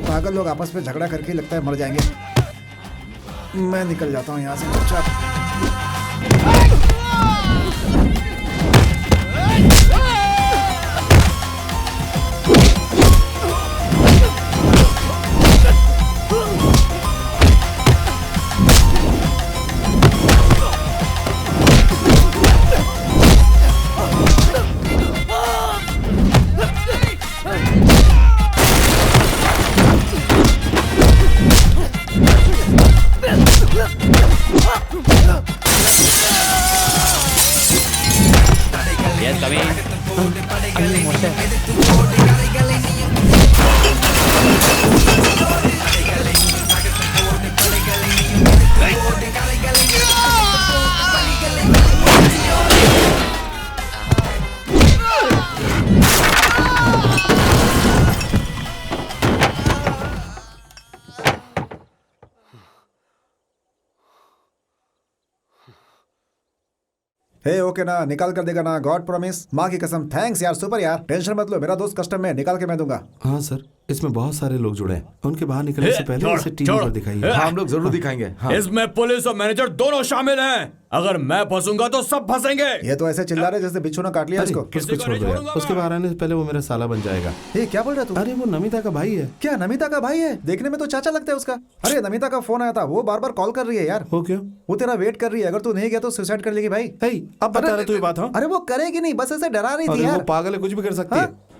पागल लोग आपस में झगड़ा करके लगता है मर जाएंगे। मैं निकल जाता हूँ यहाँ से चुपचाप। हे ओके ना, निकाल कर देगा ना? गॉड प्रॉमिस, माँ की कसम। थैंक्स यार, सुपर यार। टेंशन मत लो, मेरा दोस्त कस्टम में निकाल के मैं दूंगा। हाँ सर। इसमें बहुत सारे लोग जुड़े हैं, उनके बाहर निकलने से पहले छोड़, इसे टीवी छोड़। पर दिखाइए। हाँ हम लोग जरूर दिखाएंगे। हाँ। इसमें पुलिस और मैनेजर दोनों शामिल हैं। अगर मैं फंसूंगा तो सब फंसेंगे। ये तो ऐसे चिल्ला रहे जैसे बिच्छू ने काट लिया अरे, इसको। उसको छोड़ दो यार। उसके बाहर आने से पहले वो मेरा साला बन जाएगा। ये क्या बोल रहा तू? अरे वो नमिता का भाई है। क्या नमिता का भाई है? देखने में तो चाचा लगता है उसका। अरे नमिता का फोन आया था, वो बार बार कॉल कर रही है यार। वो क्यों? वो तेरा वेट कर रही है, अगर तू नहीं गया तो सुसाइड कर लेगी भाई। हे, अब बता रहे तू ये बात? हाँ, अरे वो करेगी नहीं, बस ऐसे डरा रही थी अरे यार। वो पागल है, कुछ भी कर सकती हाँ? है।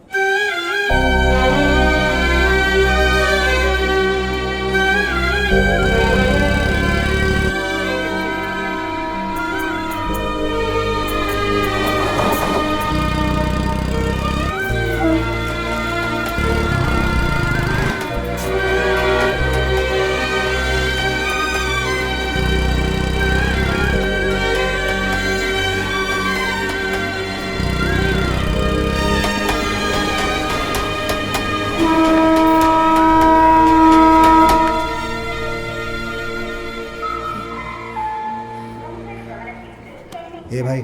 ए भाई,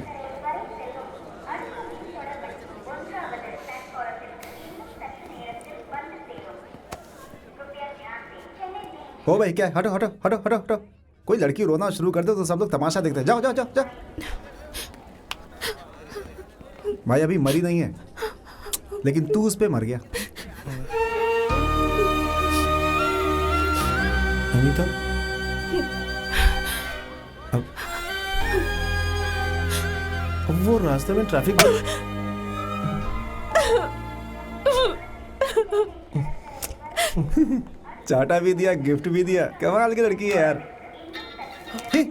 ओ भाई क्या? हटो हटो हटो हटो हटो। कोई लड़की रोना शुरू कर दे तो सब लोग तमाशा देखते हैं। जाओ जाओ जाओ जाओ। भाई अभी मरी नहीं है, लेकिन तू उस पे मर गया। नमिता, अब वो रास्ते में ट्रैफिक चाटा भी दिया, गिफ्ट भी दिया। कमाल की लड़की है यार। हे,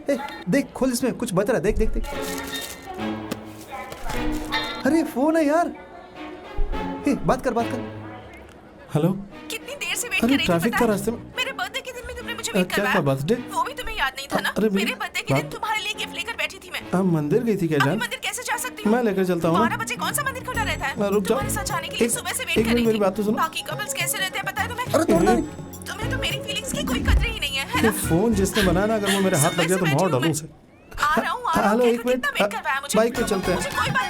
देख खोल, इसमें कुछ बता रहा। देख देख देख। अरे फोन है यार। हे, बात कर बात कर। हेलो, कितनी देर से वेट अरे कर रही थी ट्रैफिक पता का है? रास्ते में। मेरे बर्थडे के दिन में तुमने मुझे वेट क्या करवाया। था? बर्थडे? वो भी तुम्हें याद नहीं था ना? अरे मेरे बर्थडे के दिन बात- तुम्हारे लिए गिफ्ट लेकर बैठी थी मैं। आप मंदिर गई थी क्या अभी जान? मंदिर कैसे जा सकती हूँ? मैं लेकर चलता हूँ ना। 12 बजे कौन सा मंदिर खुला रहता है? रुक जाओ। तुम्हारे साथ जाने के लिए एक- सुबह से एक वेट कर मिनट रही मेरी थी। बात तो सुनो। बाकी कपल्स कैसे रहते हैं पता है तुम्हें? अरे तोड़ना नहीं। तुम्हें तो मेरी फीलिंग्स की कोई कदर ही नहीं है ये ना? फोन जिसने बनाया ना, अगर वो मेरे हाथ लग जाए तो सुबह से मार बैठी डालूं हूँ उसे। आ रहा हूँ हेलो, एक कहकर मिनट। कितना वेट करवाया मुझे? बाइक पे चलते हैं। मुझे कोई बात